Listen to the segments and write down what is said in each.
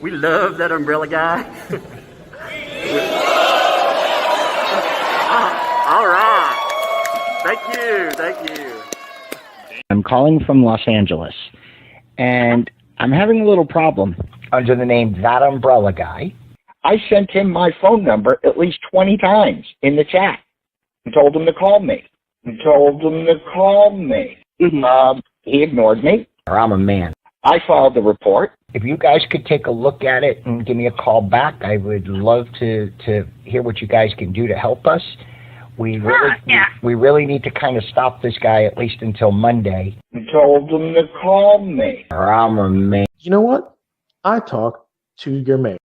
We love that umbrella guy. All right. Thank you. I'm calling from Los Angeles, and I'm having a little problem under the name ThATuMBRELLAgUY. I sent him my phone number at least 20 times in the chat and told him to call me. He ignored me. I'm a man. I filed the report. If you guys could take a look at it and give me a call back, I would love to hear what you guys can do to help us. We really need to kind of stop this guy at least until Monday. I told him to call me. I'm a man. You know what? I talk to your mate.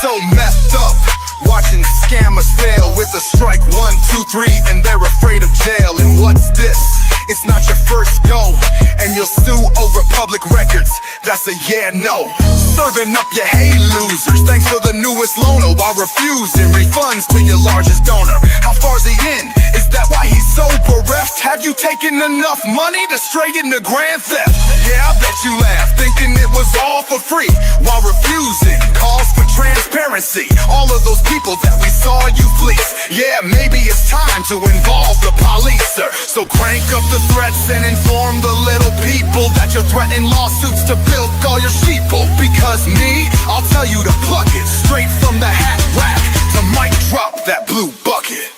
So messed up, watching scammers fail with a strike 1, 2, 3, and they're afraid of jail. And what's this? It's not your first go, and you'll sue over public records. That's a yeah, no. Serving up your hey losers, thanks for the newest loaner while refusing refunds to your largest donor. How far's he in? Is that why he's so bereft? Have you taken enough money to straighten the grand theft? Yeah, I bet you laugh, thinking it was all for free while refusing calls for transparency. All of those people that we saw you fleece. Yeah, maybe it's time to involve the police, sir. So crank up the threats and inform the little people that you're threatening lawsuits to bilk all your sheeple. Because me, I'll tell you to pluck it straight from the hat rack to mic drop that blue bucket.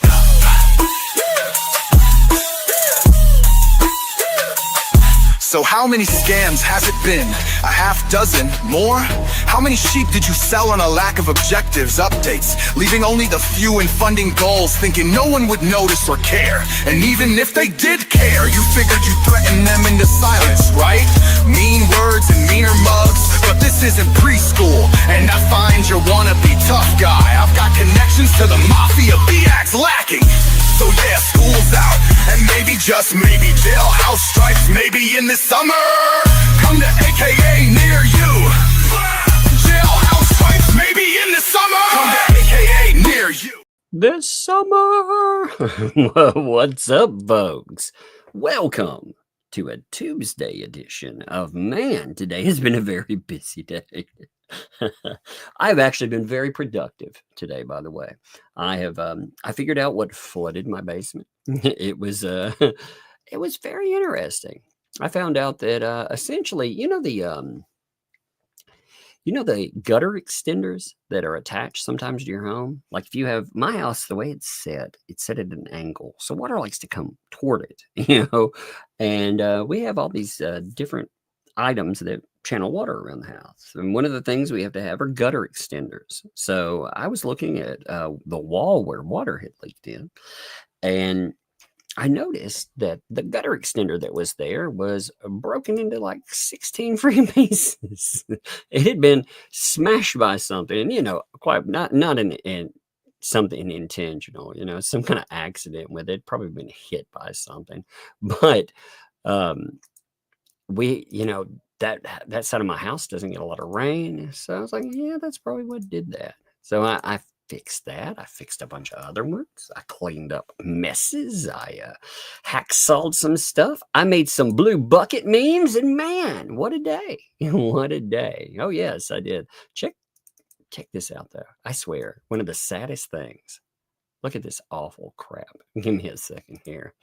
So how many scams has it been? A half dozen? More? How many sheep did you sell on a lack of objectives, updates, leaving only the few in funding goals, thinking no one would notice or care? And even if they did care, you figured you'd threaten them into silence, right? Mean words and meaner mugs, but this isn't preschool, and I find you're wannabe tough guy. I've got connections to the mafia, B-Act's lacking. So yeah, school's out, and maybe, just maybe, jailhouse stripes maybe in the summer. Come to AKA near you. Jailhouse stripes maybe in the summer. Come to AKA near you. This summer. What's up, folks? Welcome to a Tuesday edition of Man. Today has been a very busy day. I've actually been very productive today, by the way. I figured out what flooded my basement. It was very interesting. I found out that essentially, you know the gutter extenders that are attached sometimes to your home. Like if you have my house, the way it's set at an angle, so water likes to come toward it, And we have all these different items that channel water around the house, and one of the things we have to have are gutter extenders. So I was looking at the wall where water had leaked in, and I noticed that the gutter extender that was there was broken into like 16 free pieces. It had been smashed by something, quite not in something intentional, some kind of accident with it, probably been hit by something. But that side of my house doesn't get a lot of rain. So I was like, yeah, that's probably what did that. So I fixed that. I fixed a bunch of other ones. I cleaned up messes. I hacksawed some stuff. I made some blue bucket memes, and man, what a day. What a day. Oh, yes, I did. Check this out, though. I swear, one of the saddest things Look at this awful crap. Give me a second here.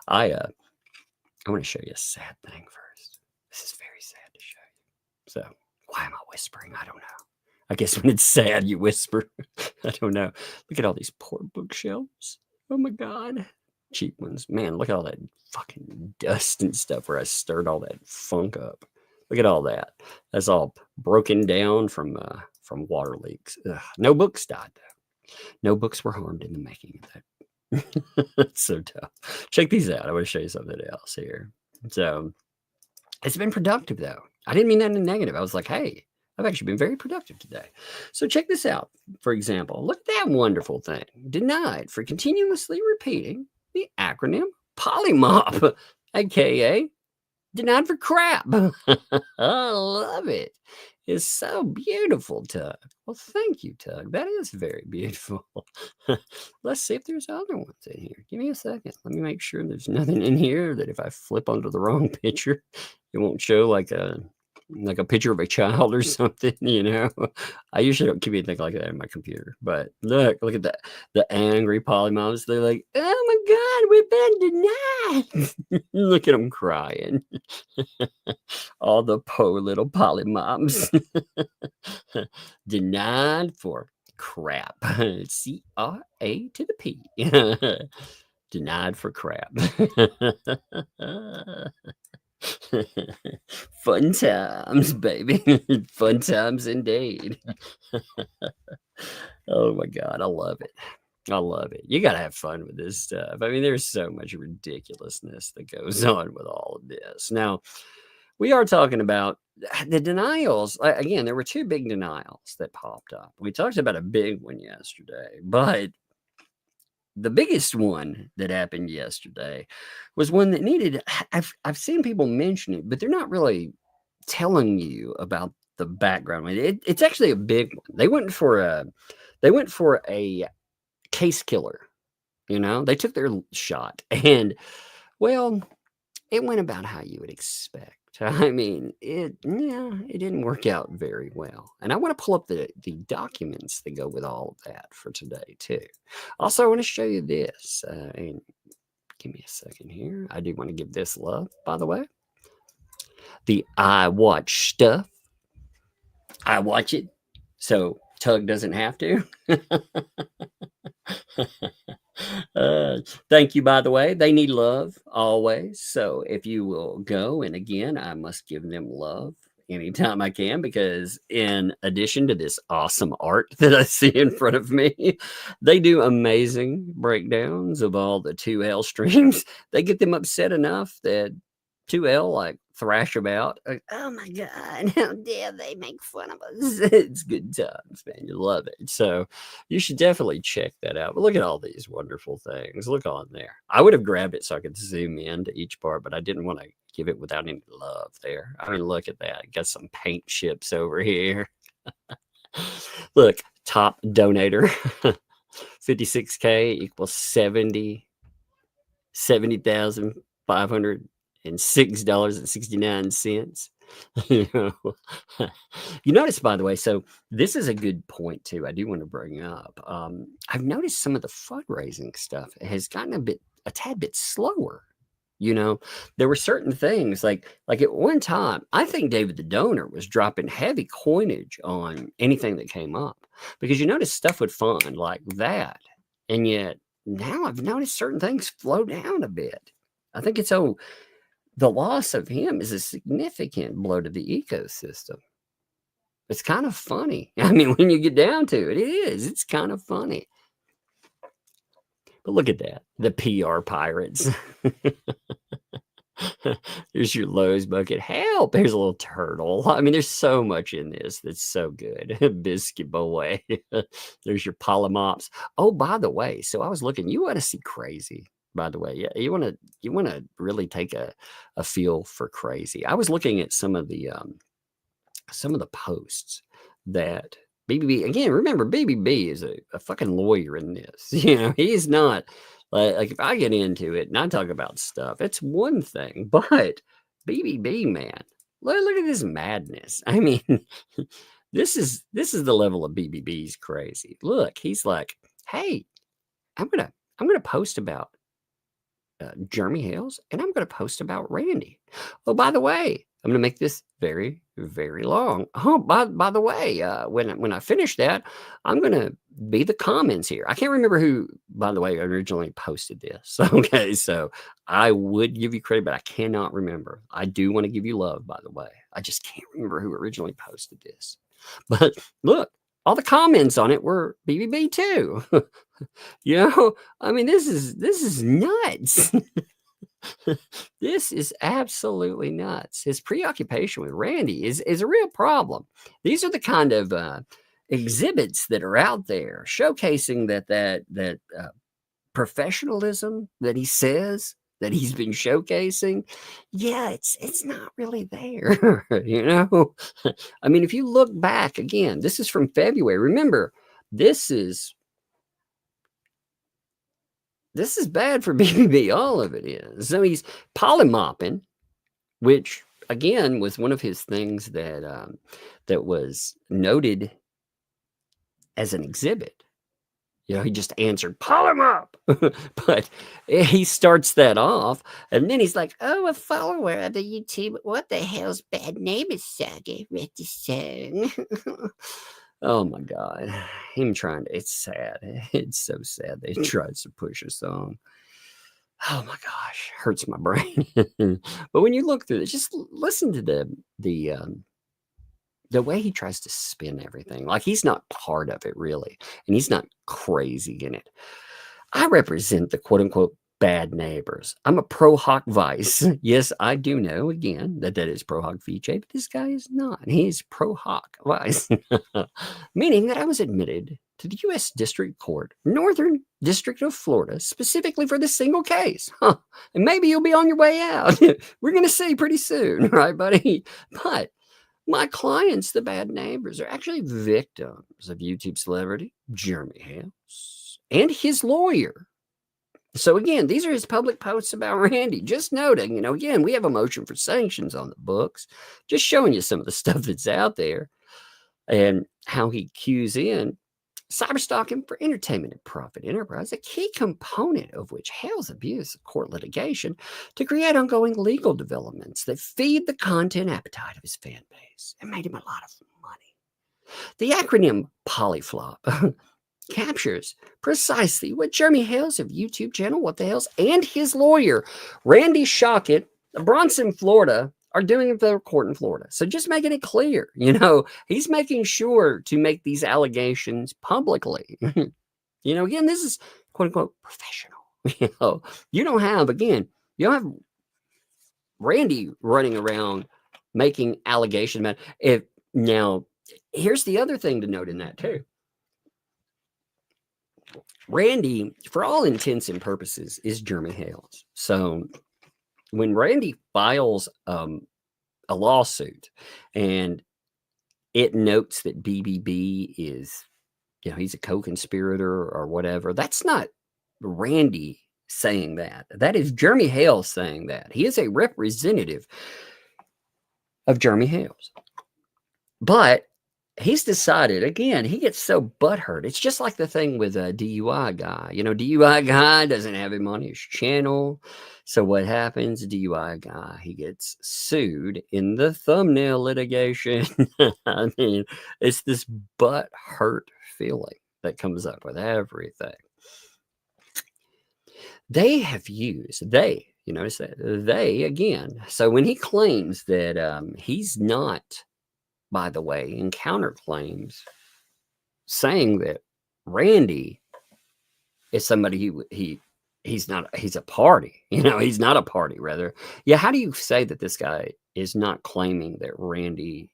I want to show you a sad thing first. This is very sad to show you. So why am I whispering? I don't know. I guess when it's sad, you whisper. I don't know. Look at all these poor bookshelves. Oh my God. Cheap ones. Man, look at all that fucking dust and stuff where I stirred all that funk up. Look at all that. That's all broken down from water leaks. Ugh. No books died though. No books were harmed in the making of that. It's so tough. Check these out. I want to show you something else here. So it's been productive though. I didn't mean that in a negative. I was like, hey, I've actually been very productive today. So check this out. For example, look at that wonderful thing. Denied for continuously repeating the acronym POLYMOP, aka denied for crap. I love it. It's so beautiful, Tug. Well, thank you, Tug. That is very beautiful. Let's see if there's other ones in here. Give me a second. Let me make sure there's nothing in here that if I flip onto the wrong picture, it won't show like a picture of a child or something, you know. I usually don't keep anything like that in my computer, but look at that. The angry polymoms, they're like, oh my God, we've been denied. Look at them crying. All the poor little polymoms. Denied for crap. C-R-A to the P. Denied for crap. Fun times, baby. Fun times indeed. Oh my God, I love it. I love it. You got to have fun with this stuff. I mean, there's so much ridiculousness that goes on with all of this. Now, we are talking about the denials. Again, there were two big denials that popped up. We talked about a big one yesterday, but the biggest one that happened yesterday was one that needed. I've seen people mention it, but they're not really telling you about the background. It's actually a big one. They went for a case killer. You know, they took their shot, and well, it went about how you would expect. I mean, it didn't work out very well. And I want to pull up the documents that go with all of that for today, too. Also, I want to show you this. And give me a second here. I do want to give this love, by the way. The I watch stuff. I watch it, so Tug doesn't have to. Thank you, by the way. They need love always. So if you will go, and again, I must give them love anytime I can, because in addition to this awesome art that I see in front of me, they do amazing breakdowns of all the ThATuMBRELLA streams. They get them upset enough that ThATuMBRELLA like thrash about. Like, oh my God, how dare they make fun of us? It's good times, man. You love it. So you should definitely check that out. But look at all these wonderful things. Look on there. I would have grabbed it so I could zoom in to each part, but I didn't want to give it without any love there. I mean, look at that. Got some paint chips over here. Look, top donator. 56K equals 70,500. And $6.69. You know, you notice, by the way, so this is a good point too. I do want to bring up. I've noticed some of the fundraising stuff has gotten a tad bit slower. You know, there were certain things like at one time, I think David the Donor was dropping heavy coinage on anything that came up, because you notice stuff would fund like that, and yet now I've noticed certain things slow down a bit. I think it's the loss of him is a significant blow to the ecosystem. It's kind of funny. I mean, when you get down to it, it is. It's kind of funny. But look at that. The PR pirates. There's your Lowe's bucket. Help. There's a little turtle. I mean, there's so much in this that's so good. Biscuit boy. There's your polymops. Oh, by the way, so I was looking. You want to see crazy. By the way, yeah, you want to really take a feel for crazy. I was looking at some of the posts that BBB, again, remember BBB is a fucking lawyer in this. You know, he's not like if I get into it and I talk about stuff, it's one thing, but BBB, man, look at this madness. I mean, this is the level of BBB's crazy. Look, he's like, hey, I'm gonna post about Jeremy Hales, and I'm going to post about Randy. Oh, by the way, I'm going to make this very, very long. Oh, by the way, when I finish that, I'm going to be the comments here. I can't remember who, by the way, originally posted this. Okay, so I would give you credit, but I cannot remember. I do want to give you love, by the way. I just can't remember who originally posted this. But look, all the comments on it were BBB too. I mean, this is nuts. This is absolutely nuts. His preoccupation with Randy is a real problem. These are the kind of exhibits that are out there showcasing that professionalism that he says that he's been showcasing. Yeah, it's not really there. I mean, if you look back again, this is from February. Remember, this is bad for BBB. All of it is. So he's polymopping, which again was one of his things that was noted as an exhibit. He just answered polymop, but he starts that off, and then he's like, "Oh, a follower of the YouTube. What the hell's bad neighbor saga? Read the song." Oh my God, him trying to, it's sad. It's so sad that he tries to push a song. Oh my gosh, hurts my brain. But when you look through it, just listen to the way he tries to spin everything. Like he's not part of it really, and he's not crazy in it. I represent the quote unquote bad neighbors. I'm a pro Hawk Vice. Yes, I do know again that is pro Hawk VJ, but this guy is not. He's pro Hawk Vice, meaning that I was admitted to the U.S. District Court, Northern District of Florida, specifically for this single case. And maybe you'll be on your way out. We're going to see pretty soon, right, buddy? But my clients, the bad neighbors, are actually victims of YouTube celebrity Jeremy Hales and his lawyer. So again, these are his public posts about Randy. Just noting, again, we have a motion for sanctions on the books. Just showing you some of the stuff that's out there and how he cues in cyberstalking for entertainment and profit enterprise, a key component of which Hale's abuse of court litigation to create ongoing legal developments that feed the content appetite of his fan base and made him a lot of money. The acronym Polyflop captures precisely what Jeremy Hales of YouTube channel What the Hales and his lawyer Randy Shockett of Bronson, Florida, are doing in federal court in Florida. So just making it clear, he's making sure to make these allegations publicly. Again, this is quote unquote professional. You don't have Randy running around making allegations about now. Here's the other thing to note in that too. Randy, for all intents and purposes, is Jeremy Hales. So when Randy files a lawsuit and it notes that BBB is, he's a co-conspirator or whatever, that's not Randy saying that. That is Jeremy Hales saying that. He is a representative of Jeremy Hales. But he's decided, again, he gets so butthurt. It's just like the thing with a DUI guy. DUI guy doesn't have him on his channel. So what happens? DUI guy, he gets sued in the thumbnail litigation. I mean, it's this butthurt feeling that comes up with everything. They have used, you notice that? They, again. So when he claims that he's not, by the way, in counterclaims, saying that Randy is somebody he's a party, he's not a party, rather. Yeah, how do you say that this guy is not claiming that Randy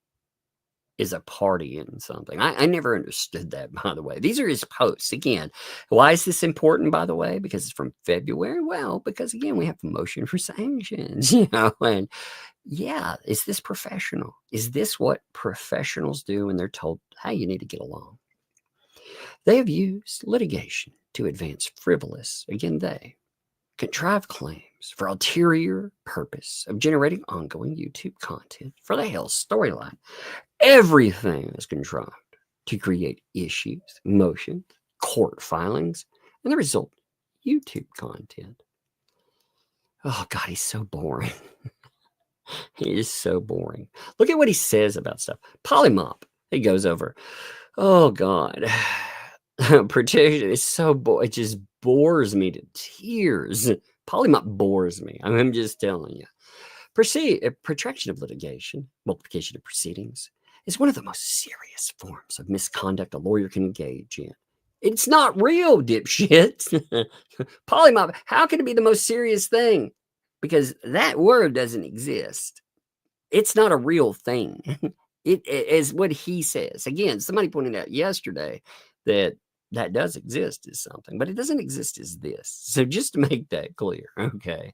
is a party in something? I never understood that, by the way. These are his posts. Again, why is this important, by the way? Because it's from February. Well, because again, we have a motion for sanctions, and yeah, is this professional? Is this what professionals do when they're told, hey, you need to get along? They have used litigation to advance frivolous, contrived claims for ulterior purpose of generating ongoing YouTube content for the Hale storyline. Everything is contrived to create issues, motions, court filings, and the result, YouTube content. Oh, God, he's so boring. He is so boring. Look at what he says about stuff. Polymop. He goes over. Oh, God. Protection is so boring. It just bores me to tears. Polymop bores me. I'm just telling you. Protraction of litigation, multiplication of proceedings, is one of the most serious forms of misconduct a lawyer can engage in. It's not real, dipshit. Polymop, how can it be the most serious thing? Because that word doesn't exist. It's not a real thing. It is what he says. Again, somebody pointed out yesterday that does exist as something, but it doesn't exist as this. So just to make that clear, okay.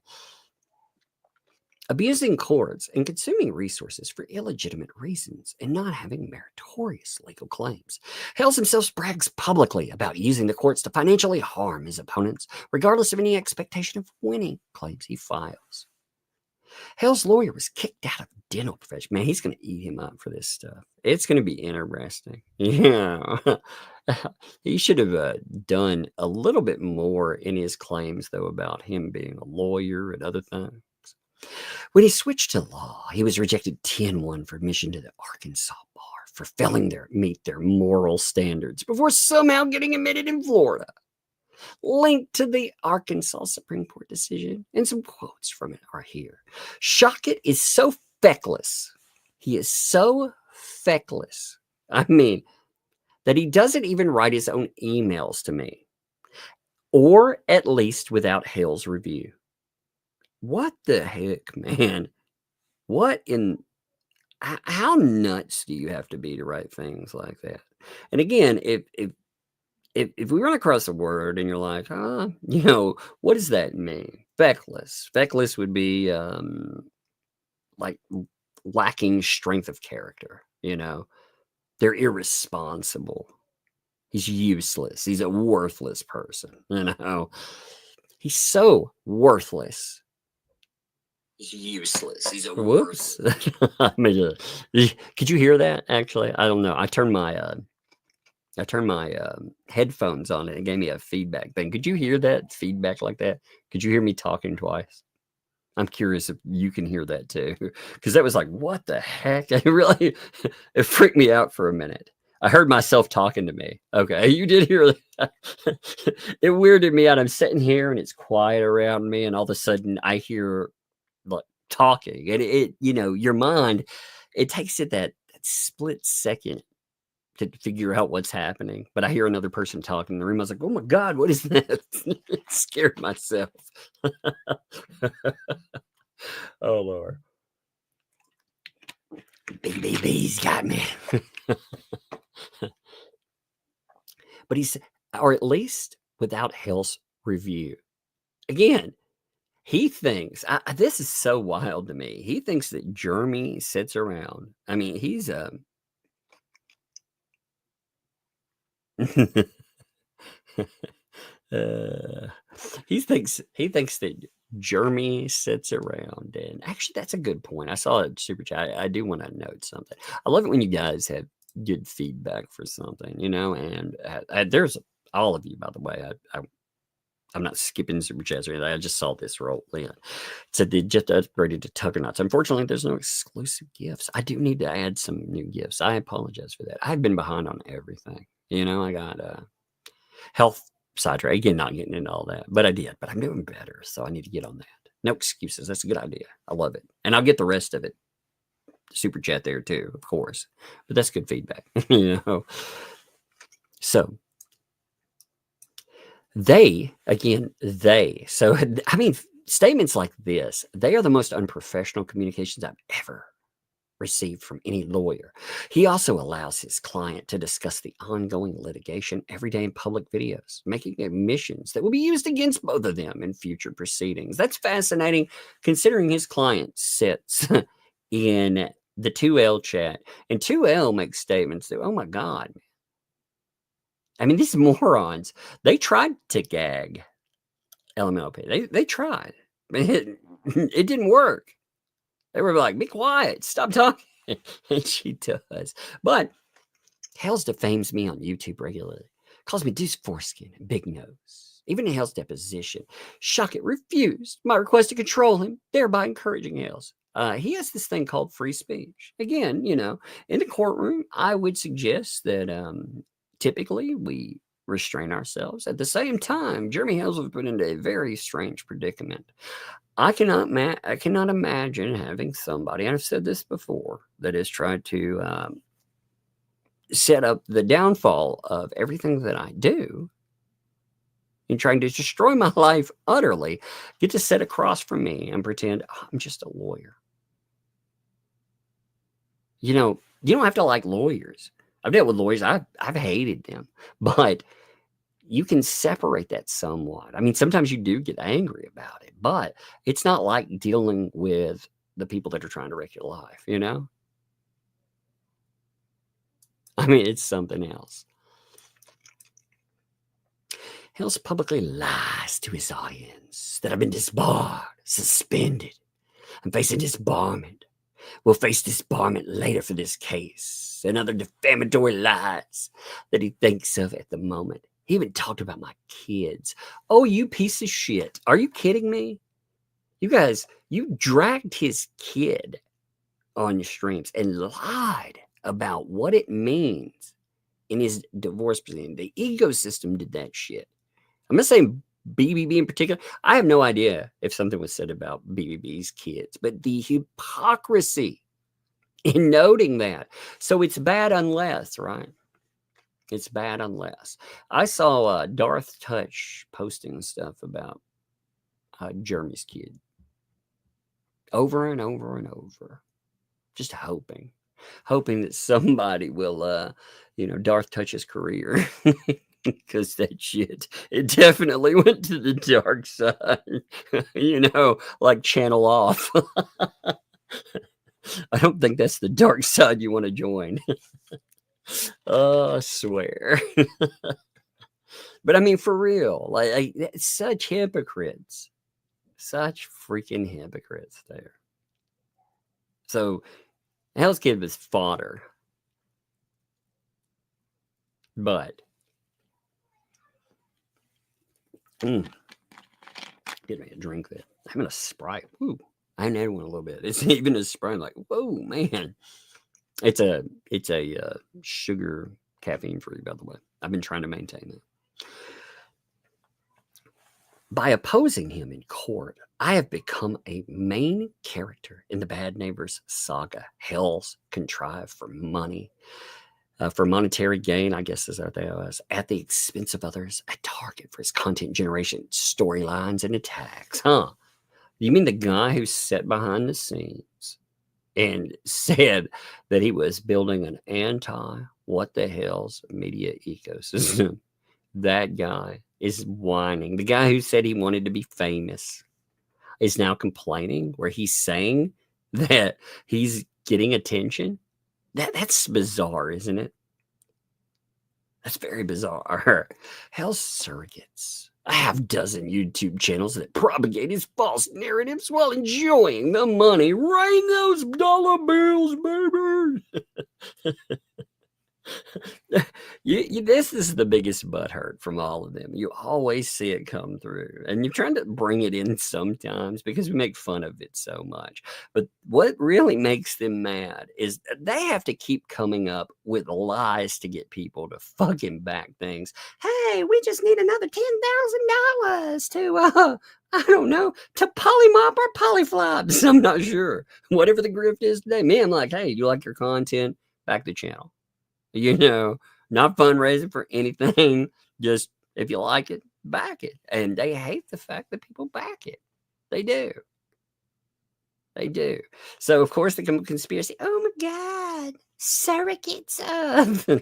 Abusing courts and consuming resources for illegitimate reasons and not having meritorious legal claims. Hales himself brags publicly about using the courts to financially harm his opponents, regardless of any expectation of winning claims he files. Hale's lawyer was kicked out of dental profession. Man, he's going to eat him up for this stuff. It's going to be interesting. Yeah. He should have done a little bit more in his claims, though, about him being a lawyer and other things. When he switched to law, he was rejected 10-1 for admission to the Arkansas bar for failing to meet their moral standards before somehow getting admitted in Florida. Linked to the Arkansas Supreme Court decision, and some quotes from it are here. Shockett is so feckless. He is so feckless. I mean, that he doesn't even write his own emails to me, or at least without Hale's review. What the heck, man? What in... How nuts do you have to be to write things like that? And again, if we run across a word and you're like, what does that mean? Feckless. Feckless would be like lacking strength of character. They're irresponsible. He's useless. He's a worthless person. He's so worthless. He's useless. He's a whoops. Could you hear that? Actually, I don't know. I turned my headphones on and it gave me a feedback thing. Could you hear that feedback like that? Could you hear me talking twice? I'm curious if you can hear that too, because that was like, what the heck? It freaked me out for a minute. I heard myself talking to me. Okay, you did hear that. It weirded me out. I'm sitting here and it's quiet around me, and all of a sudden I hear like talking, and it your mind, it takes it that split second to figure out what's happening. But I hear another person talking in the room. I was like, oh my God, what is that? It scared myself. Oh, Lord. BBB's got me. But or at least without Hale's review. Again, he thinks, this is so wild to me. He thinks that Jeremy sits around. I mean, he's he thinks that Jeremy sits around, and actually that's a good point. I saw a super chat. I do want to note something. I love it when you guys have good feedback for something, and there's all of you, by the way. I'm not skipping super chats or anything. I just saw this roll in. It said they just upgraded to Tuggernauts. Unfortunately, there's no exclusive gifts. I do need to add some new gifts. I apologize for that. I've been behind on everything. I got health sidetrack. Again, not getting into all that, but I did. But I'm doing better, so I need to get on that. No excuses. That's a good idea. I love it, and I'll get the rest of it. Super chat there too, of course. But that's good feedback. So they. So I mean, statements like this, they are the most unprofessional communications I've ever received from any lawyer. He also allows his client to discuss the ongoing litigation every day in public videos, making admissions that will be used against both of them in future proceedings. That's fascinating, considering his client sits in the 2L chat, and 2L makes statements that, oh my God, man. I mean, these morons, they tried to gag LMLP. They tried. It didn't work. They were like, be quiet, stop talking. And she does. But Hales defames me on YouTube regularly, calls me deuce foreskin and big nose. Even in Hale's deposition, Shuckett refused my request to control him, thereby encouraging Hale's. He has this thing called free speech. Again, in the courtroom, I would suggest that typically we restrain ourselves. At the same time, Jeremy Hales was put into a very strange predicament. I cannot imagine having somebody, and I've said this before, that has tried to set up the downfall of everything that I do and trying to destroy my life utterly, get to sit across from me and pretend I'm just a lawyer. You don't have to like lawyers. I've dealt with lawyers. I've hated them, but you can separate that somewhat. I mean, sometimes you do get angry about it, but it's not like dealing with the people that are trying to wreck your life, I mean, it's something else. Hales publicly lies to his audience that I've been disbarred, suspended. I'm facing disbarment. We'll face disbarment later for this case and other defamatory lies that he thinks of at the moment. He even talked about my kids. Oh, you piece of shit. Are you kidding me? You guys, you dragged his kid on your streams and lied about what it means in his divorce proceeding. The ecosystem did that shit. I'm not saying BBB in particular. I have no idea if something was said about BBB's kids, but the hypocrisy in noting that. So it's bad unless, right? It's bad unless. I saw Darth Touch posting stuff about Jeremy's kid over and over and over, just hoping that somebody will, Darth Touch's career. Because that shit, it definitely went to the dark side, like channel off. I don't think that's the dark side you want to join. Oh, I swear. But I mean, for real, like such hypocrites, such freaking hypocrites there. So, Hale's kid was fodder, but. Get me a drink that. I'm having a Sprite. Ooh, I haven't had one in a little bit. It's even a Sprite. Like, whoa, man. It's a sugar caffeine free, by the way. I've been trying to maintain that. By opposing him in court, I have become a main character in the Bad Neighbors saga. Hales contrived for money. For monetary gain, I guess is what they was, at the expense of others, a target for his content generation, storylines, and attacks. Huh? You mean the guy who sat behind the scenes and said that he was building an anti-what-the-hales media ecosystem? That guy is whining. The guy who said he wanted to be famous is now complaining, where he's saying that he's getting attention. That's bizarre, isn't it? That's very bizarre. Hell's surrogates. A half-dozen YouTube channels that propagate his false narratives while enjoying the money. Rain those dollar bills, baby. This is the biggest butthurt from all of them. You always see it come through, and you're trying to bring it in sometimes because we make fun of it so much. But what really makes them mad is they have to keep coming up with lies to get people to fucking back things. Hey, we just need another $10,000 to I don't know, to polymop our polyflops. I'm not sure. Whatever the grift is today. Me, I'm like, hey, you like your content? Back the channel. Not fundraising for anything. Just if you like it, back it. And they hate the fact that people back it. They do. They do. So, of course, they come with conspiracy. Oh, my God. Surrogates up.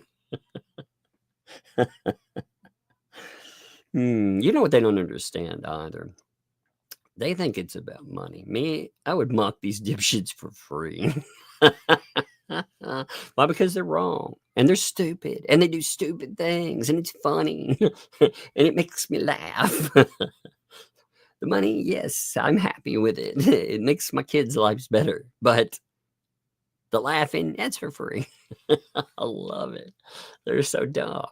You know what they don't understand either? They think it's about money. Me, I would mock these dipshits for free. Why? Because they're wrong and they're stupid and they do stupid things and it's funny and it makes me laugh. The money, yes, I'm happy with it. It makes my kids' lives better, but the laughing, that's for free. I love it. They're so dumb.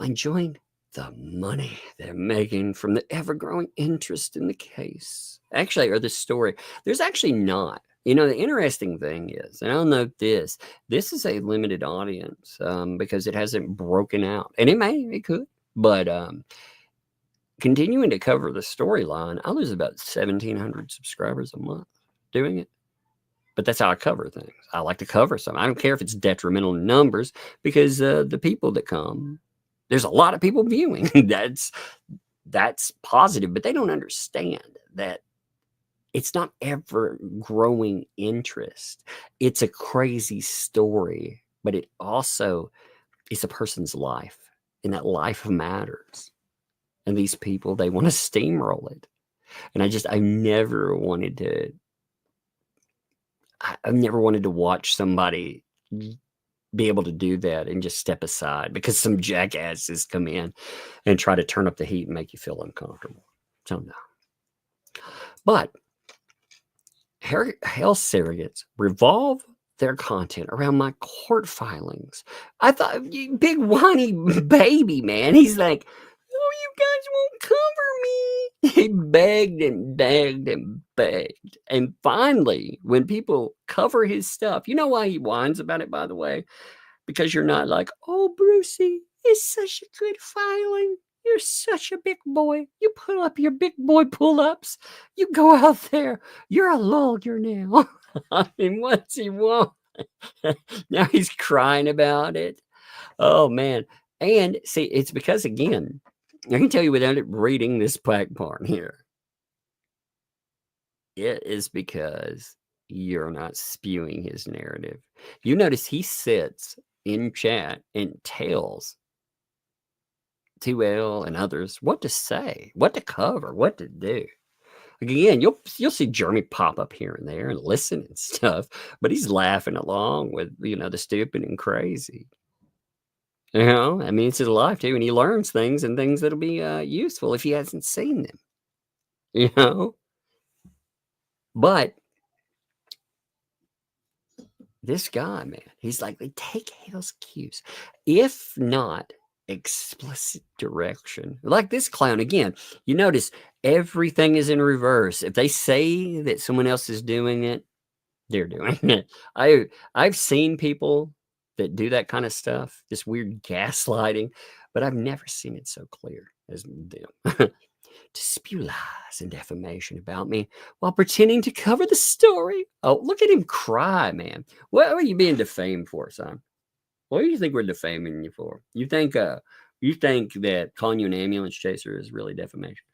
while enjoying the money they're making from the ever-growing interest in the case. Actually, or the story. There's actually not. You know, the interesting thing is, and I'll note this is a limited audience because it hasn't broken out. And it could, but continuing to cover the storyline, I lose about 1,700 subscribers a month doing it. But that's how I cover things. I like to cover something. I don't care if it's detrimental numbers because the people that come, there's a lot of people viewing. That's positive, but they don't understand that it's not ever growing interest. It's a crazy story, but it also is a person's life, and that life matters. And these people, they want to steamroll it. And I've never wanted to watch somebody be able to do that and just step aside because some jackasses come in and try to turn up the heat and make you feel uncomfortable. So no. But Hale surrogates revolve their content around my court filings. I thought, big whiny baby, man. He's like, oh, you guys won't cover me. He begged and begged and begged. And finally, when people cover his stuff, you know why he whines about it, by the way? Because you're not like, oh, Brucey, it's such a good filing. You're such a big boy. You pull up your big boy pull-ups. You go out there. You're a lawyer now. I mean, what's he want? Now he's crying about it. Oh, man. And see, it's because, again, I can tell you without reading this plaque part here, it is because you're not spewing his narrative. You notice he sits in chat and tells ThATuMBRELLA and others what to say, what to cover, what to do. Again, you'll see Jeremy pop up here and there and listen and stuff, but he's laughing along with, the stupid and crazy. You know, I mean, it's his life too, and he learns things and things that'll be useful if he hasn't seen them. You know, but this guy, man, he's like, they take Hale's cues, if not explicit direction. Like this clown again. You notice everything is in reverse. If they say that someone else is doing it, they're doing it. I've seen people that do that kind of stuff, this weird gaslighting, but I've never seen it so clear as them. To spew lies and defamation about me while pretending to cover the story. Oh, look at him cry, man. What are you being defamed for, son? What do you think we're defaming you for? You think that calling you an ambulance chaser is really defamation?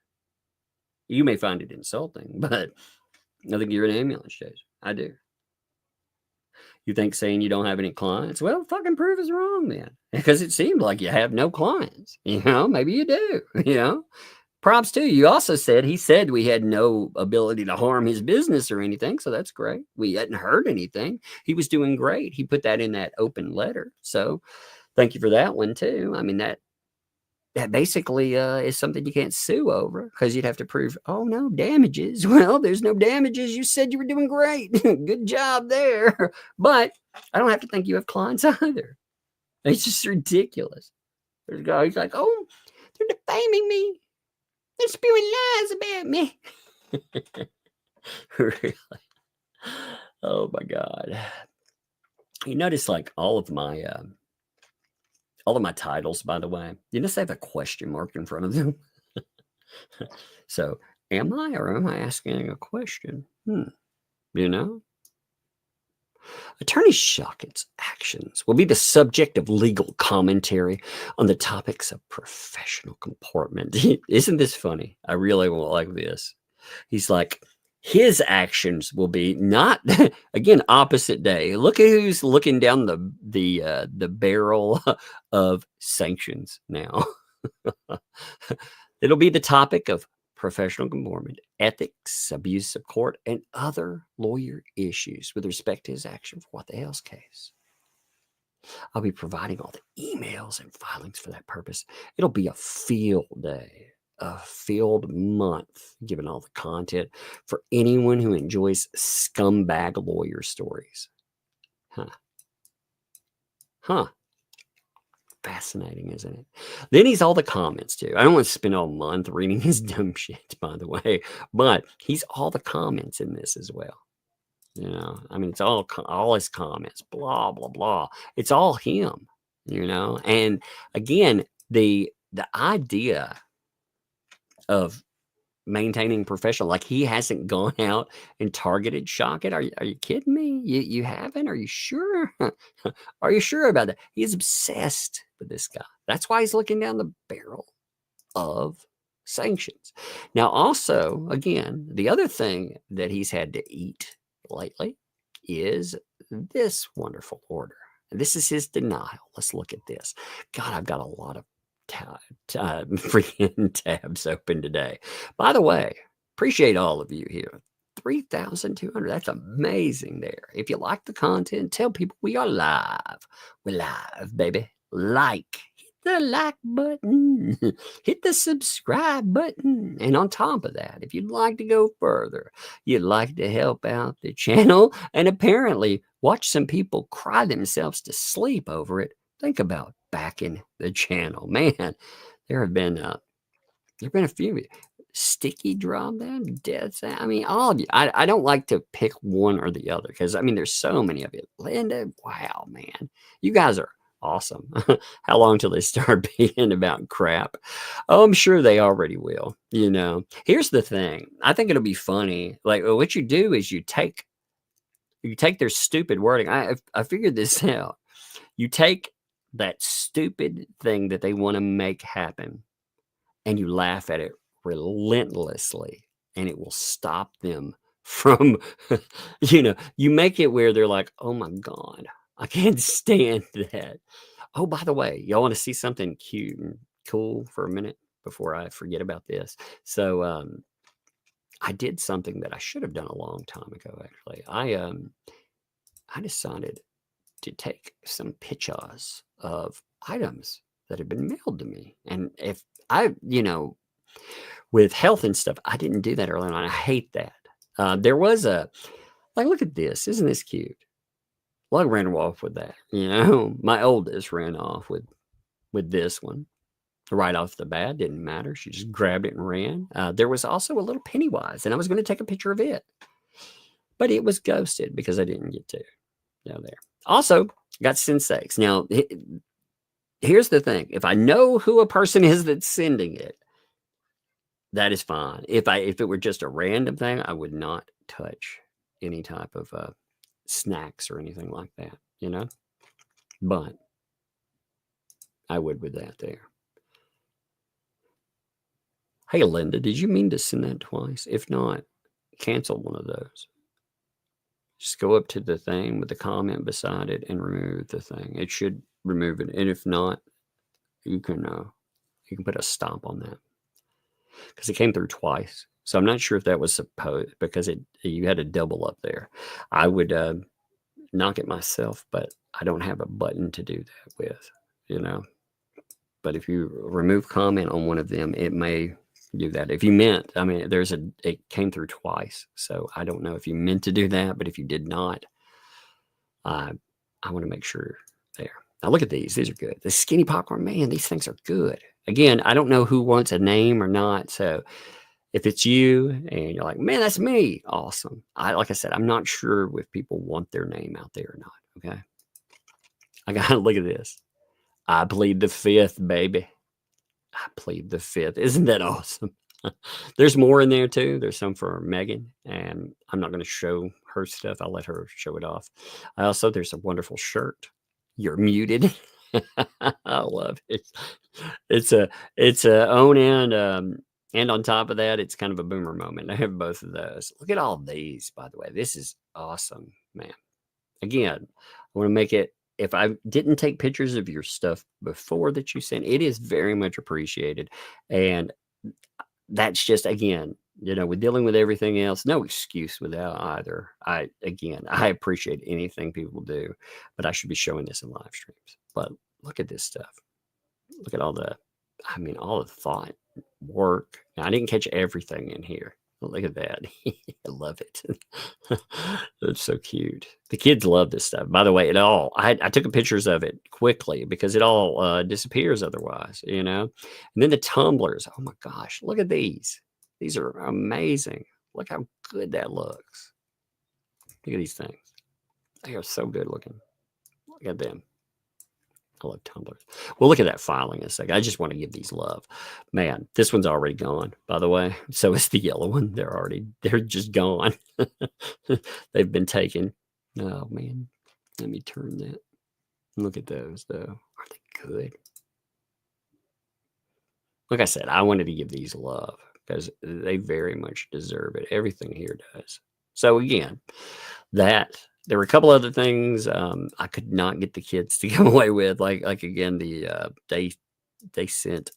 You may find it insulting, but I think you're an ambulance chaser. I do. You think saying you don't have any clients? Well, fucking prove us wrong then. Because it seemed like you have no clients. Maybe you do, Props to you. You also said he said we had no ability to harm his business or anything. So that's great. We hadn't heard anything. He was doing great. He put that in that open letter. So thank you for that one too. I mean, that basically is something you can't sue over because you'd have to prove, oh, no damages. Well, there's no damages. You said you were doing great. Good job there. But I don't have to think you have clients either. It's just ridiculous. There's a guy, he's like, oh, they're defaming me. They're spewing lies about me. Really? Oh my God. You notice like all of my titles, by the way, you notice they have a question mark in front of them. So am I or am I asking a question? Attorney Shockett's actions will be the subject of legal commentary on the topics of professional comportment. Isn't this funny? I really won't like this. He's like, his actions will be not, again, opposite day. Look at who's looking down the barrel of sanctions now. It'll be the topic of professional comportment, ethics, abuse of court, and other lawyer issues with respect to his action for What the Hale's case. I'll be providing all the emails and filings for that purpose. It'll be a field day, a field month, given all the content for anyone who enjoys scumbag lawyer stories. Huh. fascinating, isn't it? Then he's all the comments too. I don't want to spend all month reading his dumb shit, by the way, but he's all the comments in this as well. You know, I mean, it's all his comments, blah blah blah. It's all him. You know, and again, the idea of maintaining professional, like he hasn't gone out and targeted Shockett. Are you kidding me? You haven't? Are you sure? Are you sure about that? He's obsessed with this guy. That's why he's looking down the barrel of sanctions. Now, also, again, the other thing that he's had to eat lately is this wonderful order. And this is his denial. Let's look at this. God, I've got a lot of freaking tabs open today. By the way, appreciate all of you here. 3,200. That's amazing there. If you like the content, tell people we are live. We're live, baby. Like. Hit the like button. Hit the subscribe button. And on top of that, if you'd like to go further, you'd like to help out the channel and apparently watch some people cry themselves to sleep over it, think about backing the channel. Man, there have been a few. Sticky drop down, death. I mean, all of you. I don't like to pick one or the other because I mean, there's so many of you. Linda, wow, man, you guys are awesome. How long till they start being about crap? Oh, I'm sure they already will. You know, here's the thing. I think it'll be funny. Like what you do is you take their stupid wording. I figured this out. You take that stupid thing that they want to make happen and you laugh at it relentlessly and it will stop them from, you know, you make it where they're like, oh my God, I can't stand that. Oh, by the way, y'all want to see something cute and cool for a minute before I forget about this? So I did something that I should have done a long time ago, actually. I decided to take some pictures of items that have been mailed to me. And if I, you know, with health and stuff, I didn't do that earlier on. I hate that. There was like, look at this. Isn't this cute? Well, I ran off with that. You know, my oldest ran off with this one right off the bat. Didn't matter. She just grabbed it and ran. There was also a little Pennywise, and I was going to take a picture of it, but it was ghosted because I didn't get to. Down there. Also, got Sensei's. Now, here's the thing. If I know who a person is that's sending it, that is fine. If it were just a random thing, I would not touch any type of snacks or anything like that, you know? But I would with that there. Hey, Linda, did you mean to send that twice? If not, cancel one of those. Just go up to the thing with the comment beside it and remove the thing. It should remove it. And if not, you can put a stop on that because it came through twice. So I'm not sure if that was supposed because you had a double up there. I would knock it myself, but I don't have a button to do that with, you know. But if you remove comment on one of them, it may do that. If you meant, I mean, it came through twice. So I don't know if you meant to do that, but if you did not, I want to make sure there. Now look at these. These are good. The skinny popcorn, man, these things are good. Again, I don't know who wants a name or not. So if it's you and you're like, man, that's me. Awesome. Like I said, I'm not sure if people want their name out there or not. Okay. I got to look at this. I plead the fifth, baby. I plead the fifth. Isn't that awesome? There's more in there too. There's some for Megan, and I'm not going to show her stuff. I'll let her show it off. There's a wonderful shirt. You're muted. I love it. It's a own and on top of that, it's kind of a boomer moment. I have both of those. Look at all these, by the way. This is awesome, man. Again, I want to make it. If I didn't take pictures of your stuff before that you sent, it is very much appreciated. And that's just, again, you know, with dealing with everything else, no excuse with that either. I appreciate anything people do, but I should be showing this in live streams. But look at this stuff. Look at all the thought, work. Now, I didn't catch everything in here. Look at that. I love it. It's so cute. The kids love this stuff. By the way, I took pictures of it quickly because it all disappears otherwise, And then the tumblers. Oh my gosh, look at these. These are amazing. Look how good that looks. Look at these things. They are so good looking. Look at them. I love tumblers. Well, look at that filing in a second. I just want to give these love. Man, this one's already gone, by the way. So is the yellow one. They're just gone. They've been taken. Oh, man. Let me turn that. Look at those, though. Aren't they good? Like I said, I wanted to give these love because they very much deserve it. Everything here does. So, again, there were a couple other things I could not get the kids to come away with. Like again, they sent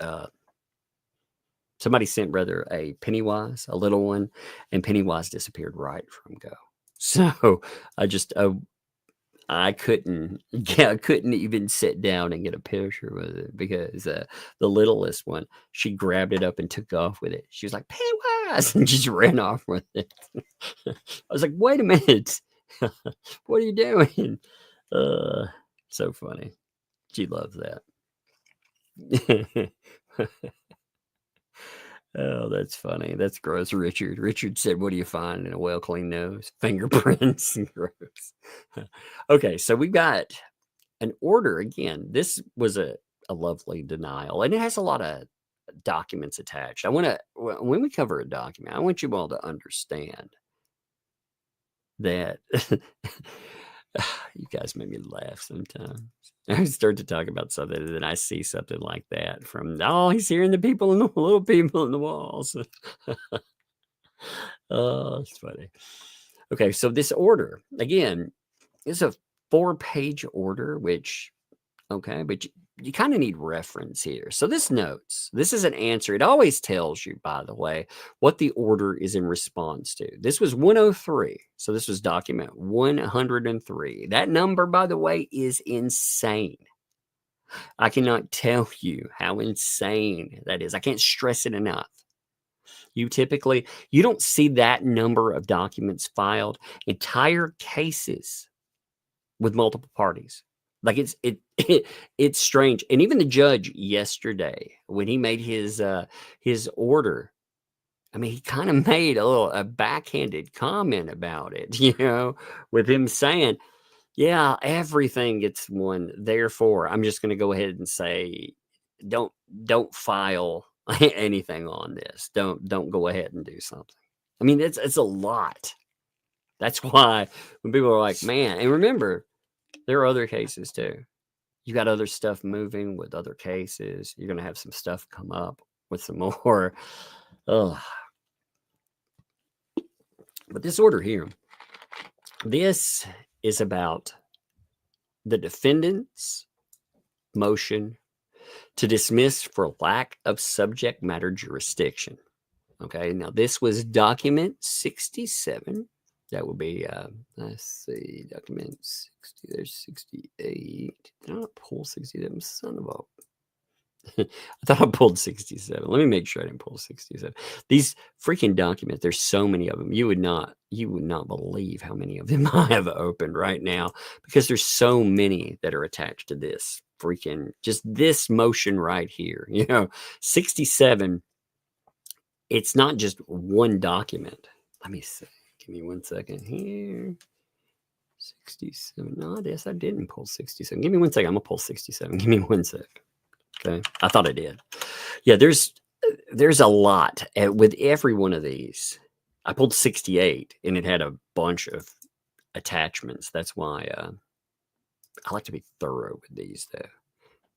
somebody sent rather a Pennywise, a little one, and Pennywise disappeared right from go. So I couldn't even sit down and get a picture with it because the littlest one, she grabbed it up and took off with it. She was like, Pennywise, and just ran off with it. I was like, wait a minute. What are you doing? So funny. She loves that. Oh, that's funny. That's gross, Richard. Richard said, what do you find in a well-cleaned nose? Fingerprints. Gross. Okay, so we've got an order. Again, this was a lovely denial, and it has a lot of documents attached. When we cover a document, I want you all to understand that you guys make me laugh sometimes. I start to talk about something, and then I see something like that from, he's hearing the people and the little people in the walls. Oh, it's funny. Okay, so this order, again, is a 4-page order, which, okay, but you kind of need reference here. So this is an answer. It always tells you, by the way, what the order is in response to. This was 103. So this was document 103. That number, by the way, is insane. I cannot tell you how insane that is. I can't stress it enough. You don't see that number of documents filed, entire cases with multiple parties. Like it's strange. And even the judge yesterday, when he made his order, I mean, he kind of made a backhanded comment about it, with him saying, yeah, everything gets one. Therefore, I'm just going to go ahead and say, don't file anything on this. Don't go ahead and do something. I mean, it's a lot. That's why when people are like, man, and remember, there are other cases too. You got other stuff moving with other cases. You're going to have some stuff come up with some more. But this order here, this is about the defendant's motion to dismiss for lack of subject matter jurisdiction. Okay, now this was document 67. That would be, let's see, document 60, there's 68. Did I not pull 67? Son of a... I thought I pulled 67. Let me make sure I didn't pull 67. These freaking documents, there's so many of them. You would not believe how many of them I have opened right now because there's so many that are attached to this freaking, just this motion right here. 67, it's not just one document. Let me see. Give me 1 second here. 67. No, I guess I didn't pull 67. Give me 1 second. I'm going to pull 67. Give me 1 sec. Okay. I thought I did. Yeah, there's a lot with every one of these. I pulled 68 and it had a bunch of attachments. That's why I like to be thorough with these though.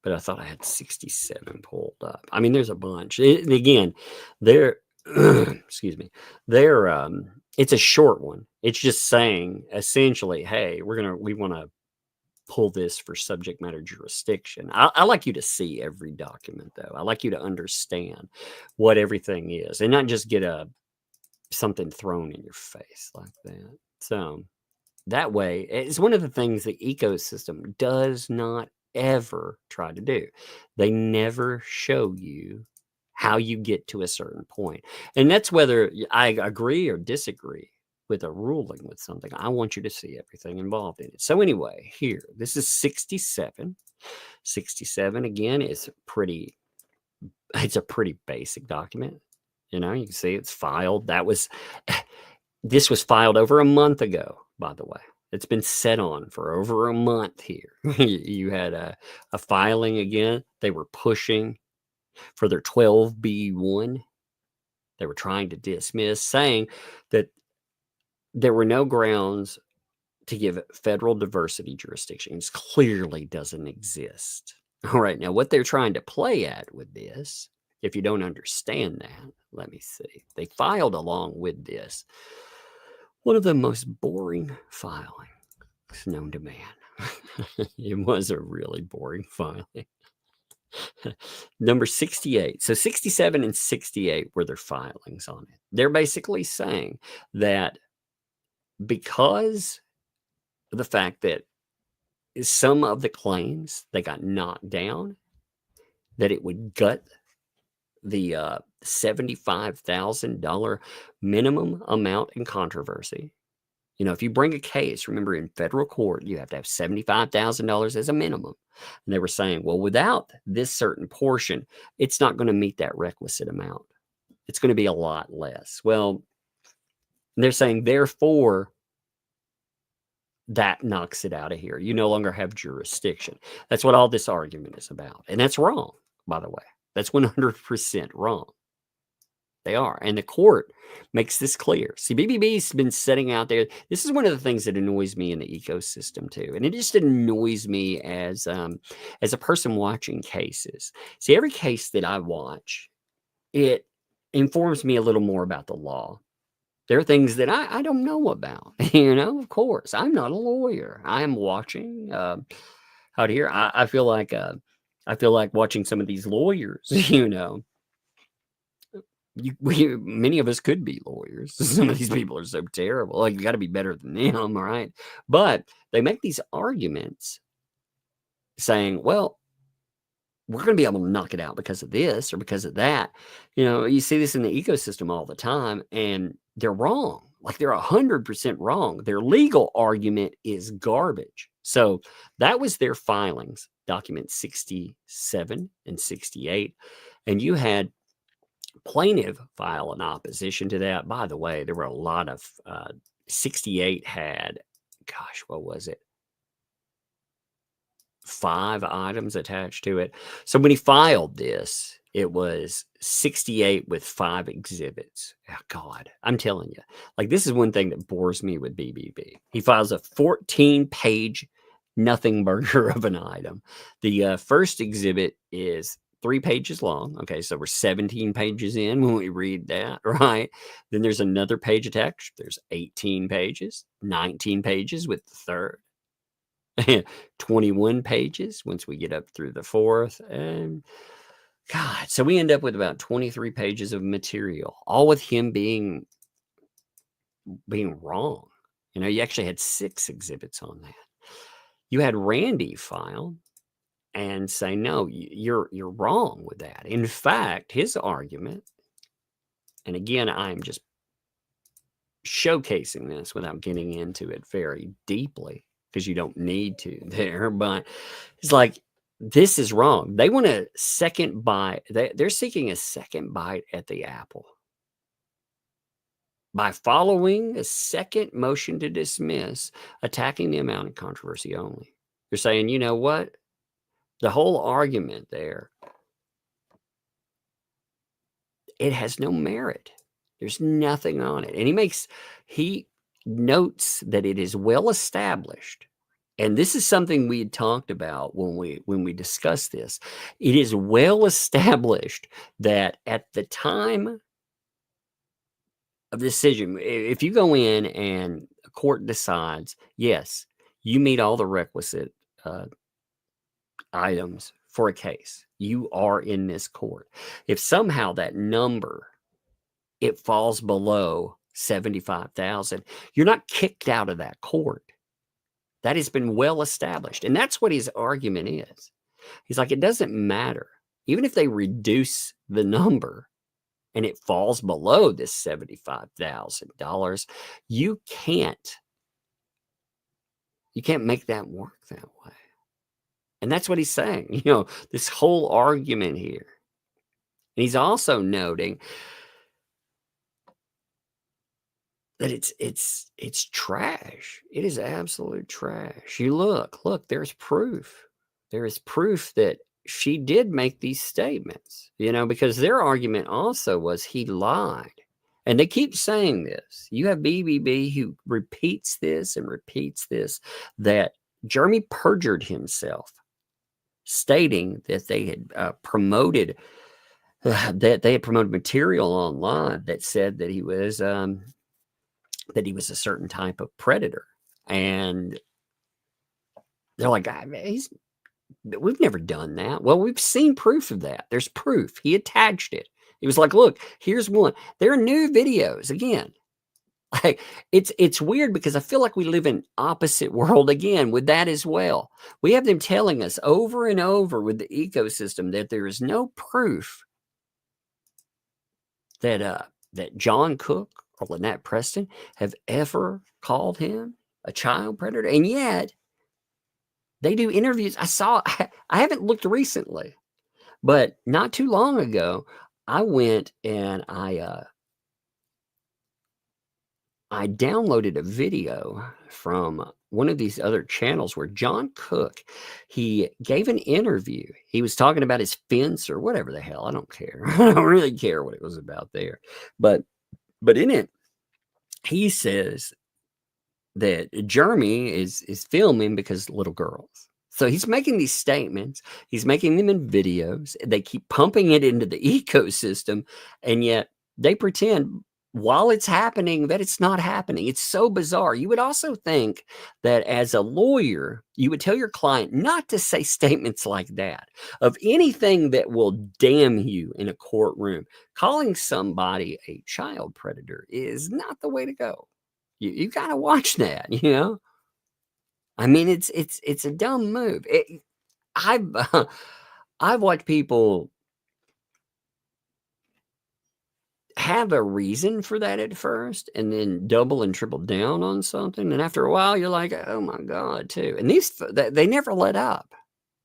But I thought I had 67 pulled up. I mean, there's a bunch. Again, excuse me. It's a short one. It's just saying essentially, hey, we want to pull this for subject matter jurisdiction. I like you to see every document though. I like you to understand what everything is and not just get something thrown in your face like that. So that way, it's one of the things the ecosystem does not ever try to do. They never show you how you get to a certain point. And that's whether I agree or disagree with a ruling with something. I want you to see everything involved in it. So anyway, here, this is 67. 67 again is it's a pretty basic document. You know, you can see it's filed. This was filed over a month ago, by the way. It's been set on for over a month here. You had a filing again. They were pushing for their 12B1. They were trying to dismiss, saying that there were no grounds to give federal diversity jurisdictions. Clearly doesn't exist. All right, now what they're trying to play at with this, if you don't understand that, let me see. They filed along with this one of the most boring filings known to man. It was a really boring filing. Number 68. So 67 and 68 were their filings on it. They're basically saying that because of the fact that some of the claims they got knocked down, that it would gut the $75,000 minimum amount in controversy. You know, if you bring a case, remember in federal court, you have to have $75,000 as a minimum. And they were saying, well, without this certain portion, it's not going to meet that requisite amount. It's going to be a lot less. Well, they're saying, therefore, that knocks it out of here. You no longer have jurisdiction. That's what all this argument is about. And that's wrong, by the way. That's 100% wrong. They are. And the court makes this clear. See, BBB's been sitting out there. This is one of the things that annoys me in the ecosystem too. And it just annoys me as a person watching cases. See, every case that I watch, it informs me a little more about the law. There are things that I don't know about, you know, of course. I'm not a lawyer. I am watching out here. I feel like watching some of these lawyers, you know. Many of us could be lawyers. Some of these people are so terrible. Like, you got to be better than them, all right? But they make these arguments saying, well, we're going to be able to knock it out because of this or because of that. You know, you see this in the ecosystem all the time, and they're wrong. Like, they're 100% wrong. Their legal argument is garbage. So that was their filings, document 67 and 68. And you had plaintiff file an opposition to that. By the way, there were a lot of 68 had, gosh, what was it? 5 items attached to it. So when he filed this, it was 68 with 5 exhibits. Oh, God, I'm telling you, like, this is one thing that bores me with BBB. He files a 14-page nothing burger of an item. The first exhibit is 3 pages long. Okay, so we're 17 pages in when we read that, right? Then there's another page attached. There's 18 pages, 19 pages with the third, 21 pages once we get up through the fourth. And God, so we end up with about 23 pages of material, all with him being wrong. You know, you actually had 6 exhibits on that. You had Randy file and say, no, you're wrong with that. In fact, his argument, and again, I'm just showcasing this without getting into it very deeply because you don't need to there, but it's like, this is wrong. They want a second bite. They're seeking a second bite at the apple by following a second motion to dismiss, attacking the amount of controversy only. They're saying, you know what? The whole argument there, it has no merit. There's nothing on it. And he notes that it is well established. And this is something we had talked about when we discussed this. It is well established that at the time of decision, if you go in and a court decides, yes, you meet all the requisite items for a case, you are in this court. If somehow that number, it falls below 75,000, you're not kicked out of that court. That has been well established. And that's what his argument is. He's like, it doesn't matter. Even if they reduce the number and it falls below this $75,000, you can't make that work that way. And that's what he's saying, this whole argument here. And he's also noting that it's trash. It is absolute trash. You look, there's proof. There is proof that she did make these statements, because their argument also was he lied. And they keep saying this. You have BBB who repeats this and repeats this, that Jeremy perjured himself, stating that they had promoted material online that said that he was a certain type of predator. And they're like, we've never done that. Well, we've seen proof of that. There's proof. He attached it. He was like, look, here's one. There are new videos. Again, like it's weird because I feel like we live in opposite world again with that as well. We have them telling us over and over with the ecosystem that there is no proof that John Cook or Lynette Preston have ever called him a child predator. And yet they do interviews. I haven't looked recently, but not too long ago, I went and I downloaded a video from one of these other channels where John Cook, he gave an interview. He was talking about his fence or whatever the hell. I don't care. I don't really care what it was about there. But in it, he says that Jeremy is filming because little girls. So he's making these statements. He's making them in videos. They keep pumping it into the ecosystem. And yet they pretend while it's happening that it's not happening. It's so bizarre. You would also think that as a lawyer, you would tell your client not to say statements like that of anything that will damn you in a courtroom. Calling somebody a child predator is not the way to go. You got to watch that, I mean, it's a dumb move. I've watched people have a reason for that at first and then double and triple down on something. And after a while, you're like, oh my God, too. And they never let up.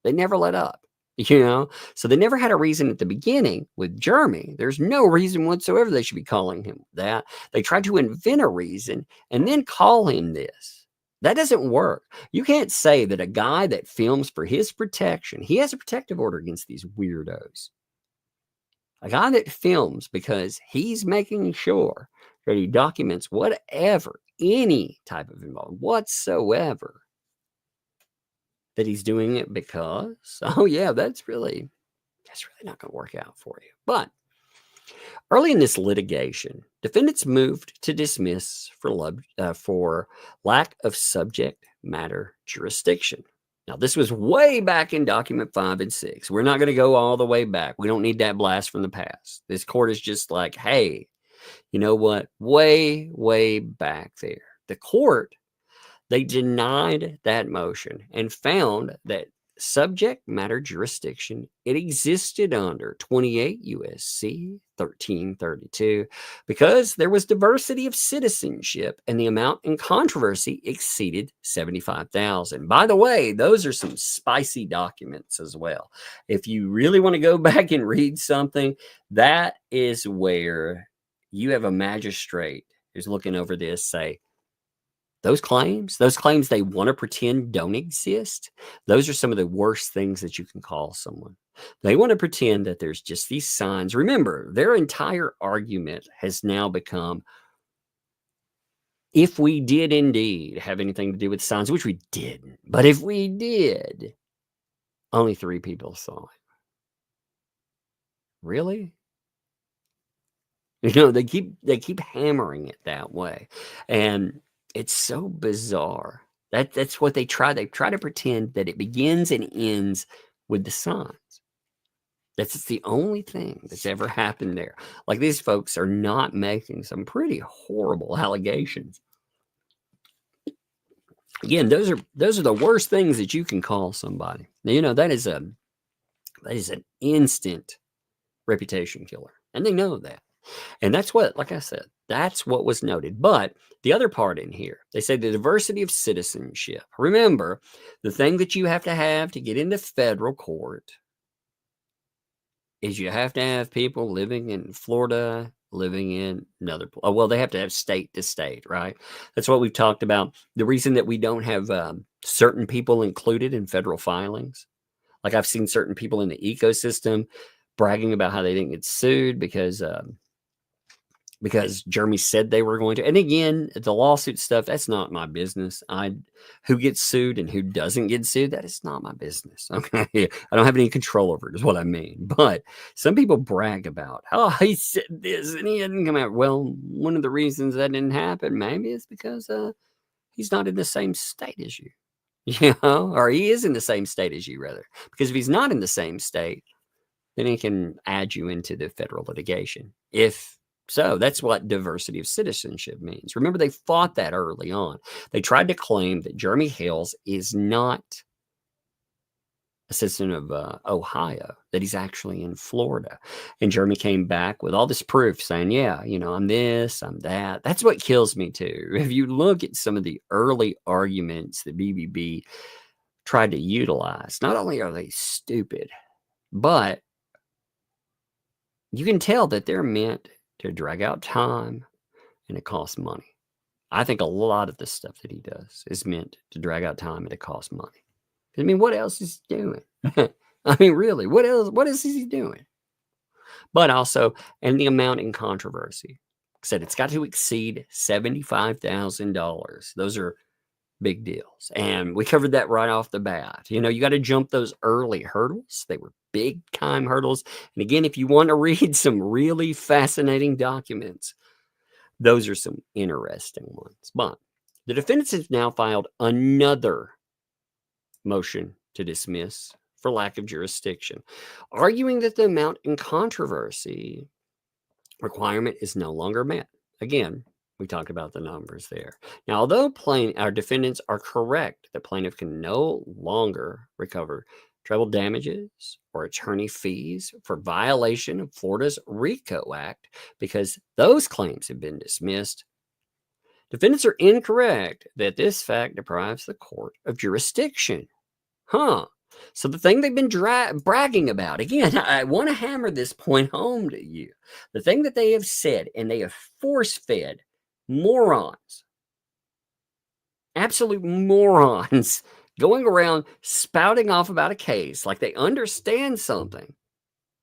They never let up, So they never had a reason at the beginning with Jeremy. There's no reason whatsoever they should be calling him that. They tried to invent a reason and then call him this. That doesn't work. You can't say that a guy that films for his protection, he has a protective order against these weirdos. A guy that films because he's making sure that he documents whatever, any type of involvement whatsoever, that he's doing it because, oh yeah, that's really not going to work out for you. But early in this litigation, defendants moved to dismiss for lack of subject matter jurisdiction. Now, this was way back in document 5 and 6. We're not going to go all the way back. We don't need that blast from the past. This court is just like, hey, you know what? Way, way back there. The court, they denied that motion and found that subject matter jurisdiction, it existed under 28 U.S.C. 1332 because there was diversity of citizenship and the amount in controversy exceeded 75,000. By the way, those are some spicy documents as well. If you really want to go back and read something, that is where you have a magistrate who's looking over this, say, those claims they want to pretend don't exist. Those are some of the worst things that you can call someone. They want to pretend that there's just these signs. Remember, their entire argument has now become, if we did indeed have anything to do with signs, which we didn't, but if we did, only 3 people saw it. Really? They keep hammering it that way. And it's so bizarre. That's what they try. They try to pretend that it begins and ends with the signs. That's the only thing that's ever happened there. Like, these folks are not making some pretty horrible allegations. Again, those are the worst things that you can call somebody. Now, that is an instant reputation killer. And they know that. And that's what, like I said, that's what was noted. But the other part in here, they say the diversity of citizenship. Remember, the thing that you have to get into federal court is you have to have people living in Florida, living in another, well, they have to have state to state, right? That's what we've talked about. The reason that we don't have certain people included in federal filings. Like I've seen certain people in the ecosystem bragging about how they didn't get sued because Jeremy said they were going to. And again, the lawsuit stuff, that's not my business. Who gets sued and who doesn't get sued, that is not my business. Okay. I don't have any control over it, is what I mean. But some people brag about, oh, he said this and he didn't come out. Well, one of the reasons that didn't happen, maybe it's because he's not in the same state as you. You know, or he is in the same state as you, rather. Because if he's not in the same state, then he can add you into the federal litigation. So that's what diversity of citizenship means. Remember, they fought that early on. They tried to claim that Jeremy Hales is not a citizen of Ohio, that he's actually in Florida. And Jeremy came back with all this proof saying, yeah, you know, I'm this, I'm that. That's what kills me too. If you look at some of the early arguments that BBB tried to utilize, not only are they stupid, but you can tell that they're meant to drag out time and it costs money. I think a lot of the stuff that he does is meant to drag out time and it costs money. I mean, what else is he doing? I mean, really, what else is he doing? But also, and the amount in controversy. I said it's got to exceed $75,000. Those are big deals. And we covered that right off the bat. You know, you got to jump those early hurdles. They were big time hurdles. And again, if you want to read some really fascinating documents, those are some interesting ones. But the defendants have now filed another motion to dismiss for lack of jurisdiction, arguing that the amount in controversy requirement is no longer met. Again, we talked about the numbers there. Now, although our defendants are correct that plaintiff can no longer recover treble damages or attorney fees for violation of Florida's RICO Act because those claims have been dismissed, defendants are incorrect that this fact deprives the court of jurisdiction. So the thing they've been bragging about, again, I want to hammer this point home to you. The thing that they have said, and they have force-fed morons, absolute morons, going around spouting off about a case like they understand something,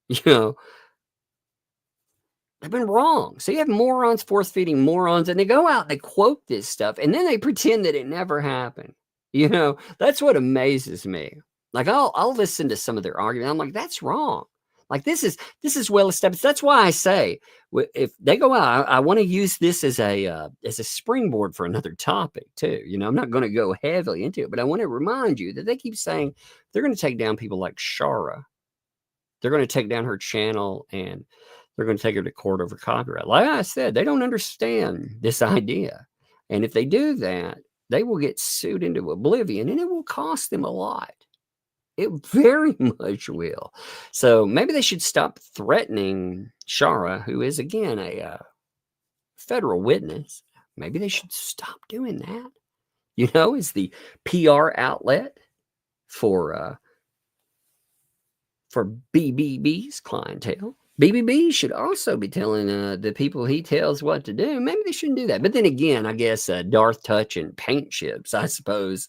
you know, they've been wrong. So you have morons force-feeding morons, and they go out and they quote this stuff, and then they pretend that it never happened. You know, that's what amazes me. Like I'll listen to some of their argument. I'm like, that's wrong. Like this is well established. That's why I say if they go out, I want to use this as a springboard for another topic too. You know, I'm not going to go heavily into it, but I want to remind you that they keep saying they're going to take down people like Shara. They're going to take down her channel and they're going to take her to court over copyright. Like I said, they don't understand this idea, and if they do that, they will get sued into oblivion, and it will cost them a lot. It very much will. So maybe they should stop threatening Shara, who is, again, a federal witness. Maybe they should stop doing that. You know, as the PR outlet for BBB's clientele. BBB should also be telling the people he tells what to do. Maybe they shouldn't do that. But then again, I guess Darth Touch and paint chips, I suppose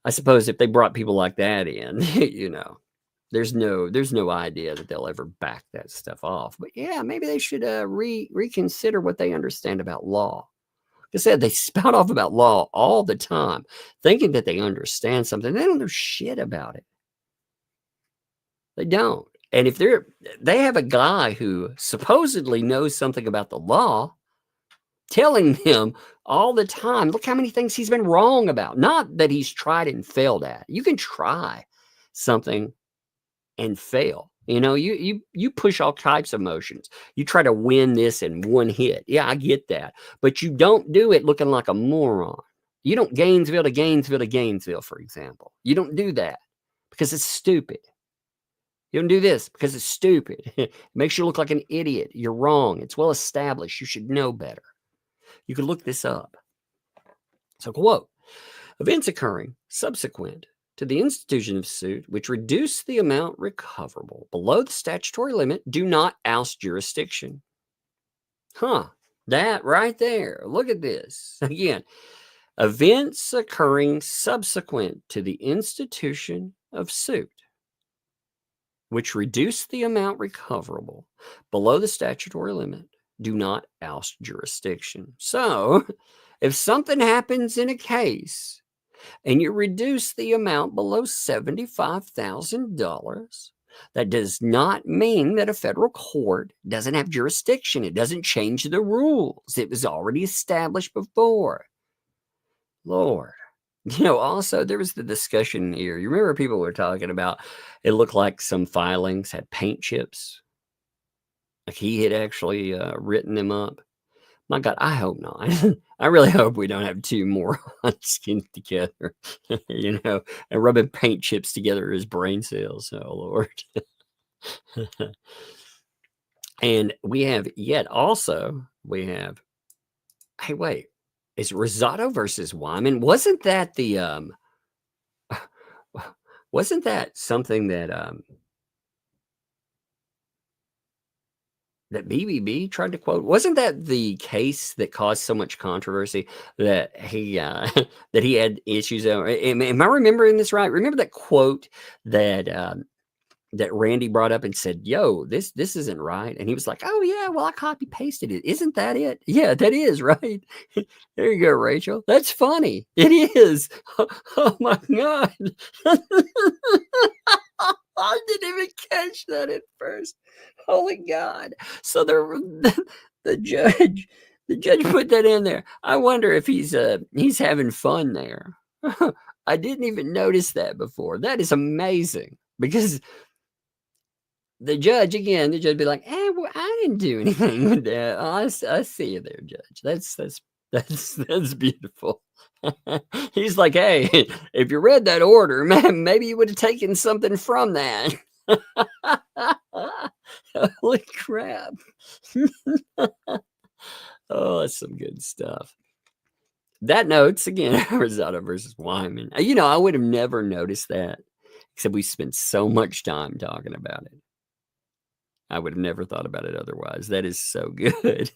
if they brought people like that in, you know, there's no idea that they'll ever back that stuff off. But yeah, maybe they should reconsider what they understand about law. Like I said, they spout off about law all the time, thinking that they understand something. They don't know shit about it. They don't. And if they have a guy who supposedly knows something about the law, telling them all the time, look how many things he's been wrong about. Not that he's tried and failed at. You can try something and fail. You know, you push all types of motions. You try to win this in one hit. Yeah, I get that. But you don't do it looking like a moron. You don't Gainesville to Gainesville to Gainesville, for example. You don't do that because it's stupid. You don't do this because it's stupid. It makes you look like an idiot. You're wrong. It's well established. You should know better. You can look this up. So, quote, events occurring subsequent to the institution of suit which reduce the amount recoverable below the statutory limit do not oust jurisdiction. That right there. Look at this. Again, events occurring subsequent to the institution of suit which reduce the amount recoverable below the statutory limit do not oust jurisdiction. So, if something happens in a case and you reduce the amount below $75,000, that does not mean that a federal court doesn't have jurisdiction. It doesn't change the rules. It was already established before. Lord. Also, there was the discussion here. You remember people were talking about it looked like some filings had paint chips. Like he had actually written them up. My God, I hope not. I really hope we don't have two morons getting together, and rubbing paint chips together as brain cells. Oh, Lord. And we have hey, wait, is Rosado versus Wyman? Wasn't that something that that BBB tried to quote? Wasn't that the case that caused so much controversy that he that he had issues over? Am I remembering this right? Remember that quote that that Randy brought up and said, "Yo, this isn't right," and he was like, "Oh yeah, well I copy pasted it. Isn't that it? Yeah, that is right." There you go, Rachel. That's funny. It is. Oh my God. I didn't even catch that at first. Holy God. So the judge put that in there. I wonder if he's having fun there. I didn't even notice that before. That is amazing because the judge be like, well, I didn't do anything with that. Oh, I see you there, Judge. That's beautiful. He's like, hey, if you read that order, man, maybe you would have taken something from that. Holy crap. Oh, that's some good stuff. That notes, again, Rosado versus Wyman. I would have never noticed that, except we spent so much time talking about it. I would have never thought about it otherwise. That is so good.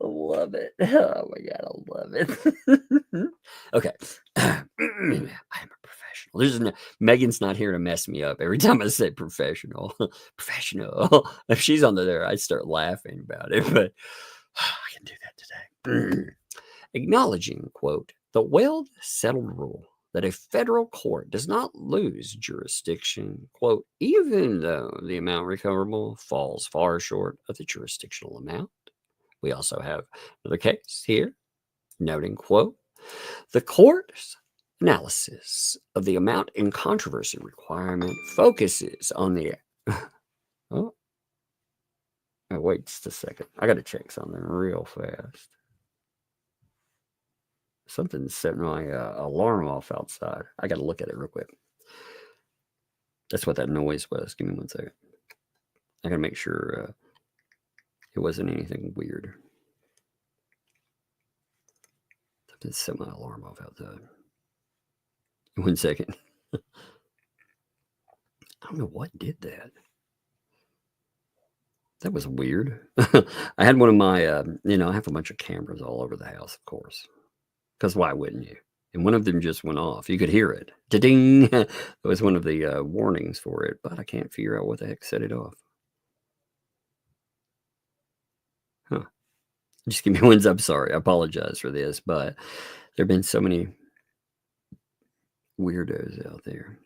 I love it. Oh my God, I love it. Okay. I am a professional. Megan's not here to mess me up. Every time I say professional, if she's on there, I start laughing about it, but I can do that today. Acknowledging, quote, the well-settled rule that a federal court does not lose jurisdiction, quote, even though the amount recoverable falls far short of the jurisdictional amount. We also have another case here noting, quote, the court's analysis of the amount in controversy requirement focuses on the wait just a second. I got to check something real fast. Something's setting my alarm off outside. I got to look at it real quick. That's what that noise was. Give me 1 second. I got to make sure it wasn't anything weird. Something set my alarm off outside. 1 second. I don't know what did that. That was weird. I had one of my, I have a bunch of cameras all over the house, of course. Because why wouldn't you? And one of them just went off. You could hear it. Da-ding! It was one of the warnings for it, but I can't figure out what the heck set it off. Huh. Just give me one. I'm sorry. I apologize for this, but there have been so many weirdos out there.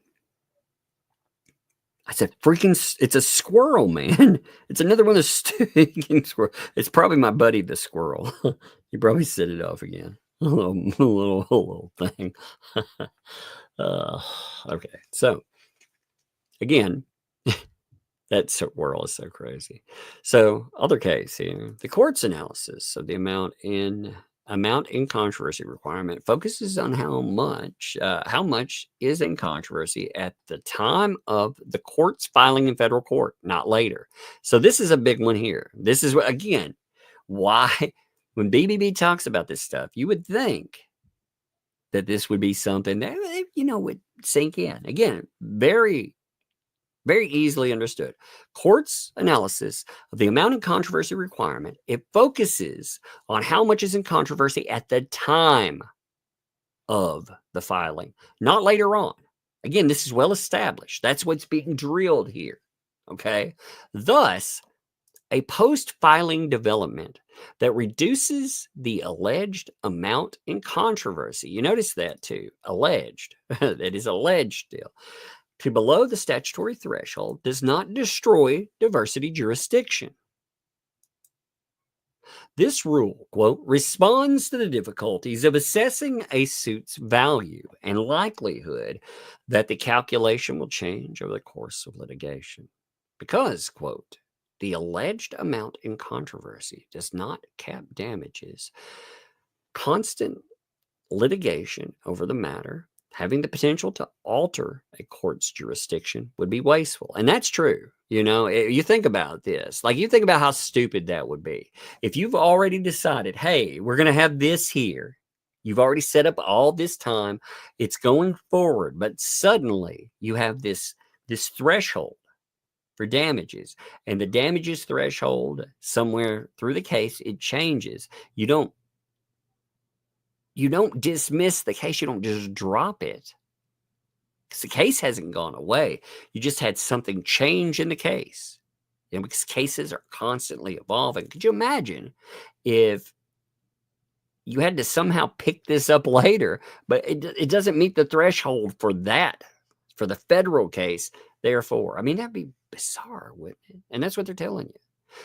I said, it's a squirrel, man. It's another one of those stinking squirrels. It's probably my buddy, the squirrel. He probably set it off again. A little thing. Okay. So, again, that squirrel is so crazy. So, other case here. The court's analysis of the amount in amount in controversy requirement focuses on how much is in controversy at the time of the court's filing in federal court, not later. So this is a big one here. This is, again, why when BBB talks about this stuff, you would think that this would be something that, would sink in. Again, very, very easily understood. Court's analysis of the amount in controversy requirement, it focuses on how much is in controversy at the time of the filing, not later on. Again, this is well established. That's what's being drilled here. Okay. Thus, a post-filing development that reduces the alleged amount in controversy. You notice that too, alleged. That is alleged still. To below the statutory threshold does not destroy diversity jurisdiction. This rule, quote, responds to the difficulties of assessing a suit's value and likelihood that the calculation will change over the course of litigation. Because, quote, the alleged amount in controversy does not cap damages. Constant litigation over the matter, having the potential to alter a court's jurisdiction, would be wasteful. And that's true. You think about this. Like, you think about how stupid that would be. If you've already decided, hey, we're going to have this here. You've already set up all this time. It's going forward. But suddenly you have this threshold for damages, and the damages threshold somewhere through the case, it changes. You don't dismiss the case. You don't just drop it because the case hasn't gone away. You just had something change in the case, because cases are constantly evolving. Could you imagine if you had to somehow pick this up later, but it doesn't meet the threshold for the federal case? Therefore, that'd be bizarre, wouldn't it? And that's what they're telling you.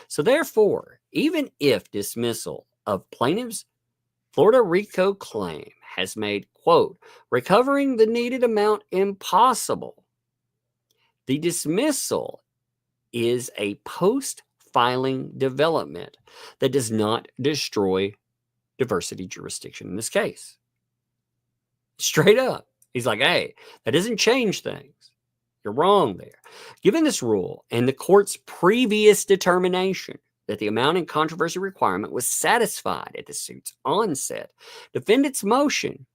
So therefore, even if dismissal of plaintiff's Florida RICO claim has made, quote, recovering the needed amount impossible, the dismissal is a post-filing development that does not destroy diversity jurisdiction in this case. Straight up. He's like, hey, that doesn't change things. You're wrong there. Given this rule and the court's previous determination that the amount in controversy requirement was satisfied at the suit's onset, defendant's motion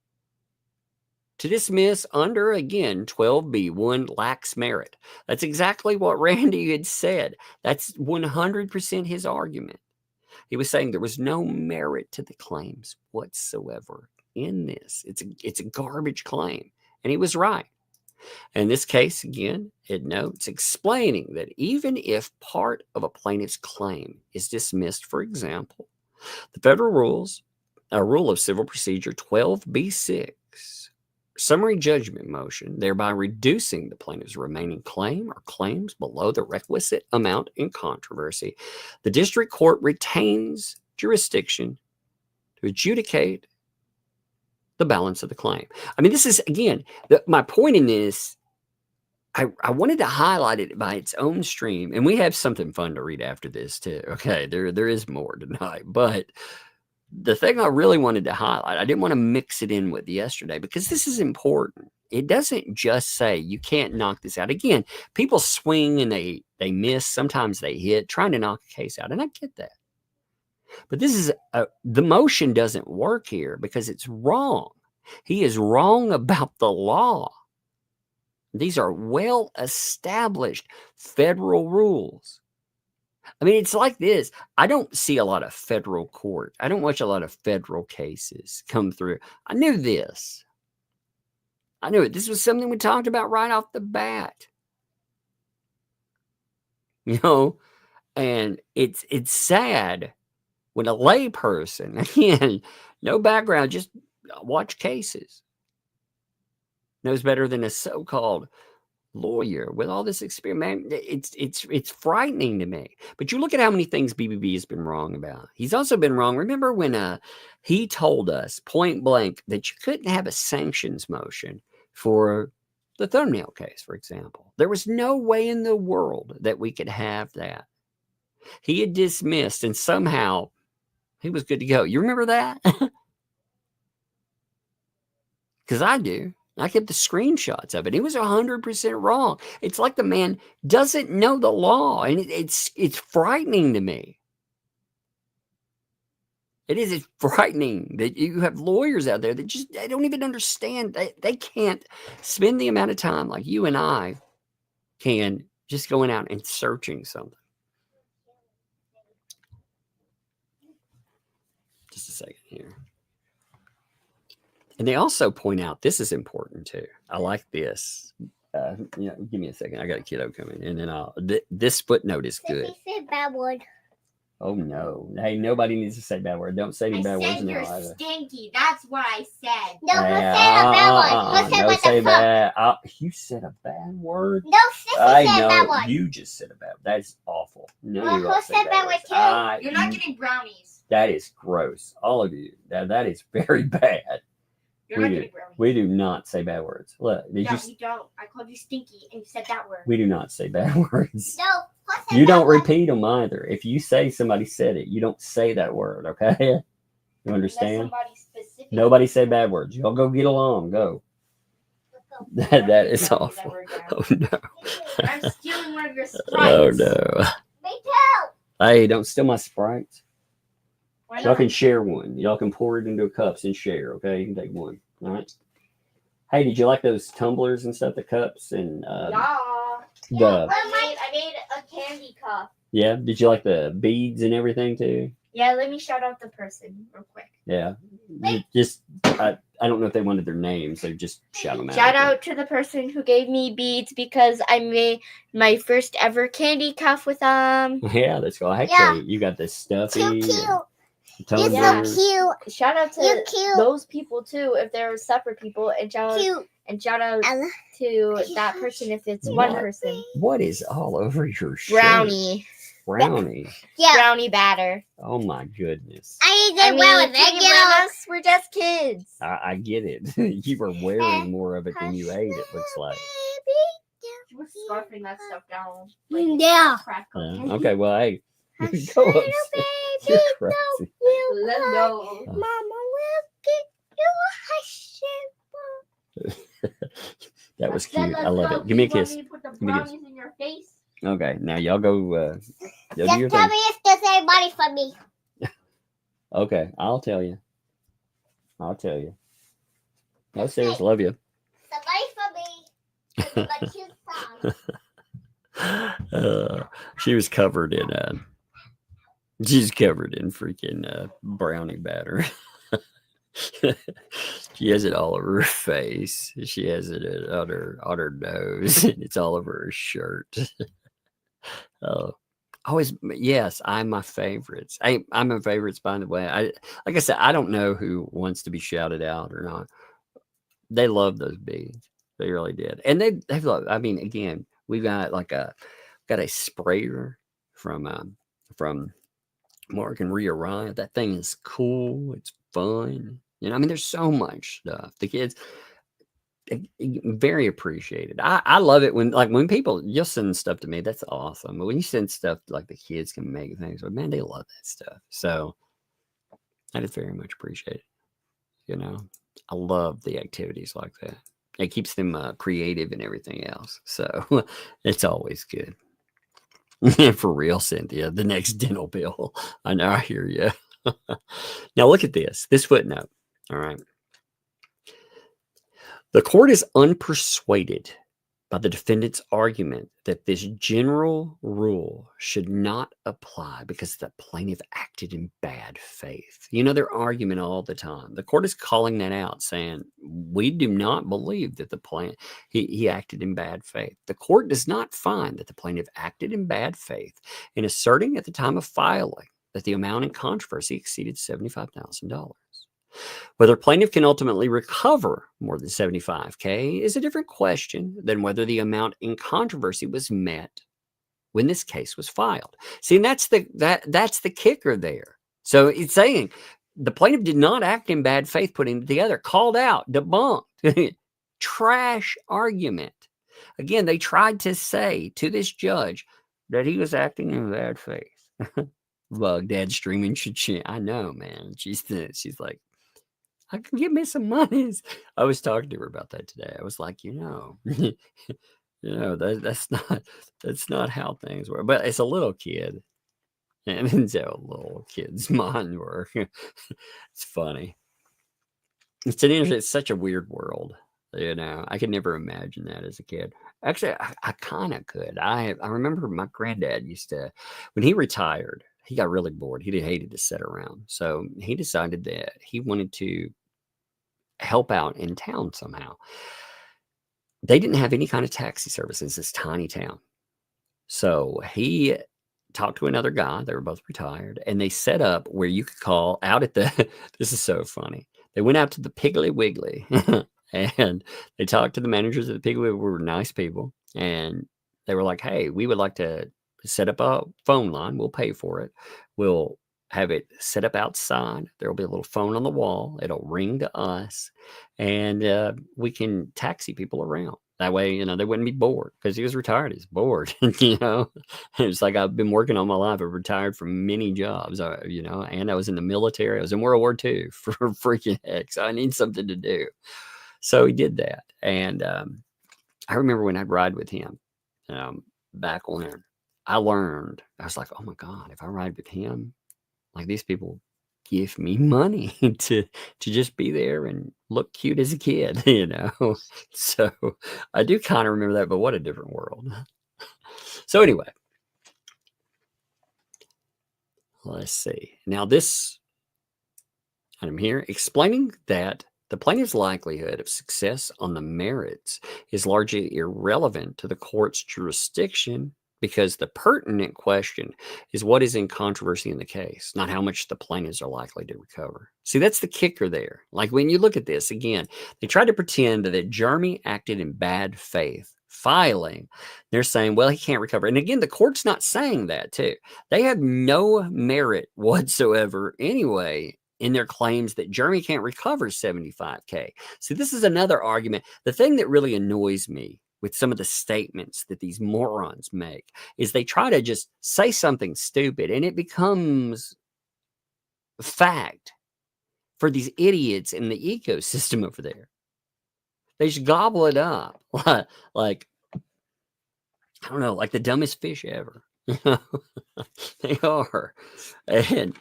to dismiss under, again, 12B1 lacks merit. That's exactly what Randy had said. That's 100% his argument. He was saying there was no merit to the claims whatsoever in this. It's a garbage claim. And he was right. In this case, again, it notes explaining that even if part of a plaintiff's claim is dismissed, for example, the federal rule of civil procedure 12B6, summary judgment motion, thereby reducing the plaintiff's remaining claim or claims below the requisite amount in controversy, the district court retains jurisdiction to adjudicate the balance of the claim. This is, again, my point in this, I wanted to highlight it by its own stream, and we have something fun to read after this too. Okay, there is more tonight, but the thing I really wanted to highlight, I didn't want to mix it in with yesterday because this is important. It doesn't just say you can't knock this out. Again, people swing and they miss. Sometimes they hit, trying to knock a case out, and I get that. But this is the motion doesn't work here because it's wrong. He is wrong about the law. These are well-established federal rules. It's like this. I don't see a lot of federal court. I don't watch a lot of federal cases come through. I knew this. I knew it. This was something we talked about right off the bat. And it's sad when a lay person, again, no background, just watch cases, knows better than a so-called lawyer with all this experience. Man, it's frightening to me. But you look at how many things BBB has been wrong about. He's also been wrong. Remember when he told us point blank that you couldn't have a sanctions motion for the thumbnail case, for example. There was no way in the world that we could have that. He had dismissed, and somehow He was good to go. You remember that? Because I do. I kept the screenshots of it. He was 100% wrong. It's like the man doesn't know the law, and it's frightening to me. It is. It's frightening that you have lawyers out there that just they don't even understand. They can't spend the amount of time like you and I can just going out and searching something. Just a second here. And they also point out, this is important too. I like this. Give me a second. I got a kiddo coming, and then this footnote is good. He said bad word. Oh no! Hey, nobody needs to say bad word. Don't say any bad words now. You're either. stinky. That's what I said. No, who said a bad word? Who said bad. You said a bad word. No, Sissy said bad word. You just said a bad. That's awful. No, well, you all who said bad word too? You're not getting brownies. That is gross. All of you. That is very bad. We do not say bad words. Look, we don't. I called you stinky and you said that word. We do not say bad words. No. You don't repeat them either. If you say somebody said it, you don't say that word, okay? You understand? Nobody say bad words. Y'all go get along. Go. That is awful. Oh no. I'm stealing one of your Sprites. Oh no. Me too. Hey, don't steal my Sprites. Y'all can share one. Y'all can pour it into cups and share, okay? You can take one. All right. Hey, did you like those tumblers and stuff, the cups and yeah. I made a candy cup. Yeah. Did you like the beads and everything too? Yeah, let me shout out the person real quick. Yeah. Just I don't know if they wanted their names, so just shout them out. Shout out to the person who gave me beads because I made my first ever candy cup with them. Yeah, that's cool. Actually, you got this stuffy. Too cute. You're so cute. Shout out to those people too, if they're separate people, and shout out to that person if it's one person. What is all over your shirt? Brownie. Yeah. Brownie batter. Oh my goodness. We're just kids. I get it. You were wearing more of it than you ate, it looks like. You were scarfing that stuff down. Yeah. Okay, well, hey. Go upstairs. You're crazy. Let's go. Mama will get you a That was cute. I love it. Give me a kiss. Put the brownies in your face. Okay, now y'all go. Just tell me if there's anybody for me. Okay, I'll tell you. Upstairs, love you. Somebody for me. She's covered in freaking brownie batter. She has it all over her face. She has it on her nose, and it's all over her shirt. Yes, I'm my favorites. I'm my favorites, by the way. Like I said, I don't know who wants to be shouted out or not. They love those beads. They really did. And they've loved, I mean, again, we've got a sprayer from Mark and Rhea Ryan. That thing is cool. It's fun. You know, I mean, there's so much stuff. The kids, very appreciated. I love it when people you'll send stuff to me. That's awesome. But when you send stuff like the kids can make things, man, they love that stuff. So I just very much appreciate it. You know, I love the activities like that. It keeps them creative and everything else. So it's always good. For real, Cynthia, the next dental bill. I know, I hear you. Now look at this footnote. All right. The court is unpersuaded by the defendant's argument that this general rule should not apply because the plaintiff acted in bad faith. You know, their argument all the time. The court is calling that out, saying, we do not believe that the plaintiff, he acted in bad faith. The court does not find that the plaintiff acted in bad faith in asserting at the time of filing that the amount in controversy exceeded $75,000. Whether plaintiff can ultimately recover more than $75,000 is a different question than whether the amount in controversy was met when this case was filed. See, and that's the kicker there. So it's saying the plaintiff did not act in bad faith, putting it together, called out, debunked, trash argument. Again, they tried to say to this judge that he was acting in bad faith. bug. Dad's streaming. I know, man. She's like, I can give me some monies. I was talking to her about that today. I was like, that's not how things work. But it's a little kid, and it's how little kids' mind work. It's funny. It's such a weird world. I could never imagine that as a kid. Actually, I kind of could. I remember my granddad used to, when he retired, he got really bored. He hated to sit around. So he decided that he wanted to help out in town somehow. They didn't have any kind of taxi services, this tiny town. So he talked to another guy. They were both retired. And they set up where you could call out at the, this is so funny. They went out to the Piggly Wiggly and they talked to the managers of the Piggly Wiggly, were nice people. And they were like, hey, we would like to set up a phone line. We'll pay for it. We'll have it set up outside. There'll be a little phone on the wall. It'll ring to us. And we can taxi people around. That way, they wouldn't be bored because he was retired. He's bored, It's like I've been working all my life. I've retired from many jobs, and I was in the military. I was in World War II for freaking heck. So I need something to do. So he did that. And I remember when I'd ride with him back when I learned, I was like, oh my God, if I ride with him, like these people give me money to just be there and look cute as a kid, So I do kind of remember that, but what a different world. So anyway, let's see. Now this item here, explaining that the plaintiff's likelihood of success on the merits is largely irrelevant to the court's jurisdiction, because the pertinent question is what is in controversy in the case, not how much the plaintiffs are likely to recover. See, that's the kicker there. Like when you look at this, again, they tried to pretend that Jeremy acted in bad faith filing. They're saying, well, he can't recover. And again, the court's not saying that too. They have no merit whatsoever anyway in their claims that Jeremy can't recover $75K. See, this is another argument. The thing that really annoys me with some of the statements that these morons make is they try to just say something stupid and it becomes fact for these idiots in the ecosystem over there. They just gobble it up like, I don't know, like the dumbest fish ever. They are. And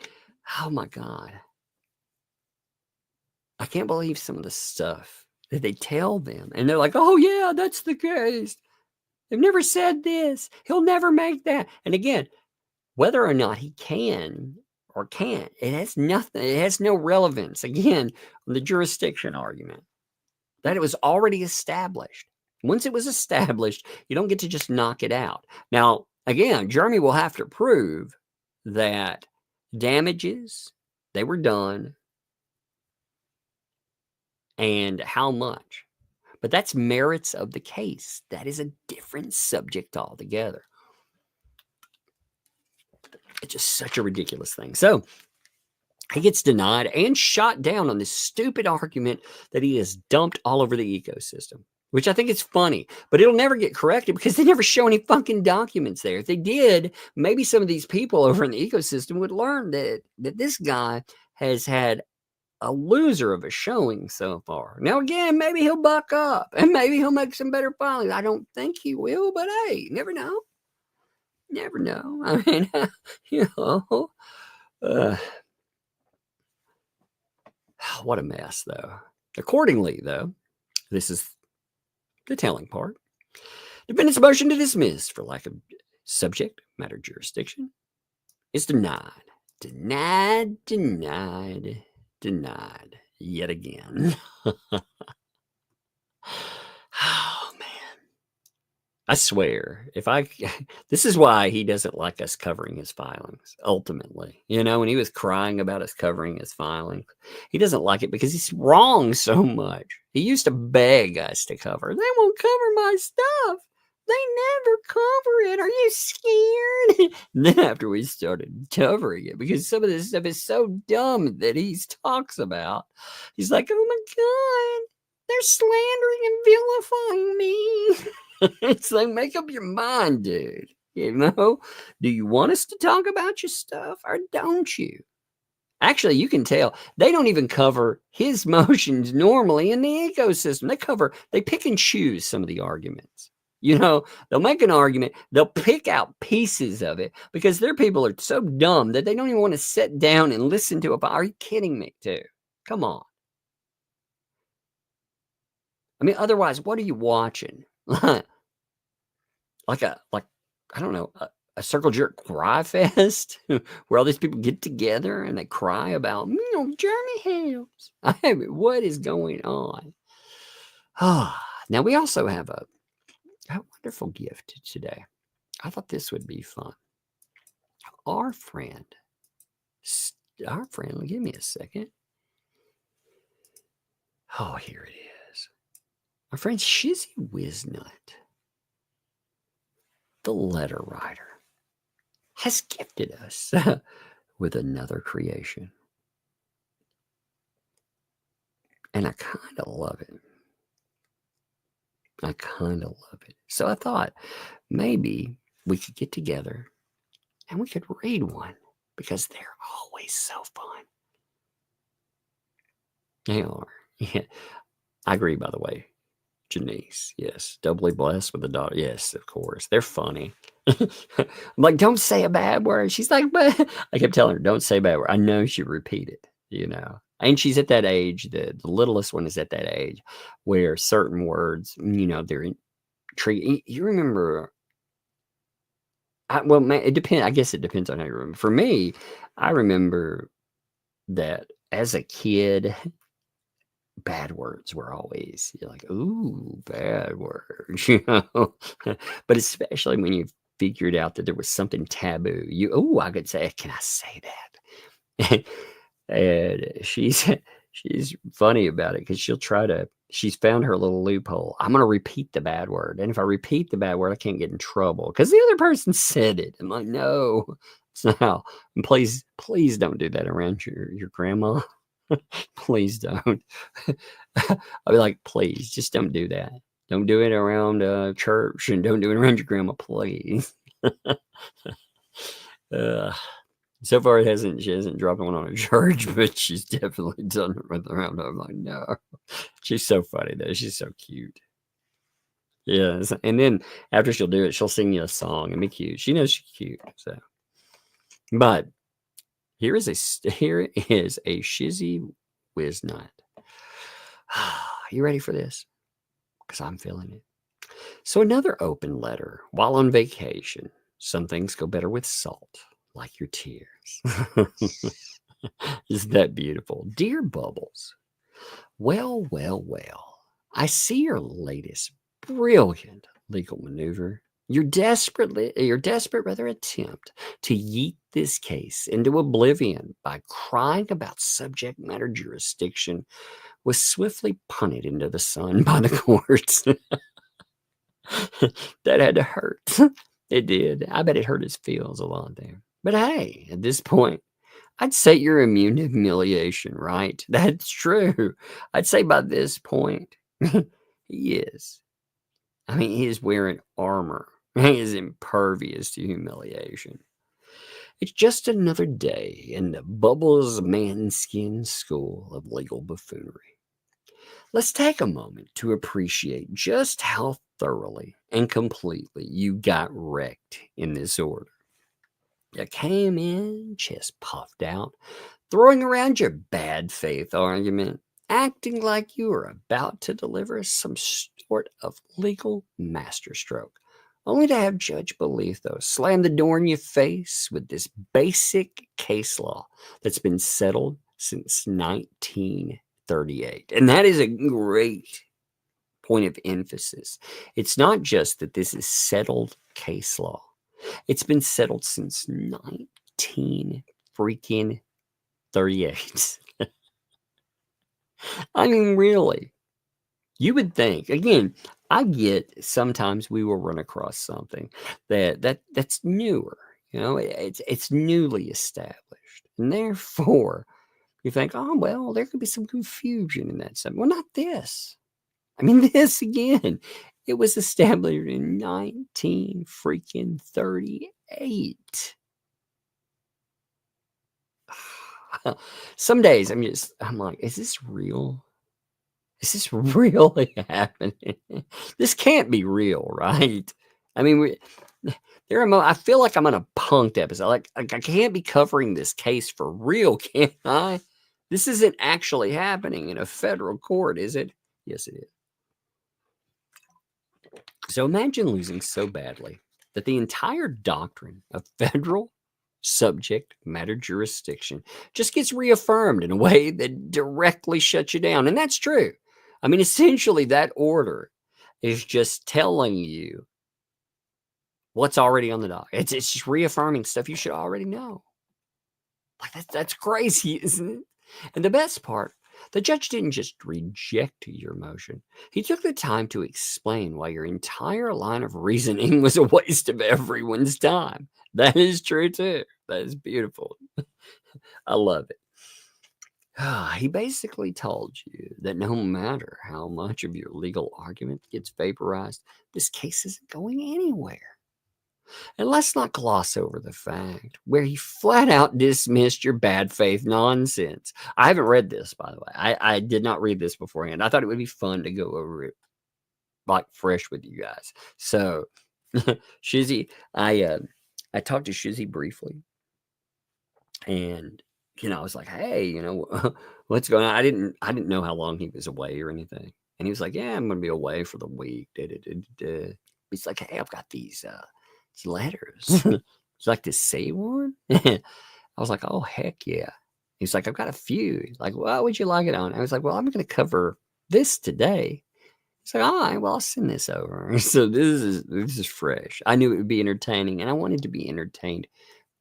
oh my God, I can't believe some of the stuff that they tell them. And they're like, oh yeah, that's the case. They've never said this. He'll never make that. And again, whether or not he can or can't, it has nothing. It has no relevance. Again, on the jurisdiction argument, that it was already established. Once it was established, you don't get to just knock it out. Now, again, Jeremy will have to prove that damages, they were done, and how much. But that's merits of the case. That is a different subject altogether. It's just such a ridiculous thing. So he gets denied and shot down on this stupid argument that he has dumped all over the ecosystem, which I think is funny, but it'll never get corrected because they never show any fucking documents there. If they did, maybe some of these people over in the ecosystem would learn that this guy has had a loser of a showing so far. Now, again, maybe he'll buck up and maybe he'll make some better filings. I don't think he will, but hey, never know. Never know. I mean, what a mess, though. Accordingly, though, this is the telling part. Defendant's motion to dismiss for lack of subject matter jurisdiction is denied. Denied yet again. Oh man, I swear, this is why he doesn't like us covering his filings. Ultimately, when he was crying about us covering his filings, he doesn't like it because he's wrong so much. He used to beg us to cover. They won't cover my stuff. They never cover it. Are you scared? And then after we started covering it, because some of this stuff is so dumb that he talks about, he's like, oh my God, they're slandering and vilifying me. It's like, make up your mind, dude. You know, do you want us to talk about your stuff or don't you? Actually, you can tell they don't even cover his motions normally in the ecosystem. They pick and choose some of the arguments. You know, they'll make an argument, they'll pick out pieces of it because their people are so dumb that they don't even want to sit down and listen to it. Are you kidding me, too? Come on. I mean, otherwise, what are you watching? I don't know, a circle jerk cry fest where all these people get together and they cry about, Jeremy Hales. I mean, what is going on? Now, we also have a wonderful gift today. I thought this would be fun. Our friend, give me a second. Oh, here it is. Our friend Shizzy Wiznut, the letter writer, has gifted us with another creation. And I kind of love it. So I thought maybe we could get together and we could read one because they're always so fun. They are. Yeah. I agree, by the way. Janice, yes. Doubly blessed with a daughter. Yes, of course. They're funny. I'm like, don't say a bad word. She's like, but I kept telling her, don't say a bad word. I know she repeated, And she's at that age, the littlest one is at that age where certain words, they're in treat. You remember, it depends. I guess it depends on how you remember. For me, I remember that as a kid, bad words were always, you're like, ooh, bad words, But especially when you figured out that there was something taboo, I could say, can I say that? And she's funny about it because she's found her little loophole. I'm going to repeat the bad word. And if I repeat the bad word, I can't get in trouble because the other person said it. I'm like, no, it's not how. And please don't do that around your grandma. Please don't. I'll be like, please, just don't do that. Don't do it around church and don't do it around your grandma, please. So far, she hasn't dropped one on a church, but she's definitely done it with around. I'm like, no. She's so funny, though. She's so cute. Yes. And then after she'll do it, she'll sing you a song and be cute. She knows she's cute. So, but here is a Shizzy Wiznut. You ready for this? Because I'm feeling it. So another open letter. While on vacation, some things go better with salt, like your tears. Isn't that beautiful? Dear Bubbles, well, I see your latest brilliant legal maneuver. Your desperate attempt to yeet this case into oblivion by crying about subject matter jurisdiction was swiftly punted into the sun by the courts. That had to hurt. It did. I bet it hurt his feels a lot there. But hey, at this point, I'd say you're immune to humiliation, right? That's true. I'd say by this point, he is. I mean, he is wearing armor. He is impervious to humiliation. It's just another day in the Bubbles Manskin School of Legal Buffoonery. Let's take a moment to appreciate just how thoroughly and completely you got wrecked in this order. You came in, chest puffed out, throwing around your bad faith argument, acting like you were about to deliver some sort of legal masterstroke, only to have Judge Belethos slam the door in your face with this basic case law that's been settled since 1938. And that is a great point of emphasis. It's not just that this is settled case law. It's been settled since 1938. I mean, really. You would think, again, I get sometimes we will run across something that's newer. It's newly established. And therefore, you think, oh, well, there could be some confusion in that stuff. Well, not this. I mean, this again, It was established in 1938. Some days I'm like, is this real? Is this really happening? This can't be real, right? I mean, I feel like I'm on a punked episode. Like I can't be covering this case for real, can I? This isn't actually happening in a federal court, is it? Yes, it is. So imagine losing so badly that the entire doctrine of federal subject matter jurisdiction just gets reaffirmed in a way that directly shuts you down. And that's true. I mean, essentially, that order is just telling you what's already on the dock. It's just reaffirming stuff you should already know. Like that's crazy, isn't it? And the best part, the judge didn't just reject your motion. He took the time to explain why your entire line of reasoning was a waste of everyone's time. That is true too. That is beautiful. I love it. He basically told you that no matter how much of your legal argument gets vaporized, this case isn't going anywhere. And let's not gloss over the fact where he flat out dismissed your bad faith nonsense. I haven't read this, by the way. I did not read this beforehand. I thought it would be fun to go over it like fresh with you guys. So Shizzy, I talked to Shizzy briefly, and I was like, hey, what's going on? I didn't know how long he was away or anything. And he was like, yeah, I'm gonna be away for the week. He's like, hey, I've got these letters. Would you like to say one? I was like, oh, heck yeah. He's like, I've got a few. He's like, well, would you like it on? I was like, well, I'm going to cover this today. He's like, all right, well, I'll send this over. So this is fresh. I knew it would be entertaining, and I wanted to be entertained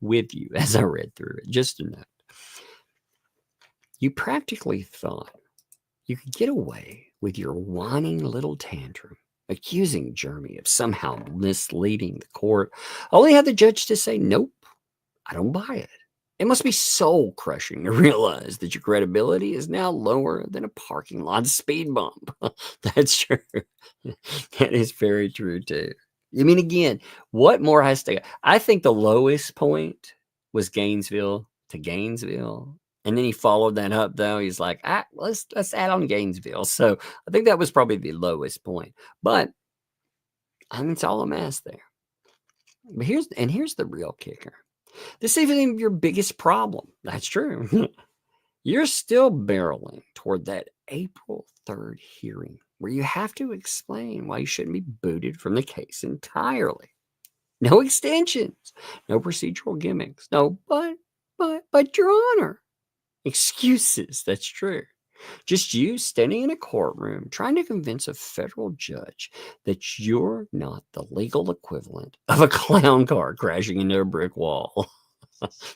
with you as I read through it. Just a note. You practically thought you could get away with your whining little tantrum, accusing Jeremy of somehow misleading the court, only had the judge to say, nope, I don't buy it. It must be soul crushing to realize that your credibility is now lower than a parking lot speed bump. That's true. That is very true too. I mean, again, what more has to go? I think the lowest point was Gainesville to Gainesville. And then he followed that up, though. He's like, let's add on Gainesville. So I think that was probably the lowest point. But I mean, it's all a mess there. But here's the real kicker. This isn't your biggest problem. That's true. You're still barreling toward that April 3rd hearing where you have to explain why you shouldn't be booted from the case entirely. No extensions, no procedural gimmicks. No, but Your Honor. Excuses, that's true. Just you standing in a courtroom trying to convince a federal judge that you're not the legal equivalent of a clown car crashing into a brick wall.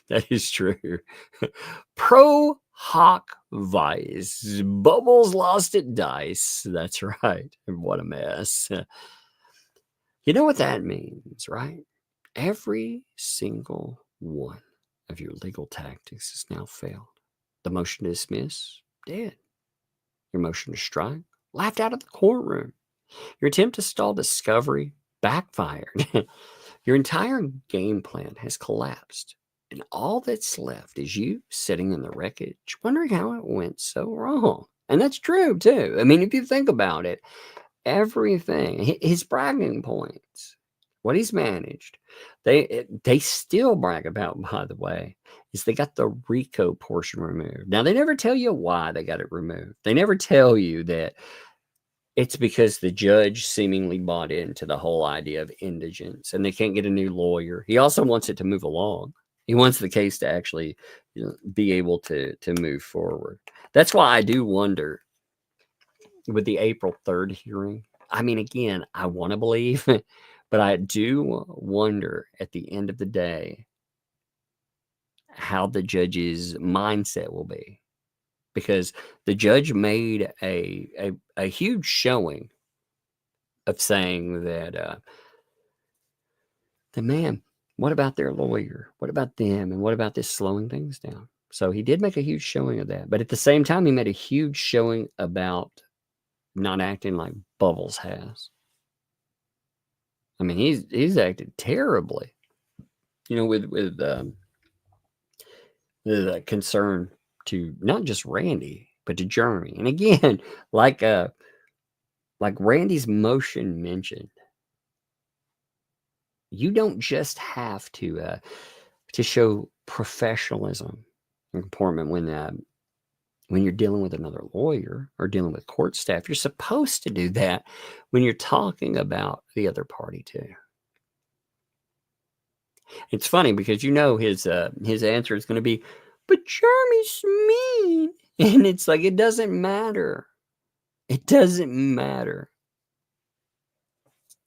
That is true. Pro hoc vice. Bubbles lost at dice. That's right. What a mess. You know what that means, right? Every single one of your legal tactics has now failed. The motion to dismiss, dead. Your motion to strike, laughed out of the courtroom. Your attempt to stall discovery, backfired. Your entire game plan has collapsed. And all that's left is you sitting in the wreckage, wondering how it went so wrong. And that's true, too. I mean, if you think about it, everything, his bragging points, what he's managed, they still brag about, by the way, is they got the RICO portion removed. Now, they never tell you why they got it removed. They never tell you that it's because the judge seemingly bought into the whole idea of indigence and they can't get a new lawyer. He also wants it to move along. He wants the case to actually be able to move forward. That's why I do wonder with the April 3rd hearing. I mean, again, I want to believe, but I do wonder at the end of the day how the judge's mindset will be. Because the judge made a huge showing of saying that, man, what about their lawyer? What about them? And what about this slowing things down? So he did make a huge showing of that. But at the same time, he made a huge showing about not acting like Bubbles has. I mean, he's acted terribly, with the concern to not just Randy, but to Jeremy. And again, like Randy's motion mentioned, you don't just have to show professionalism and comportment when you're dealing with another lawyer or dealing with court staff. You're supposed to do that when you're talking about the other party too. It's funny because his answer is going to be, but Jeremy's mean. And it's like, it doesn't matter. It doesn't matter.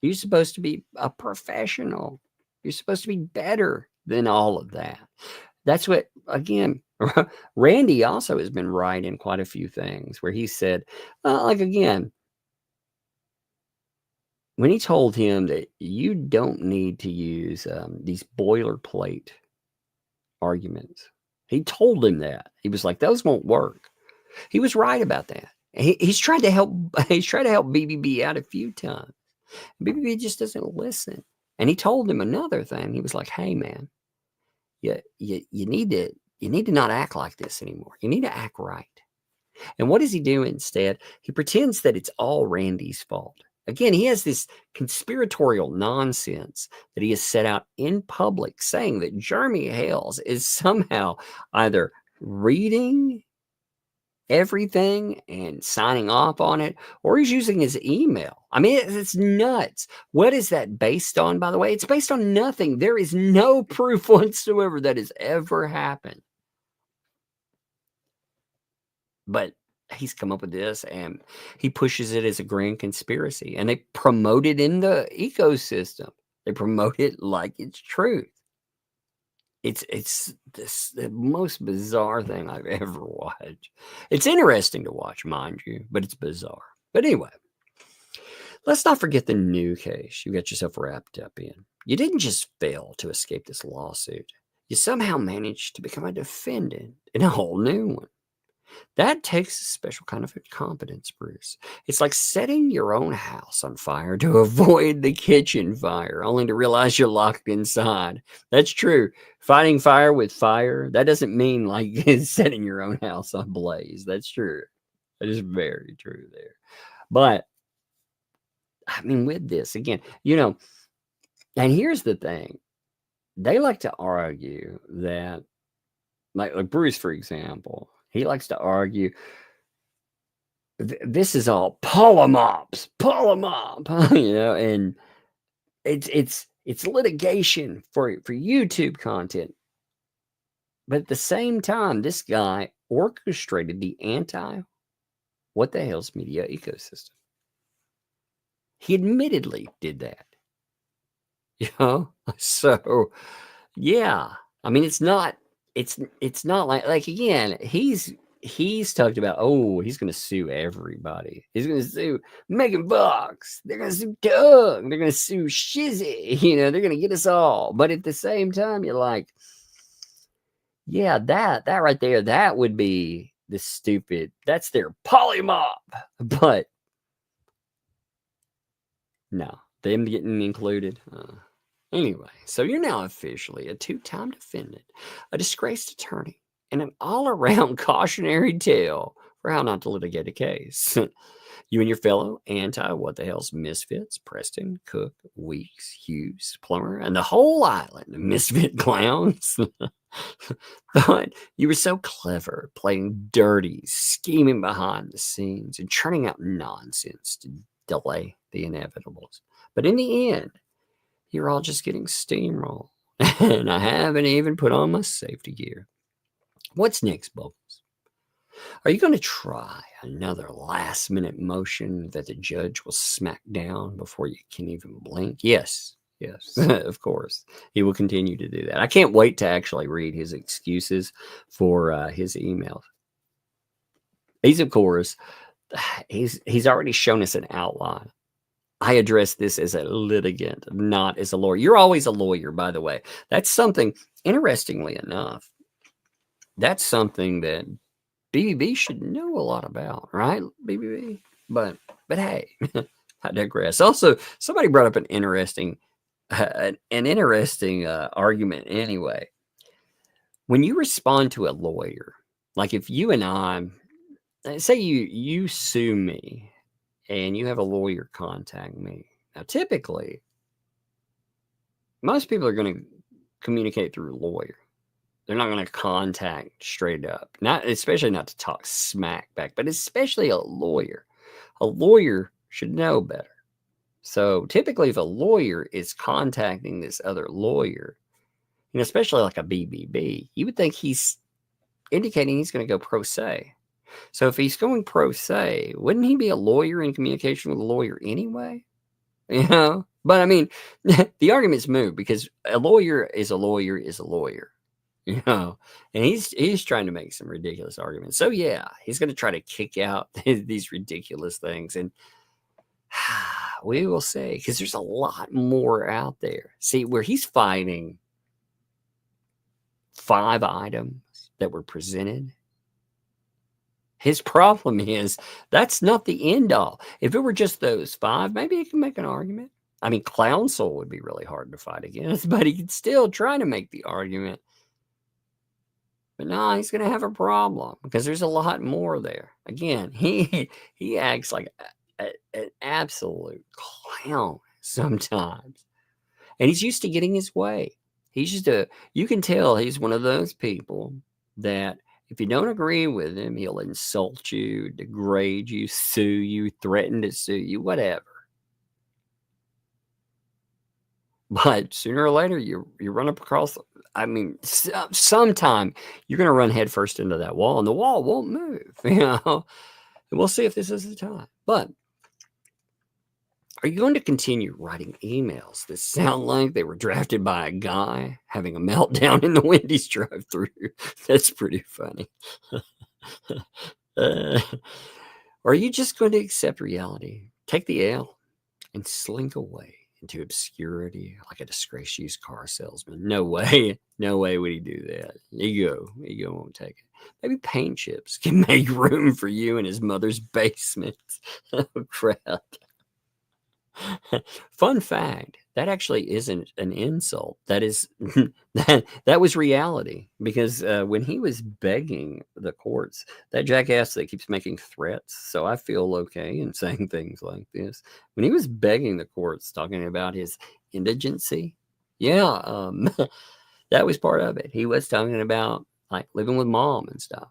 You're supposed to be a professional. You're supposed to be better than all of that. That's what, again, Randy also has been right in quite a few things where he said, again, when he told him that you don't need to use these boilerplate arguments, he told him that. He was like, those won't work. He was right about that. He's tried to help. He's tried to help BBB out a few times. BBB just doesn't listen. And he told him another thing. He was like, hey, man, you need to not act like this anymore. You need to act right. And what does he do instead? He pretends that it's all Randy's fault. Again, he has this conspiratorial nonsense that he has set out in public, saying that Jeremy Hales is somehow either reading everything and signing off on it, or he's using his email. I mean, it's nuts. What is that based on, by the way? It's based on nothing. There is no proof whatsoever that has ever happened. But he's come up with this, and he pushes it as a grand conspiracy, and they promote it in the ecosystem. They promote it like it's truth. It's the most bizarre thing I've ever watched. It's interesting to watch, mind you, but it's bizarre. But anyway, let's not forget the new case you got yourself wrapped up in. You didn't just fail to escape this lawsuit. You somehow managed to become a defendant in a whole new one. That takes a special kind of competence, Bruce. It's like setting your own house on fire to avoid the kitchen fire, only to realize you're locked inside. That's true. Fighting fire with fire, that doesn't mean like setting your own house on blaze. That's true. That is very true there. But, I mean, with this, again, and here's the thing. They like to argue that, like Bruce, for example, he likes to argue this is all polymops, and it's litigation for YouTube content. But at the same time, this guy orchestrated the what the hell's media ecosystem. He admittedly did that. So yeah, I mean, it's not like again, he's talked about, he's going to sue everybody. He's going to sue Megan Fox. They're going to sue Doug. They're going to sue Shizzy. They're going to get us all. But at the same time, you're like, yeah, that right there, that would be the stupid. That's their polymop. But no, them getting included. Anyway, so you're now officially a two-time defendant, a disgraced attorney, and an all-around cautionary tale for how not to litigate a case. You and your fellow what the hell's misfits, Preston, Cook, Weeks, Hughes, Plummer, and the whole island of misfit clowns thought you were so clever, playing dirty, scheming behind the scenes, and churning out nonsense to delay the inevitables. But in the end, you're all just getting steamrolled, and I haven't even put on my safety gear. What's next, Bubbles? Are you going to try another last-minute motion that the judge will smack down before you can even blink? Yes, of course. He will continue to do that. I can't wait to actually read his excuses for his emails. He's already shown us an outline. I address this as a litigant, not as a lawyer. You're always a lawyer, by the way. That's something, interestingly enough, that's something that BBB should know a lot about, right, BBB? But hey, I digress. Also, somebody brought up an interesting argument anyway. When you respond to a lawyer, like if you and I, say you sue me and you have a lawyer contact me. Now, typically, most people are going to communicate through a lawyer. They're not going to contact straight up, especially not to talk smack back, but especially a lawyer. A lawyer should know better. So typically, if a lawyer is contacting this other lawyer, and especially like a BBB, you would think he's indicating he's going to go pro se. So if he's going pro se, wouldn't he be a lawyer in communication with a lawyer anyway? You know? But I mean, the argument's moved because a lawyer is a lawyer is a lawyer. You know, and he's trying to make some ridiculous arguments. So yeah, he's going to try to kick out these ridiculous things, and we will see, because there's a lot more out there. See, where he's fighting 5 items that were presented. His problem is that's not the end all. If it were just those 5, maybe he can make an argument. I mean, Clown Soul would be really hard to fight against, but he could still try to make the argument. But no, he's going to have a problem because there's a lot more there. Again, he acts like an absolute clown sometimes. And he's used to getting his way. You can tell he's one of those people that if you don't agree with him, he'll insult you, degrade you, sue you, threaten to sue you, whatever. But sooner or later, you run up across, I mean, sometime you're going to run headfirst into that wall, and the wall won't move, you know. And we'll see if this is the time. But are you going to continue writing emails that sound like they were drafted by a guy having a meltdown in the Wendy's drive-thru? That's pretty funny. Or are you just going to accept reality, take the L, and slink away into obscurity like a disgraced used car salesman? No way would he do that. Ego won't take it. Maybe paint chips can make room for you in his mother's basement. Oh, crap. Fun fact, that actually isn't an insult. That is that was reality, because when he was begging the courts, that jackass that keeps making threats, so I feel okay in saying things like this, when he was begging the courts, talking about his indigency, that was part of it. He was talking about like living with mom and stuff.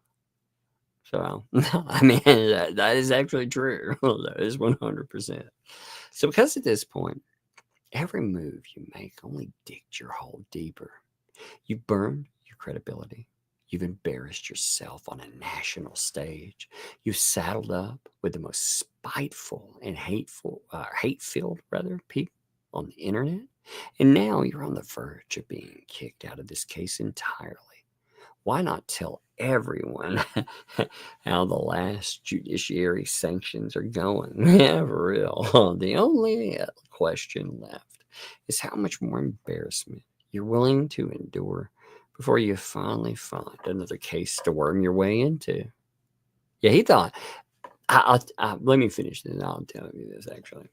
So I mean, that is actually true. That is 100%. So because at this point, every move you make only digs your hole deeper. You've burned your credibility. You've embarrassed yourself on a national stage. You've saddled up with the most spiteful and hate-filled people on the internet. And now you're on the verge of being kicked out of this case entirely. Why not tell everyone how the last judiciary sanctions are going? Yeah, for real. The only question left is how much more embarrassment you're willing to endure before you finally find another case to worm your way into. Yeah, he thought, let me finish this. I'll tell you this, actually.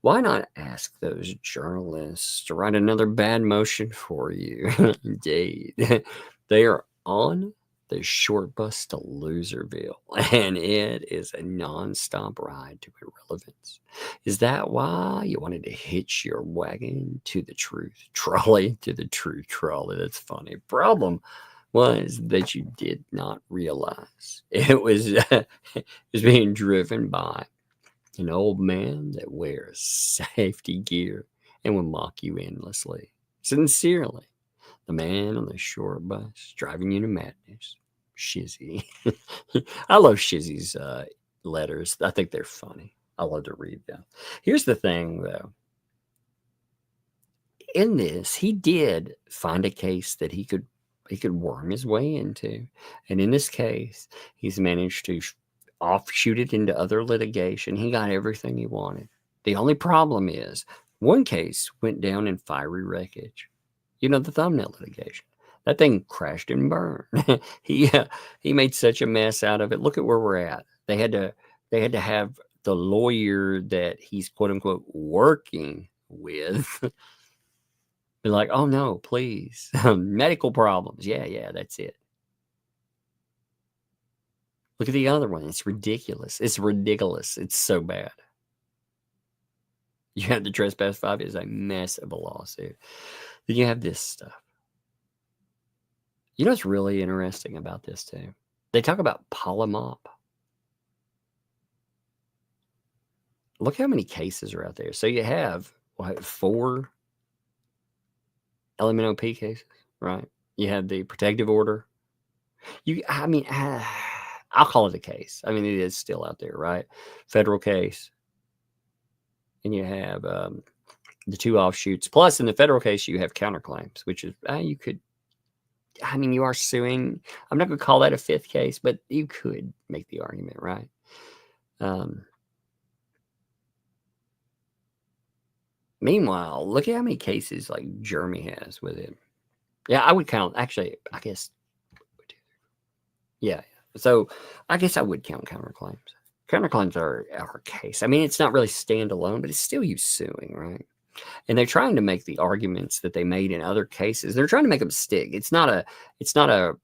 Why not ask those journalists to write another bad motion for you? Indeed. They are on the short bus to Loserville, and it is a nonstop ride to irrelevance. Is that why you wanted to hitch your wagon to the truth trolley? That's funny. Problem was that you did not realize it was being driven by an old man that wears safety gear and will mock you endlessly. Sincerely, the man on the short bus driving you to madness, Shizzy. I love Shizzy's letters. I think they're funny. I love to read them. Here's the thing, though. In this, he did find a case that he could worm his way into, and in this case, he's managed to offshoot it into other litigation. He got everything he wanted. The only problem is one case went down in fiery wreckage. You know, the thumbnail litigation. That thing crashed and burned. He made such a mess out of it. Look at where we're at. They had to have the lawyer that he's quote unquote working with be like, oh no, please. Medical problems. Yeah, that's it. Look at the other one. It's ridiculous. It's ridiculous. It's so bad. You have the trespass 5 is a mess of a lawsuit. Then you have this stuff. You know what's really interesting about this too? They talk about polymop. Look how many cases are out there. So you have what, 4 LMNOP cases, right? You have the protective order. I'll call it a case. I mean, it is still out there, right? Federal case. And you have the 2 offshoots. Plus, in the federal case, you have counterclaims, which is, you are suing. I'm not going to call that a 5th case, but you could make the argument, right? Meanwhile, look at how many cases like Jeremy has with it. Yeah, I would count. Actually, I guess. Yeah. So I guess I would count counterclaims. Counterclaims are our case. I mean, it's not really standalone, but it's still you suing, right? And they're trying to make the arguments that they made in other cases. They're trying to make them stick. It's not a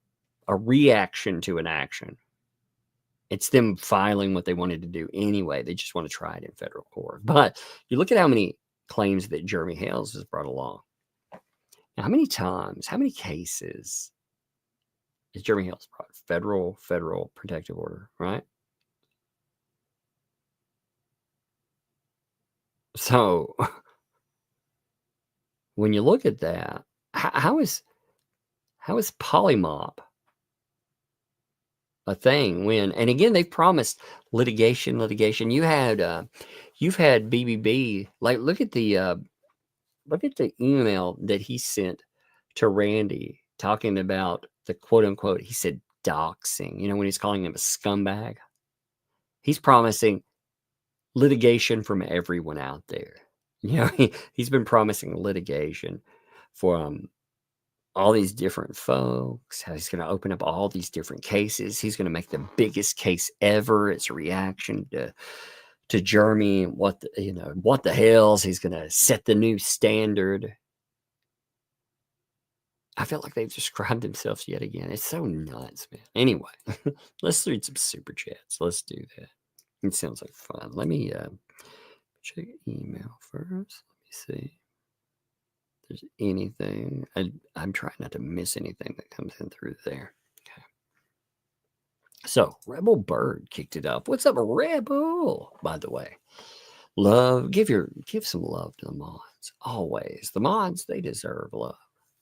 reaction to an action. It's them filing what they wanted to do anyway. They just want to try it in federal court. But you look at how many claims that Jeremy Hales has brought along. Now, how many cases is Jeremy Hales brought? Federal protective order, right? So when you look at that, how is polymop a thing when, and again, they've promised litigation. You've had BBB, like, look at the email that he sent to Randy talking about the quote unquote, he said doxing, when he's calling him a scumbag. He's promising litigation from everyone out there. He's been promising litigation from all these different folks, how he's going to open up all these different cases. He's going to make the biggest case ever. It's a reaction to Jeremy. What the hales? He's going to set the new standard. I feel like they've described themselves yet again. It's so nuts, man. Anyway, let's read some super chats. Let's do that. It sounds like fun. Let me check email first. Let me see if there's anything. I'm trying not to miss anything that comes in through there. Okay. So Rebel Bird kicked it up. What's up, Rebel? By the way, give some love to the mods. Always. The mods, they deserve love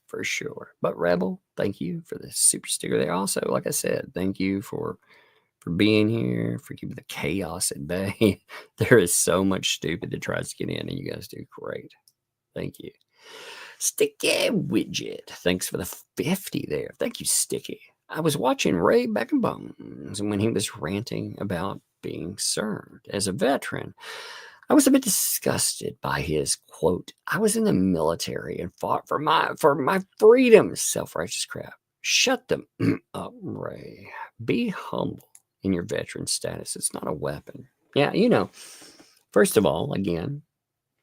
for sure. But Rebel, thank you for the super sticker there. Also, like I said, thank you for being here, for keeping the chaos at bay. There is so much stupid that tries to get in, and you guys do great. Thank you. Sticky Widget, thanks for the 50 there. Thank you, Sticky. I was watching Ray Back and Bones, and when he was ranting about being served as a veteran, I was a bit disgusted by his quote, I was in the military and fought for my freedom. Self-righteous crap. Shut them up, Ray. Be humble in your veteran status. It's not a weapon. Yeah, first of all, again,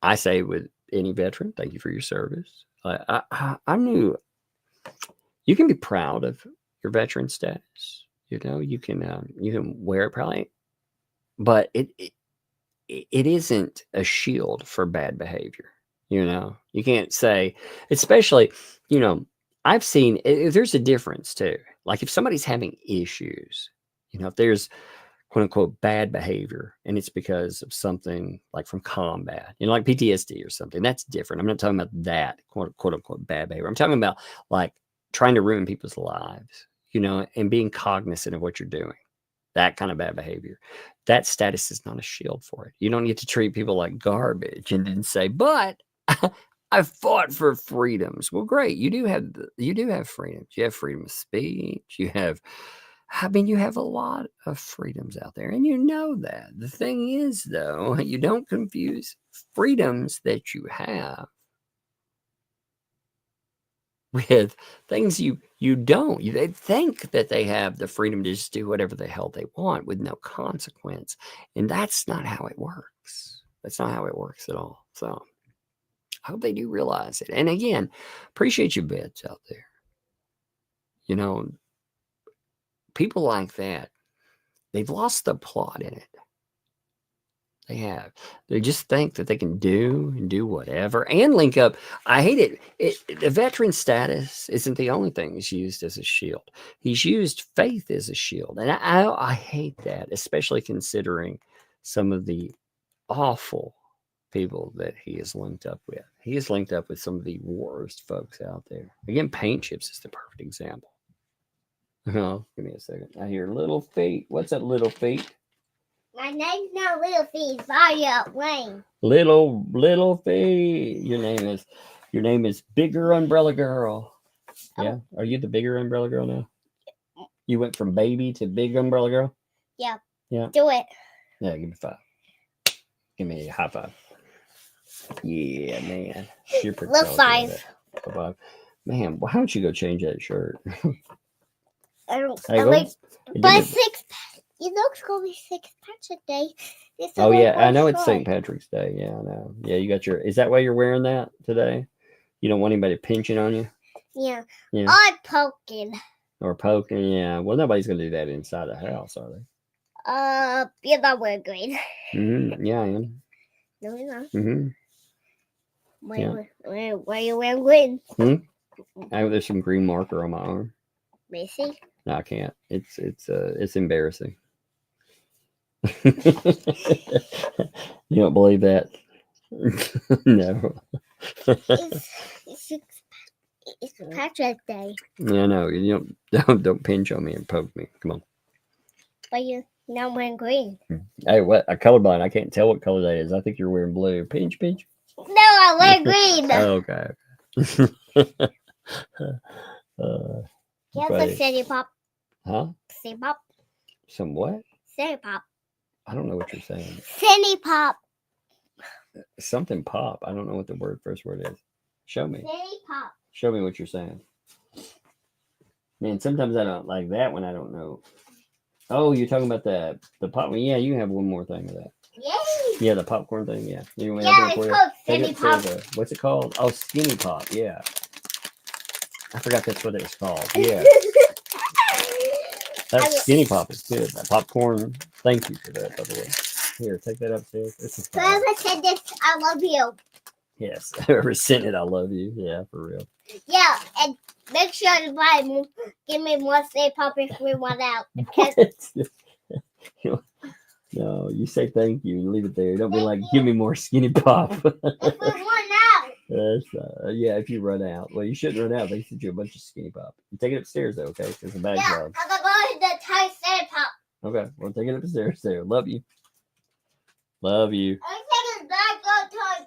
I say with any veteran, thank you for your service. I knew you can be proud of your veteran status. You can wear it proudly, but it isn't a shield for bad behavior. You can't say, especially, I've seen there's a difference too. Like if somebody's having issues, if there's quote unquote bad behavior and it's because of something like from combat, like PTSD or something, that's different. I'm not talking about that quote unquote bad behavior. I'm talking about like trying to ruin people's lives, and being cognizant of what you're doing. That kind of bad behavior. That status is not a shield for it. You don't get to treat people like garbage and then say, but I fought for freedoms. Well, great. You do have freedoms. You have freedom of speech. You have a lot of freedoms out there, and you know that. The thing is, though, you don't confuse freedoms that you have with things you don't. They think that they have the freedom to just do whatever the hell they want with no consequence. And that's not how it works. That's not how it works at all. So I hope they do realize it. And again, appreciate your bets out there. You know, people like that, they've lost the plot in it. They have. They just think that they can do whatever and link up. I hate it. The veteran status isn't the only thing he's used as a shield. He's used faith as a shield. And I hate that, especially considering some of the awful people that he is linked up with. He is linked up with some of the worst folks out there. Again, paint chips is the perfect example. Oh, give me a second. I hear little feet. What's that, little feet? My name's not Little Feet, Fire Wayne. Little feet. Your name is Bigger Umbrella Girl. Yeah. Are you the bigger umbrella girl now? You went from baby to big umbrella girl? Yeah. Yeah. Do it. Yeah, give me 5. Give me a high 5. Yeah, man. You're pretty Look, 5. Man, why don't you go change that shirt? But 6. It looks gonna be St. Patrick's Day. Oh yeah, I know it's St. Patrick's Day. Yeah, I know. Yeah, you got your. Is that why you're wearing that today? You don't want anybody pinching on you. Yeah. Yeah. Or poking. Or poking. Yeah. Well, nobody's gonna do that inside the house, are they? You're not wearing green. Yeah, I am. No, you're not. Why you wearing green? There's some green marker on my arm. Missy? No, I can't. It's embarrassing. You don't believe that? No. It's Patrick's Day. Yeah, no. You don't pinch on me and poke me. Come on. But you're not wearing green. Hey, what? I'm colorblind. I can't tell what color that is. I think you're wearing blue. Pinch. No, I wear green. Okay. You have the City Pop. Huh? City Pop. Some what? City Pop. I don't know what you're saying. City Pop. Something pop. I don't know what the first word is. Show me. City Pop. Show me what you're saying. Man, sometimes I don't like that one. I don't know. Oh, you're talking about the pop. Yeah, you can have one more thing of that. Yay! Yeah, the popcorn thing. Yeah. Yeah, it's called Skinny Pop. What's it called? Oh, Skinny Pop. Yeah. I forgot that's what it was called. Yeah. That Skinny Pop is good. That popcorn. Thank you for that, by the way. Here, take that upstairs. Whoever said this, I love you. Yes. Whoever sent it, I love you. Yeah, for real. Yeah, and make sure to buy me. Give me more Stay Pop if we want out. No, you say thank you. Leave it there. Don't be like, give me more Skinny Pop. If we want out. Yeah, if you run out. Well, you shouldn't run out. They sent you a bunch of Skinny Pop. You take it upstairs, though, okay? Because the bag's large. I'm going to the Thai Stay Pop. Okay, well, take it upstairs there. Love you. Love you. I'm taking that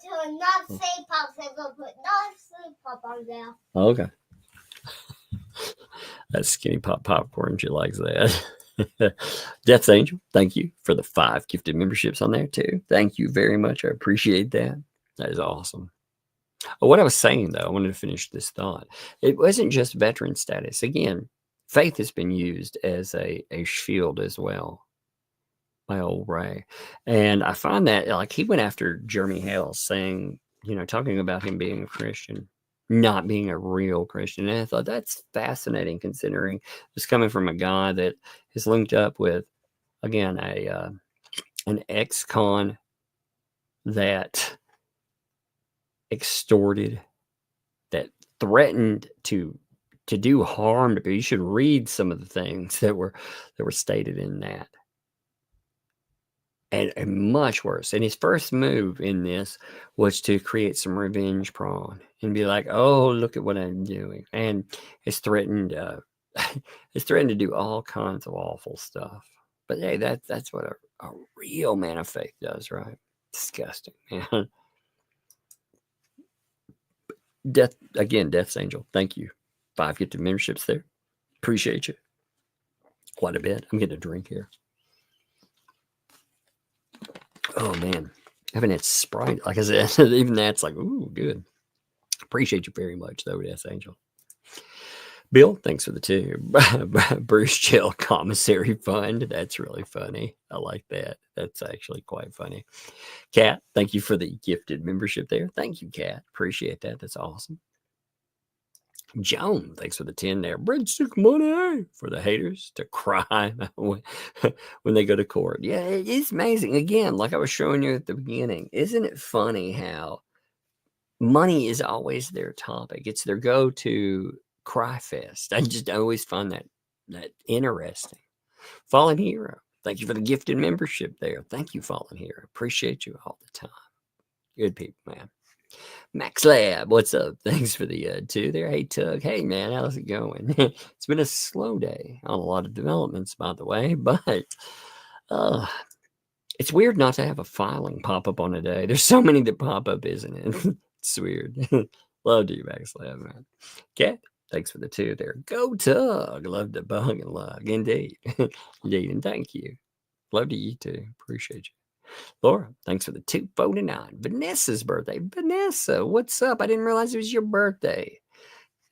to not Stay Pop. So I'm going to put not Stay Pop on there. Okay. That Skinny Pop popcorn, she likes that. Death's Angel, thank you for the 5 gifted memberships on there too. Thank you very much. I appreciate that. That is awesome. Oh, what I was saying though, I wanted to finish this thought. It wasn't just veteran status. Again, faith has been used as a shield as well by old Ray. And I find that like he went after Jeremy Hale saying, talking about him being a Christian, not being a real Christian. And I thought that's fascinating considering it's coming from a guy that is linked up with, again, an ex-con that extorted, that threatened to do harm to people. You should read some of the things that were stated in that. And much worse. And his first move in this was to create some revenge porn and be like, "Oh, look at what I'm doing," and it's threatened. It's threatened to do all kinds of awful stuff. But hey, that's what a real man of faith does, right? Disgusting, man. Death's Angel. Thank you. 5 gifted memberships there. Appreciate you quite a bit. I'm getting a drink here. Oh man, I haven't had Sprite. Like I said, even that's like, ooh, good. Appreciate you very much, though, Death Angel. Bill, thanks for the 2. Bruce Chill Commissary Fund. That's really funny. I like that. That's actually quite funny. Kat, thank you for the gifted membership there. Thank you, Kat. Appreciate that. That's awesome. Joan, thanks for the 10 there. Breadstick money for the haters to cry when they go to court. Yeah, it's amazing. Again, like I was showing you at the beginning, isn't it funny how money is always their topic? It's their go-to cry fest. I just always find that interesting. Fallen Hero, thank you for the gifted membership there. Thank you, Fallen Hero. Appreciate you all the time. Good people, man. Max Lab, what's up? Thanks for the 2 there. Hey, Tug. Hey, man, how's it going? It's been a slow day on a lot of developments, by the way, but it's weird not to have a filing pop up on a day. There's so many that pop up, isn't it? It's weird. Love to you, Max Lab, man. Okay, thanks for the 2 there. Go Tug. Love to bug and lug. Indeed. Indeed, and thank you. Love to you too. Appreciate you. Laura, thanks for the 249. Vanessa's birthday. Vanessa, what's up? I didn't realize it was your birthday.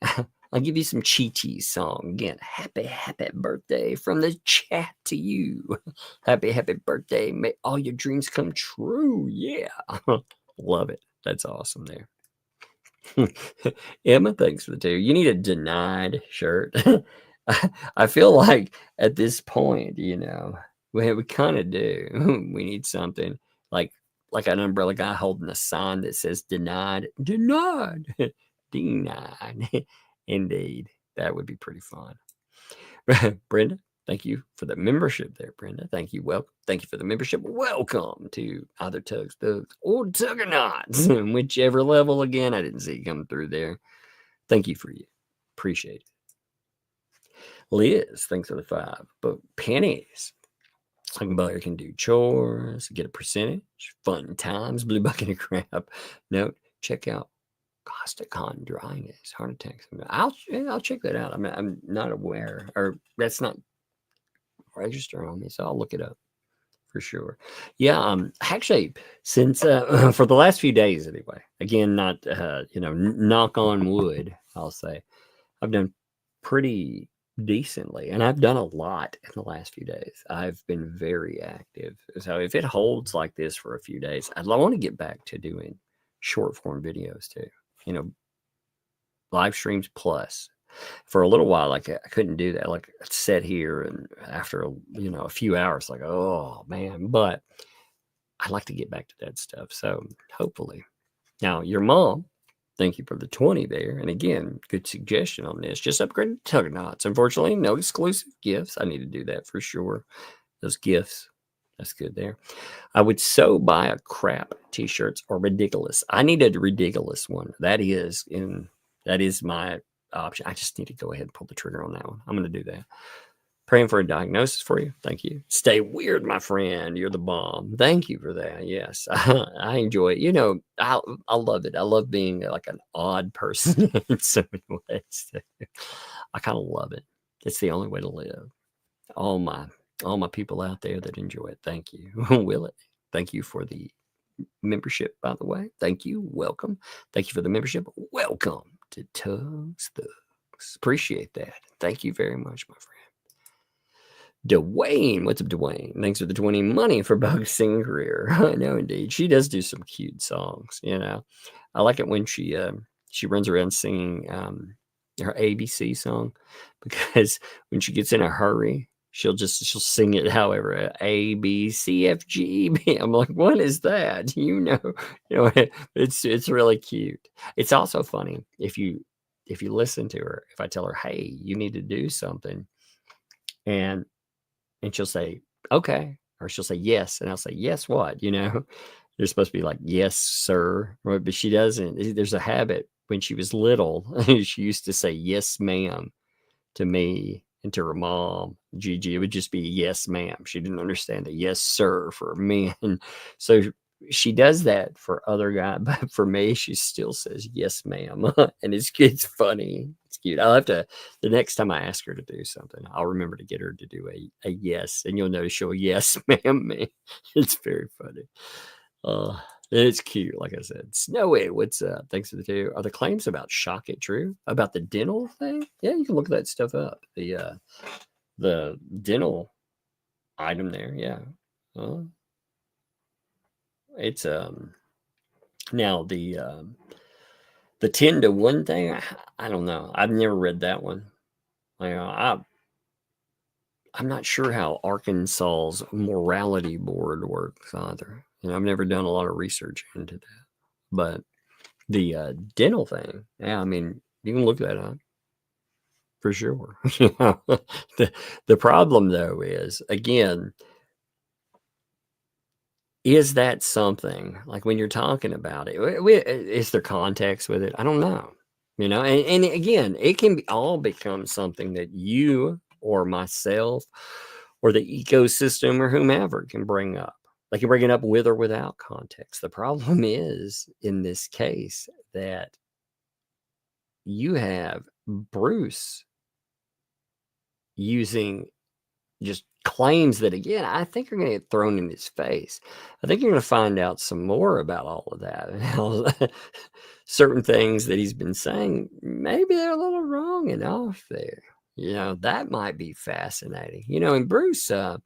I'll give you some Chi-Chi's song. Again, happy birthday from the chat to you. Happy birthday. May all your dreams come true. Yeah. Love it. That's awesome there. Emma, thanks for the 2. You need a denied shirt. I feel like at this point, we kind of do. We need something like an umbrella guy holding a sign that says denied. Denied. Indeed. That would be pretty fun. Brenda, thank you for the membership there, Brenda. Thank you. Thank you for the membership. Welcome to either Tugs, Thugs, or Tuggernauts. Whichever level. Again, I didn't see it come through there. Thank you for you. Appreciate it. Liz, thanks for the 5. But pennies. Butter can do chores, get a percentage, fun times, blue bucket of crap. Note, check out Costicon dryness, heart attacks. I'll check that out. I'm not aware, or that's not registered on me, so I'll look it up for sure. Yeah, actually, since for the last few days anyway. Again, not knock on wood. I'll say I've done pretty decently, and I've done a lot in the last few days. I've been very active, so if it holds like this for a few days, I want to get back to doing short form videos too, live streams. Plus for a little while, I couldn't do that. Like I sat here, and after a few hours, like, oh man, but I like to get back to that stuff. So hopefully. Now your mom, thank you for the 20 there. And again, good suggestion on this. Just upgrade to Tuggernauts. Unfortunately, no exclusive gifts. I need to do that for sure. Those gifts, that's good there. I would so buy a crap t-shirts or ridiculous. I need a ridiculous one. That is my option. I just need to go ahead and pull the trigger on that one. I'm going to do that. Praying for a diagnosis for you. Thank you. Stay weird, my friend. You're the bomb. Thank you for that. Yes, I enjoy it. I love it. I love being like an odd person in so many ways. I kind of love it. It's the only way to live. All my people out there that enjoy it. Thank you. Will it? Thank you for the membership, by the way. Thank you. Welcome. Thank you for the membership. Welcome to Tugs Thugs. Appreciate that. Thank you very much, my friend. Dwayne, what's up, Dwayne? Thanks for the 20 money for Bug's singing career. I know, indeed. She does do some cute songs. I like it when she runs around singing her ABC song, because when she gets in a hurry, she'll sing it however, A, B, C, F, G, B. I'm like, what is that? It's really cute. It's also funny if you listen to her. If I tell her, hey, you need to do something, and she'll say, okay, or she'll say yes, and I'll say, yes, what? You're supposed to be like, yes, sir, right? But she doesn't. There's a habit. When she was little, she used to say yes, ma'am, to me and to her mom, Gigi. It would just be yes, ma'am. She didn't understand the yes, sir for men. So she does that for other guys, but for me, she still says yes, ma'am. And it's funny. It's cute. I'll have to, the next time I ask her to do something, I'll remember to get her to do a yes. And you'll notice she'll yes, ma'am me. It's very funny. It's cute, like I said. Snowy, what's up? Thanks for the 2. Are the claims about shock it true? About the dental thing? Yeah, you can look that stuff up. The dental item there, yeah. It's now the 10 to 1 thing. I don't know. I've never read that one. I'm not sure how Arkansas's morality board works either. And I've never done a lot of research into that. But the dental thing, yeah, I mean, you can look that up for sure. The problem though is, again, is that something like when you're talking about it, is there context with it? I don't know. And again, it can all become something that you or myself or the ecosystem or whomever can bring up. They can bring it up with or without context. The problem is, in this case, that you have Bruce using just claims that, again, I think are going to get thrown in his face. I think you're going to find out some more about all of that and how certain things that he's been saying, maybe they're a little wrong and off there. That might be fascinating. And Bruce, I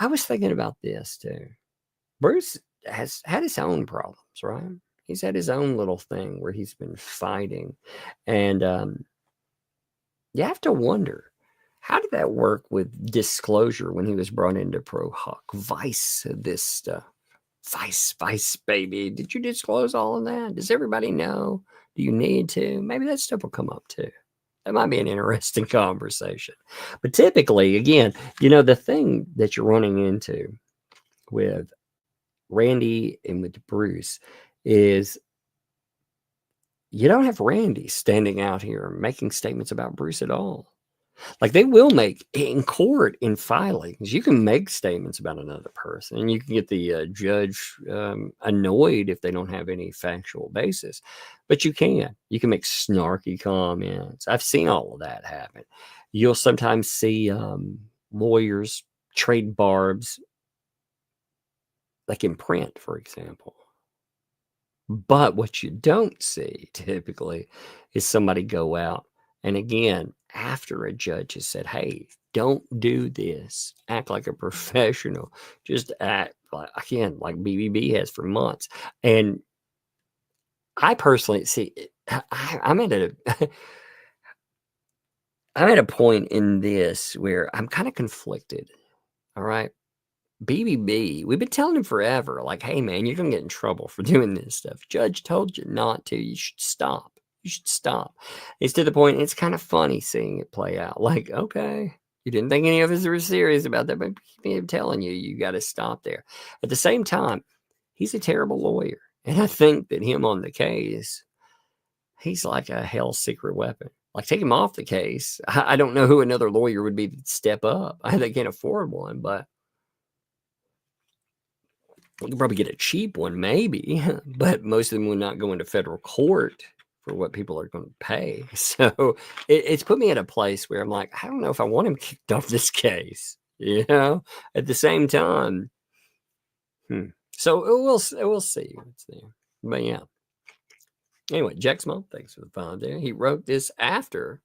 was thinking about this too. Bruce has had his own problems, right? He's had his own little thing where he's been fighting. And you have to wonder, how did that work with disclosure when he was brought into Pro Hawk? Vice, this stuff. Vice, baby. Did you disclose all of that? Does everybody know? Do you need to? Maybe that stuff will come up too. That might be an interesting conversation. But typically, again, the thing that you're running into with Randy and with Bruce is you don't have Randy standing out here making statements about Bruce at all. Like they will make in court, in filings, you can make statements about another person and you can get the judge annoyed if they don't have any factual basis, but you can make snarky comments. I've seen all of that happen. You'll sometimes see lawyers trade barbs, like in print, for example. But what you don't see typically is somebody go out and, again, after a judge has said, hey, don't do this, act like a professional, just act like, again, like BBB has for months. And I personally see, I'm at a point in this where I'm kind of conflicted. All right. BBB, we've been telling him forever, like, hey, man, you're going to get in trouble for doing this stuff. Judge told you not to. You should stop. You should stop. It's to the point, it's kind of funny seeing it play out. Like, okay, you didn't think any of us were serious about that, but I'm telling you, you got to stop there. At the same time, he's a terrible lawyer. And I think that him on the case, he's like a Hale secret weapon. Like, take him off the case. I don't know who another lawyer would be to step up. They can't afford one, but you can probably get a cheap one, maybe, but most of them will not go into federal court for what people are going to pay. So it's put me at a place where I'm like, I don't know if I want him kicked off this case, at the same time. So we'll see what's there. But yeah. Anyway, Jack's mom, thanks for the follow there. He wrote this after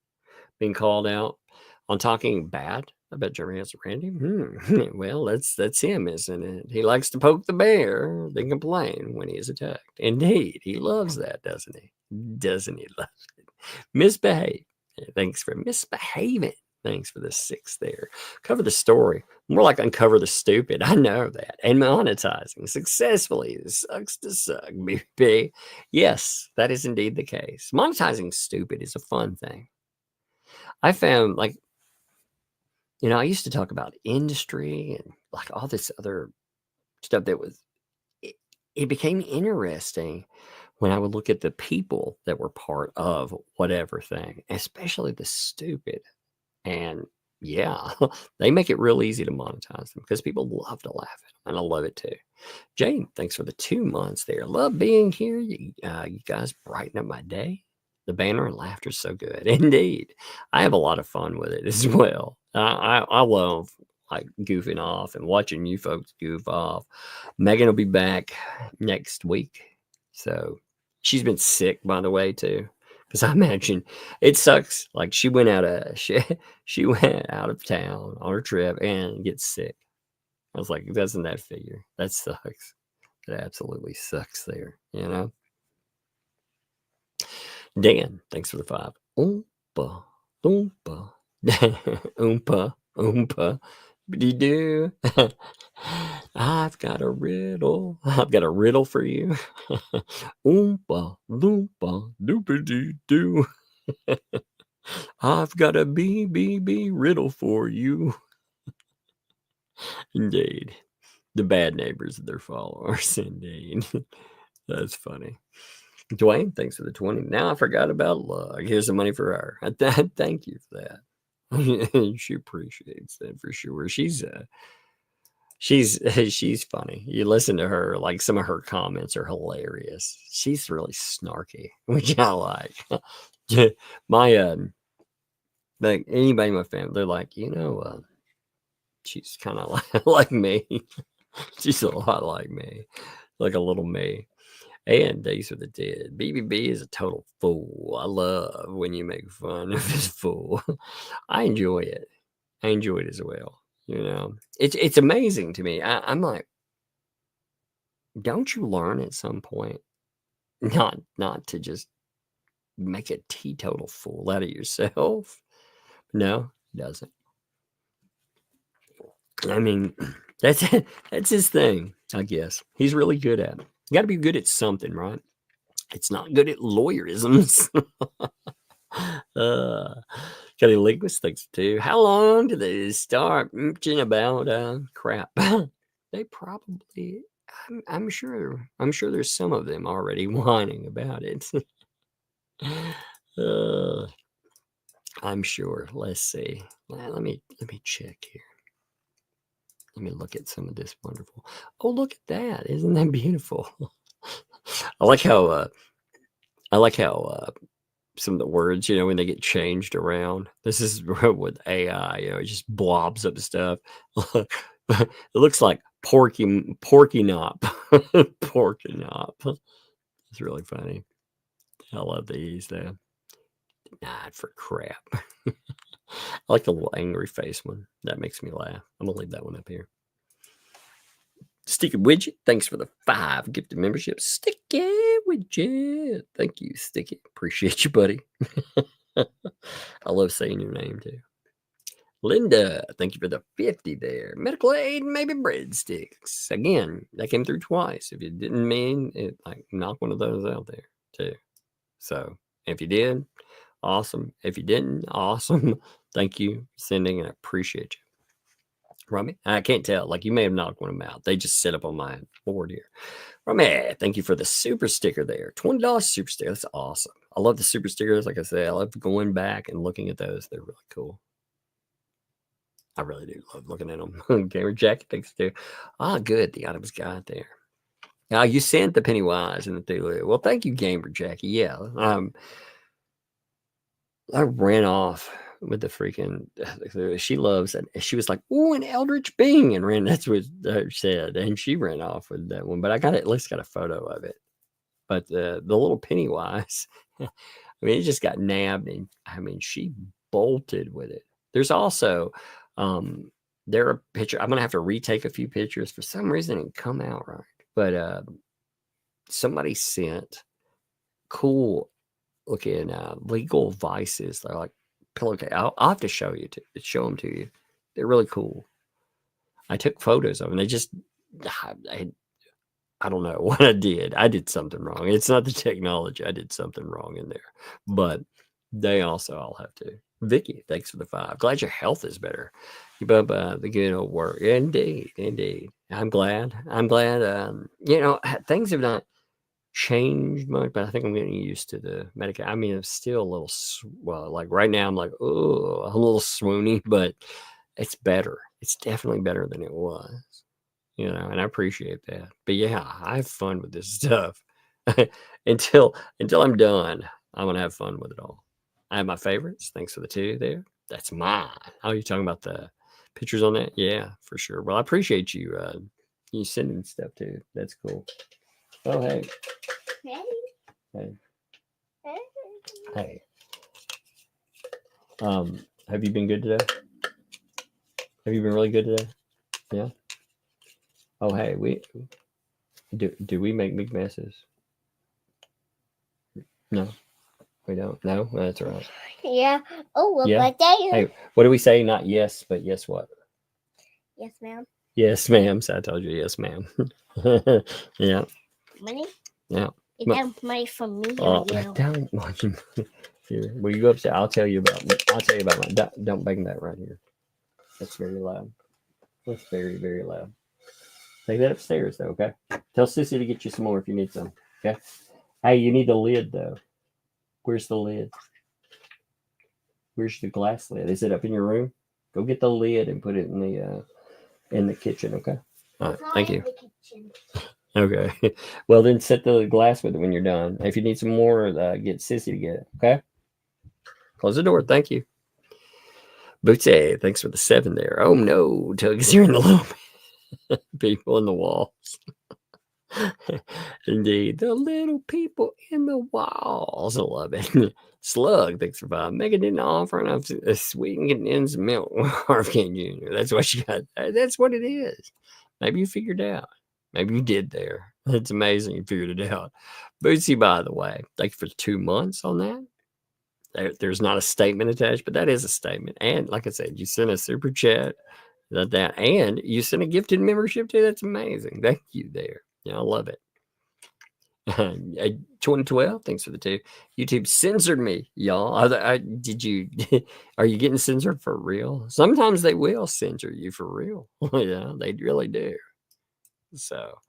being called out on talking bad about Jeremy Hanson Randy. Well, that's him, isn't it? He likes to poke the bear, then complain when he is attacked. Indeed, he loves that, doesn't he? Doesn't he love it? Misbehave. Thanks for misbehaving. Thanks for the 6 there. Cover the story. More like uncover the stupid. I know that. And monetizing successfully. It sucks to suck, baby. Yes, that is indeed the case. Monetizing stupid is a fun thing. I found, like, I used to talk about industry and like all this other stuff that was, it became interesting when I would look at the people that were part of whatever thing, especially the stupid. And yeah, they make it real easy to monetize them because people love to laugh at them. And I love it too. Jane, thanks for the 2 months there. Love being here. You guys brighten up my day. The banner and laughter is so good. Indeed. I have a lot of fun with it as well. I love like goofing off and watching you folks goof off. Megan will be back next week. So she's been sick, by the way, too. Because I imagine it sucks. Like she went out of town on her trip and gets sick. I was like, doesn't that figure? That sucks. It absolutely sucks there, you know? Dan, thanks for the 5. Oompa, oompa, oompa, oompa, dee-doo. I've got a riddle. I've got a riddle for you. Oompa, loompa, doopity-doo. I've got a B riddle for you. Indeed. The bad neighbors of their followers, indeed. That's funny. Dwayne, thanks for the 20. Now I forgot about luck. Here's the money for her. Thank you for that. She appreciates that for sure. She's funny. You listen to her, like some of her comments are hilarious. She's really snarky, which I like. My like anybody in my family, they're like, she's kind of like me. She's a lot like me, like a little me. And Days of the Dead. BBB is a total fool. I love when you make fun of this fool. I enjoy it. I enjoy it as well. It's amazing to me. I'm like, don't you learn at some point not to just make a teetotal fool out of yourself? No, it doesn't. I mean, that's his thing, I guess. He's really good at it. You got to be good at something, right? It's not good at lawyerisms. Got any linguist things too? How long do they start bitching about crap? They probably, I'm sure there's some of them already whining about it. I'm sure. Let's see. Let me check here. Let me look at some of this wonderful. Oh, look at that! Isn't that beautiful? I like how some of the words, when they get changed around. This is with AI. It just blobs up stuff. It looks like porky nop. Porky nop. It's really funny. I love these though. Not for crap. I like the little angry face one. That makes me laugh. I'm gonna leave that one up here. Sticky Widget, thanks for the 5 gifted membership. Sticky Widget. Thank you, Sticky. Appreciate you, buddy. I love saying your name too. Linda, thank you for the 50 there. Medical aid, maybe breadsticks. Again, that came through twice. If you didn't mean it, like knock one of those out there too. So if you did, awesome. If you didn't, awesome. Thank you for sending, and I appreciate you. Rummy, I can't tell. Like you may have knocked one of them out. They just sit up on my board here. Rummy, thank you for the super sticker there. $20 super sticker. That's awesome. I love the super stickers. Like I said, I love going back and looking at those. They're really cool. I really do love looking at them. Gamer Jacket, thanks too. Good. The items got there. You sent the Pennywise and the Thulu. Well, thank you, Gamer Jackie. Yeah. I ran off with the freaking, she loves it. She was like, "Oh, an Eldritch Bing," and ran. That's what she said, and she ran off with that one. But I at least got a photo of it. But the little Pennywise, I mean, it just got nabbed, and I mean, she bolted with it. There's also there are picture. I'm gonna have to retake a few pictures. For some reason, it didn't come out right. But somebody sent cool looking legal vices. They're like pillowcase. I'll have to show them to you. They're really cool. I took photos of them. They just, I don't know what I did. I did something wrong. It's not the technology. I did something wrong in there. But they also, I'll have to. Vicky, thanks for the 5. Glad your health is better. Keep up the good old work. Indeed. I'm glad. Things have not changed much, but I think I'm getting used to the medication. I mean, it's still a little, like right now I'm like, oh, a little swoony, but it's better. It's definitely better than it was, and I appreciate that. But yeah, I have fun with this stuff. until I'm done, I'm gonna have fun with it all. I have my favorites. Thanks for the 2 there. That's mine. Oh, you're talking about the Pictures on that? Yeah, for sure. Well, I appreciate you you sending stuff too. That's cool. Oh, hey. Hey. Hey. Have you been good today? Have you been really good today? Yeah. Oh, hey, we do we make big messes? No, we don't. No, that's all right. Yeah. Oh, well, Yeah. but there you Hey, what do we say? Not yes, but yes what? Yes, ma'am. Yes, ma'am. So I told you yes, ma'am. Yeah. Money? Yeah. Is that money from me or you? Don't watch him. Here, will you go upstairs? I'll tell you about my. Don't bang that right here. That's very loud. That's very, very loud. Take that upstairs though, okay? Tell Sissy to get you some more if you need some. Okay. Hey, you need the lid though. Where's the lid? Where's the glass lid? Is it up in your room? Go get the lid and put it in the kitchen, okay? All right, thank you. Okay. Well, then set the glass with it when you're done. If you need some more, get Sissy to get it, okay? Close the door. Thank you. Bootsy, thanks for the 7 there. Oh, no. Tug is hearing the little people in the walls. Indeed. The little people in the walls. I love it. Slug, thanks for 5. Megan didn't offer enough sweet and ends milk. Harvey Jr. That's what she got. That's what it is. Maybe you figured it out. Maybe you did there. It's amazing you figured it out. Bootsy, by the way, thank you for 2 months on that. There's not a statement attached, but that is a statement. And like I said, you sent a super chat, and you sent a gifted membership too. That's amazing. Thank you there. Yeah, I love it. 2012, thanks for the 2. YouTube censored me, y'all. Are you getting censored for real? Sometimes they will censor you for real. Yeah, they really do. So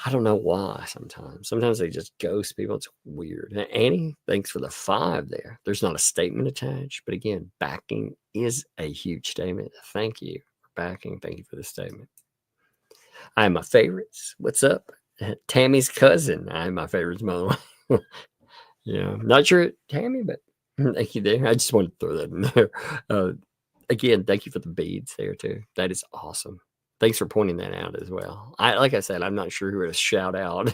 I don't know why sometimes. Sometimes they just ghost people. It's weird. Annie, thanks for the 5 there. There's not a statement attached, but again, backing is a huge statement. Thank you for backing. Thank you for the statement. I am my favorites. What's up? Tammy's cousin. I am my favorites, by the way. Yeah, not sure, Tammy, but thank you there. I just wanted to throw that in there. Again, thank you for the beads there too. That is awesome. Thanks for pointing that out as well. Like I said, I'm not sure who to shout out,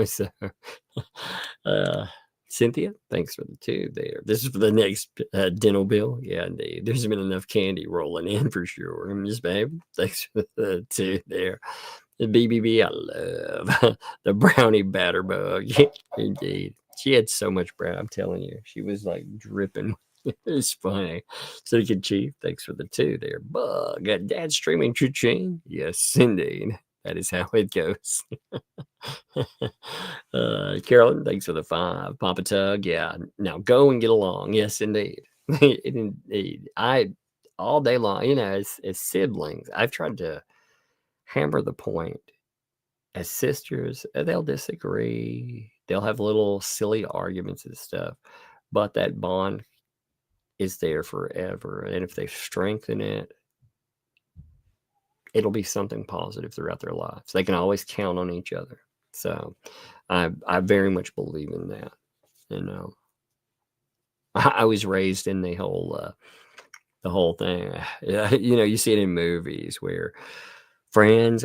so Cynthia, thanks for the 2 there. This is for the next dental bill. Yeah, indeed. There's been enough candy rolling in for sure. Miss Babe, thanks for the 2 there. The BBB, I love the brownie batter bug. Indeed. She had so much brown. I'm telling you, she was like dripping. It's funny. City Chief, thanks for the 2 there. Bug, got dad streaming cha-ching. Yes, indeed. That is how it goes. Carolyn, thanks for the 5. Papa Tug, yeah. Now go and get along. Yes, indeed. Indeed. All day long, as siblings, I've tried to hammer the point. As sisters, they'll disagree. They'll have little silly arguments and stuff. But that bond is there forever. And if they strengthen it, it'll be something positive throughout their lives. They can always count on each other. So I very much believe in that. I was raised in the whole thing. You see it in movies where friends,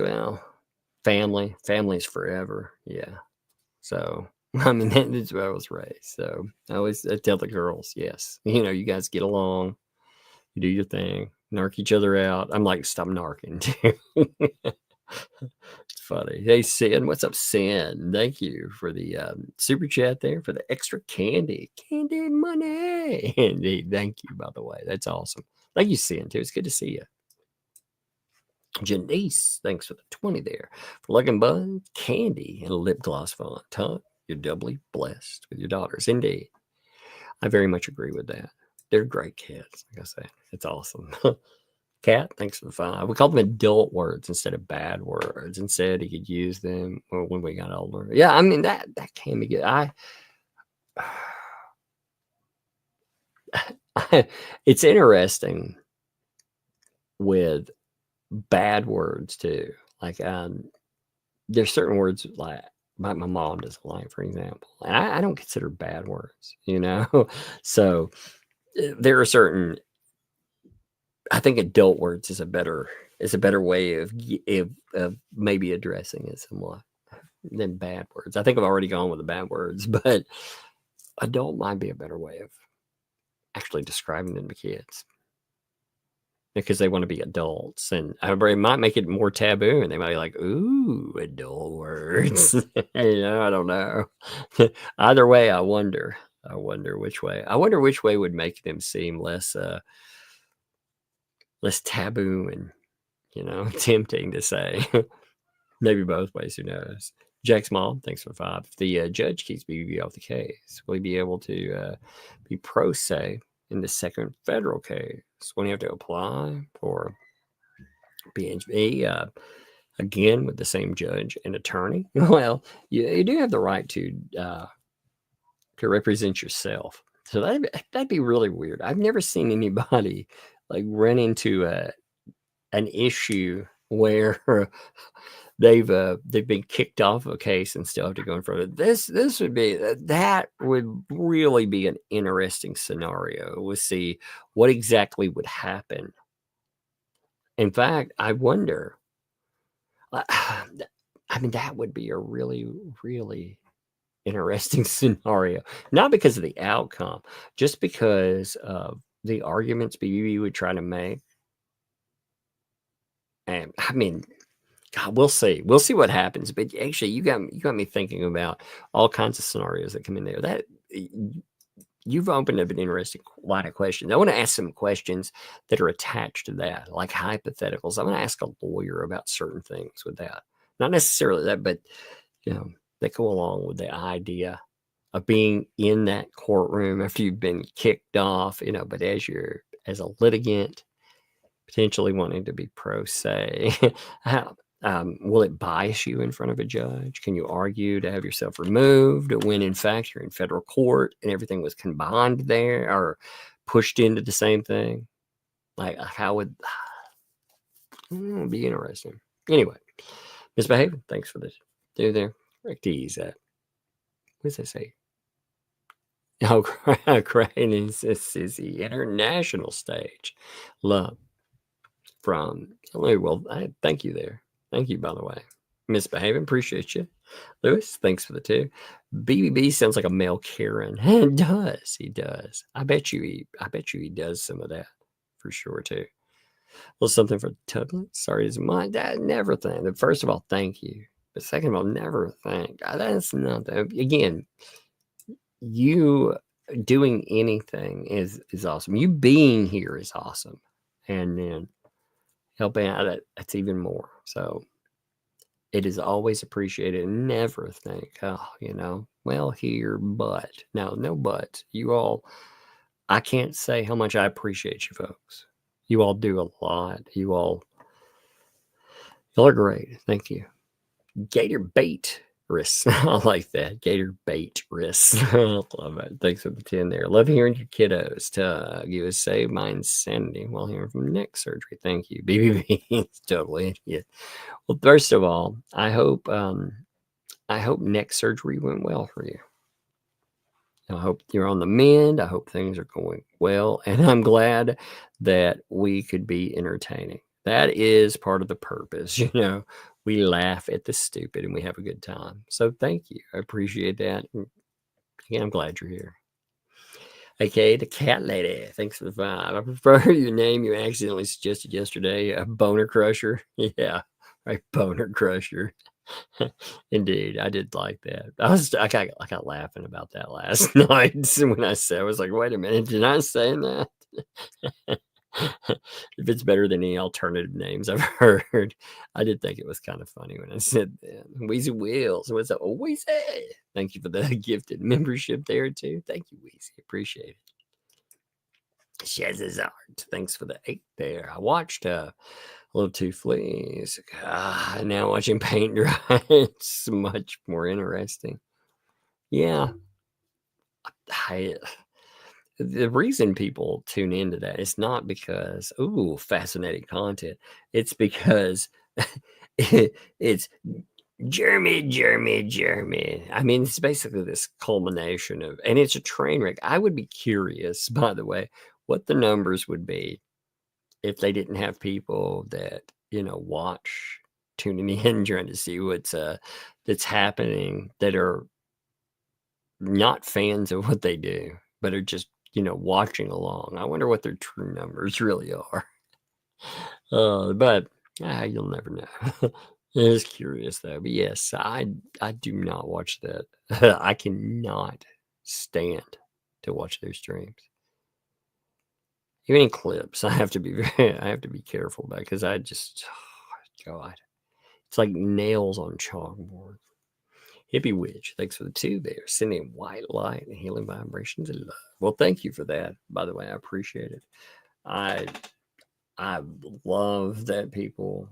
family's forever. Yeah. So I mean, that's where I was raised. So I tell the girls, yes, you guys get along, you do your thing, narc each other out. I'm like, stop narking too. It's funny. Hey, Sin, what's up, Sin? Thank you for the super chat there for the extra candy money. Indeed, thank you, by the way. That's awesome. Thank you, Sin, too. It's good to see you. Janice, thanks for the 20 there. For Lugging Bun, candy, and lip gloss font. Huh? You're doubly blessed with your daughters. Indeed. I very much agree with that. They're great kids, like I said. It's awesome. Cat, thanks for the 5. We call them adult words instead of bad words. Instead, he could use them when we got older. Yeah, I mean, that can be good. It's interesting with bad words too. Like there's certain words like my mom doesn't like, for example, and I don't consider bad words, So there are certain I think adult words is a better way of maybe addressing it somewhat than bad words. I think I've already gone with the bad words, but adult might be a better way of actually describing them to kids because they want to be adults, and it might make it more taboo, and they might be like, "Ooh, adult words." I don't know. Either way, I wonder which way. I wonder which way would make them seem less taboo and tempting to say. Maybe both ways. Who knows? Jack's mom, thanks for the 5. If the judge keeps BBB off the case, will he be able to be pro se in the second federal case when you have to apply for BHB again with the same judge and attorney? Well, you do have the right to represent yourself. So that'd be really weird. I've never seen anybody like run into an issue where they've been kicked off of a case and still have to go in front of it. This would be that would really be an interesting scenario. We'll see what exactly would happen. In fact, I wonder. I mean, that would be a really, really interesting scenario. Not because of the outcome, just because of the arguments BBB would try to make. And I mean, God, we'll see. We'll see what happens. But actually, you got me thinking about all kinds of scenarios that come in there. That you've opened up an interesting line of questions. I want to ask some questions that are attached to that, like hypotheticals. I'm going to ask a lawyer about certain things with that. Not necessarily that, but that go along with the idea of being in that courtroom after you've been kicked off. But as a litigant, potentially wanting to be pro se. Will it bias you in front of a judge? Can you argue to have yourself removed when in fact you're in federal court and everything was combined there or pushed into the same thing? Like how would be interesting. Anyway, misbehaving. Thanks for this. Dude there. Rick D's what does that say? Oh, crying is a sissy. International stage. Love. From well, thank you there. Thank you, by the way. Misbehaving, appreciate you. Lewis, thanks for the 2. BBB sounds like a male Karen. He does. I bet you he does some of that for sure too. Well, something for Tuglet. Sorry, is my dad never thank. First of all, thank you. But second of all, never thank. That's nothing. Again, you doing anything is awesome. You being here is awesome. And then helping out, that's even more. So it is always appreciated. Never think, well, here, but no buts. You all, I can't say how much I appreciate you folks. You all do a lot. Y'all are great. Thank you. Gator bait wrists. I like that. Gator bait wrists. Love it. Thanks for the 10 there. Love hearing your kiddos. Tug, you saved my insanity while hearing from neck surgery. Thank you. BBB. Totally idiot. Well, first of all, I hope neck surgery went well for you. I hope you're on the mend. I hope things are going well. And I'm glad that we could be entertaining. That is part of the purpose. We laugh at the stupid and we have a good time. So thank you. I appreciate that. Again, I'm glad you're here. Okay, the cat lady. Thanks for the 5. I prefer your name you accidentally suggested yesterday. A boner crusher. Yeah, right. Boner crusher. Indeed, I did like that. I got laughing about that last night when I said, I was like, wait a minute, did I say that? If it's better than any alternative names I've heard, I did think it was kind of funny when I said that. Wheezy Wheels, what's up? Wheezy, thank you for the gifted membership there too. Thank you, Wheezy, appreciate it. Shazazard, thanks for the 8 there. I watched Love Two Fleas. Now watching paint dry, it's much more interesting. Yeah, the reason people tune into that is not because, fascinating content. It's because it's Jeremy. I mean, it's basically this culmination of, and it's a train wreck. I would be curious, by the way, what the numbers would be if they didn't have people that, watch, tuning in, trying to see what's that's happening, that are not fans of what they do, but are just, watching along. I wonder what their true numbers really are. But you'll never know. It's curious though. But yes, I do not watch that. I cannot stand to watch their streams. Even in clips, I have to be careful about, because I just, God, it's like nails on chalkboard. Hippie Witch, thanks for the 2 there. Sending white light and healing vibrations and love. Well, thank you for that. By the way, I appreciate it. I love that people,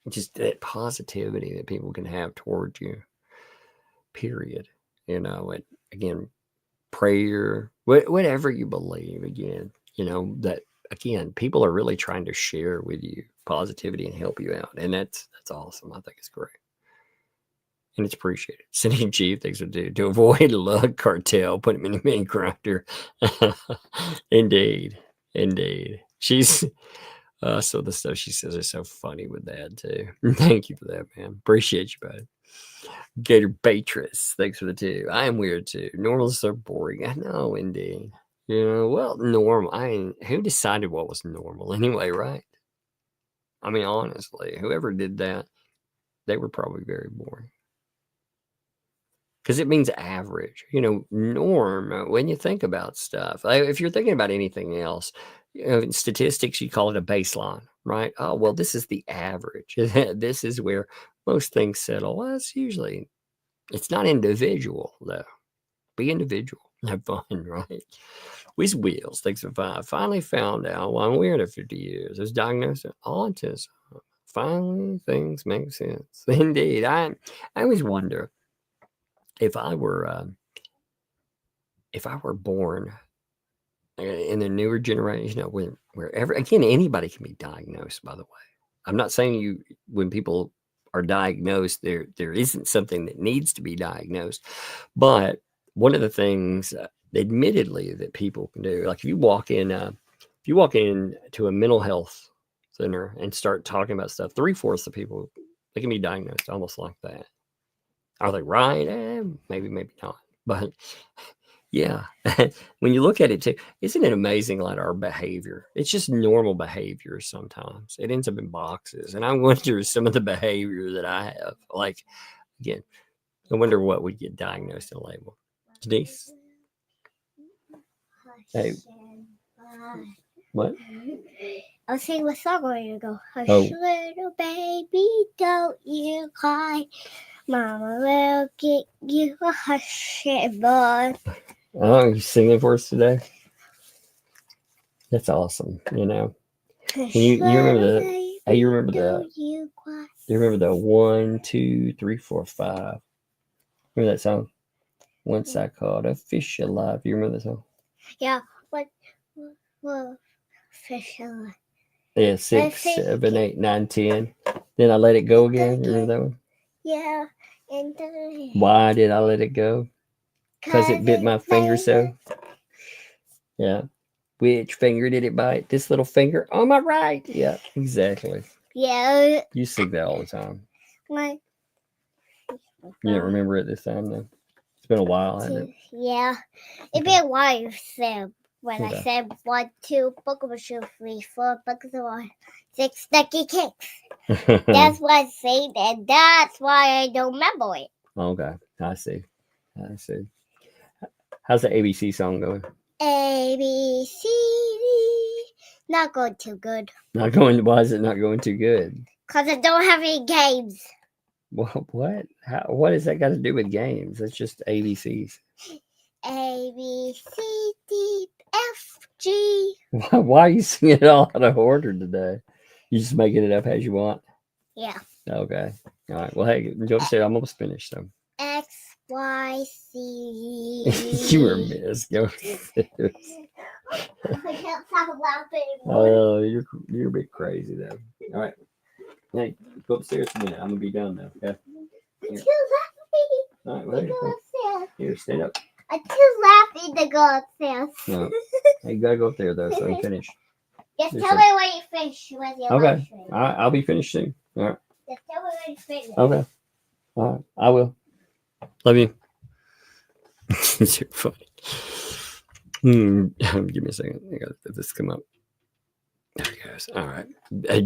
just that positivity that people can have towards you. Period. And again, prayer, whatever you believe. Again, that again, people are really trying to share with you positivity and help you out, and that's awesome. I think it's great. And it's appreciated. Sending Chief things to do to avoid a lug cartel, put him in the main grinder. Indeed. She's so the stuff she says is so funny with that too. Thank you for that, man. Appreciate you, bud. Gator Beatrice, thanks for the 2. I am weird too. Normal is so boring. I know, indeed. Well, normal. Who decided what was normal anyway, right? I mean, honestly, whoever did that, they were probably very boring. Because it means average, norm. When you think about stuff, if you're thinking about anything else, in statistics, you call it a baseline, right? Oh, well, this is the average. This is where most things settle. Well, it's not individual, though. Be individual. Have fun, right? Whiz Wheels, thanks for 5. Finally found out why I'm weird at 50 years. I was diagnosed with autism. Finally, things make sense. Indeed. I always wonder, if I were born in the newer generation, wherever, again, anybody can be diagnosed, by the way. I'm not saying when people are diagnosed, there isn't something that needs to be diagnosed. But one of the things, admittedly, that people can do, like if you walk into a mental health center and start talking about stuff, 3/4 of people, they can be diagnosed almost like that. Are they right? Maybe not. But yeah, when you look at it too, isn't it amazing, like our behavior? It's just normal behavior sometimes. It ends up in boxes. And I wonder some of the behavior that I have. Like, again, I wonder what would get diagnosed and labeled. Denise? Hey. What? I'll sing a song where you go, hush, little baby, don't you cry. Mama will get you a hushy boy. Oh, you singing for us today? That's awesome. You remember the? You remember the? You remember the 1, 2, 3, 4, 5? Remember that song? Once I caught a fish alive. You remember that song? Yeah. What fish alive? Yeah, 6, 7, 8, 9, 10. Then I let it go again. You remember that one? Yeah. Why did I let it go? Because it bit my finger so. Yeah. Which finger did it bite? This little finger on my right. Yeah, exactly. Yeah. You sing that all the time. You don't remember it this time, though? It's been a while, hasn't it? Yeah. It's been a while, you said. When I said 1, 2, buckle 2, 3, 4, buckle 1, 6, ducky kicks. That's what I say, and that's why I don't remember it. Okay, I see. How's the ABC song going? A, B, C, D. Not going too good. Why is it not going too good? Because I don't have any games. What? What has that got to do with games? It's just ABCs. A, B, C, D, F, G. Why are you singing it all out of order today? You just making it up as you want? Yeah. Okay. All right. Well, hey, go upstairs. I'm almost finished. So. X, Y, C. You were a mess. Go upstairs. I can't talk about it anymore. Oh, you're a bit crazy though. All right. Hey, go upstairs a minute. I'm gonna be done now. Okay. Here. All right. Well, here, stand up. I'm too laughing to go upstairs. No. You gotta go up there though, so I'm finished. Just tell me when you finish with your Okay. live stream. I'll be finished soon. All right. Just tell me when you finish. Okay. All right. I will. Love you. You're funny. Give me a second. I gotta let this come up. There it goes. All right.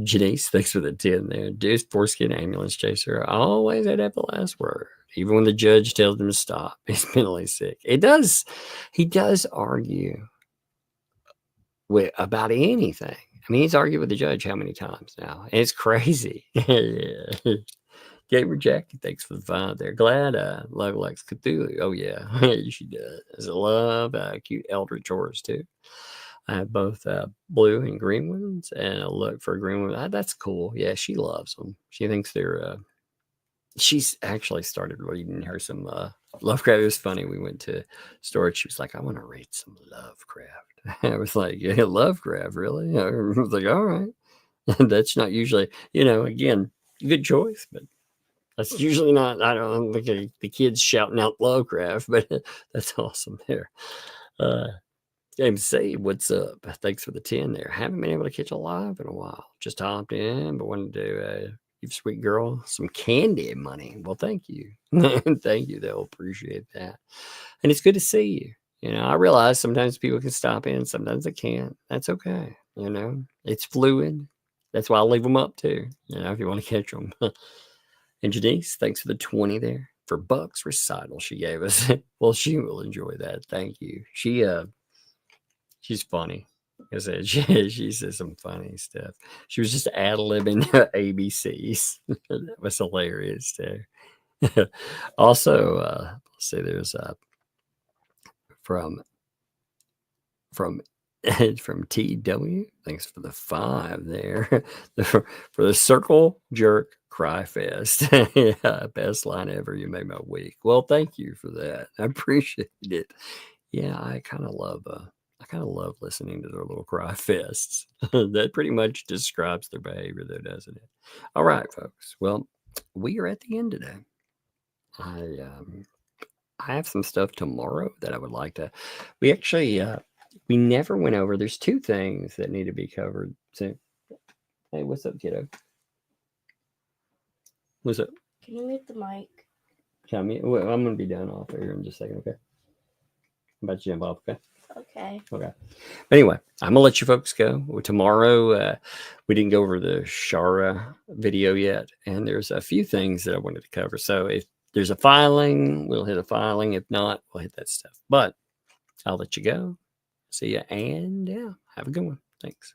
Janice, thanks for the 10 there. Deuce, foreskin ambulance chaser. Always had to have the last word. Even when the judge tells him to stop. He's mentally sick. He does argue about anything. I mean, he's argued with the judge how many times now? And it's crazy. Gamer Jackie, thanks for the 5 there. Glad Love likes Cthulhu. Oh, yeah. She does. I love cute eldritch horrors, too. I have both blue and green ones, and a look for a green one. That's cool. Yeah, she loves them. She thinks they're... she's actually started reading her some Lovecraft. It was funny. We went to storage. She was like, I want to read some Lovecraft. I was like, yeah, Lovecraft, really? I was like, all right. That's not usually, again, good choice, but that's usually not, I don't think the kids shouting out Lovecraft, but that's awesome there. James C, what's up? Thanks for the 10 there. Haven't been able to catch a live in a while. Just hopped in, but wanted to give sweet girl some candy money. Well, thank you. Thank you. They'll appreciate that. And it's good to see you. I realize sometimes people can stop in, sometimes they can't. That's okay. It's fluid. That's why I leave them up too, if you want to catch them. And Janice, thanks for the 20 there for Buck's recital she gave us. Well, she will enjoy that. Thank you. She's funny. I said, she says some funny stuff. She was just ad-libbing ABCs. That was hilarious too. Also, let's see, there's from TW. Thanks for the 5 there. For the Circle Jerk Cry Fest. Yeah, best line ever. You made my week. Well, thank you for that. I appreciate it. Yeah, I kind of love listening to their little cry fests. That pretty much describes their behavior, though, doesn't it? All right, folks. Well, we are at the end today. I have some stuff tomorrow that I would like to. We actually we never went over. There's 2 things that need to be covered soon. Hey, what's up, kiddo? What's up? Can you mute the mic? Well, I'm gonna be done off here in just a second. Okay. I'm about to jump off. Okay. Okay. Anyway, I'm gonna let you folks go. Tomorrow, we didn't go over the Shara video yet, and there's a few things that I wanted to cover. So if there's a filing, we'll hit a filing. If not, we'll hit that stuff. But I'll let you go. See ya, and yeah, have a good one. Thanks.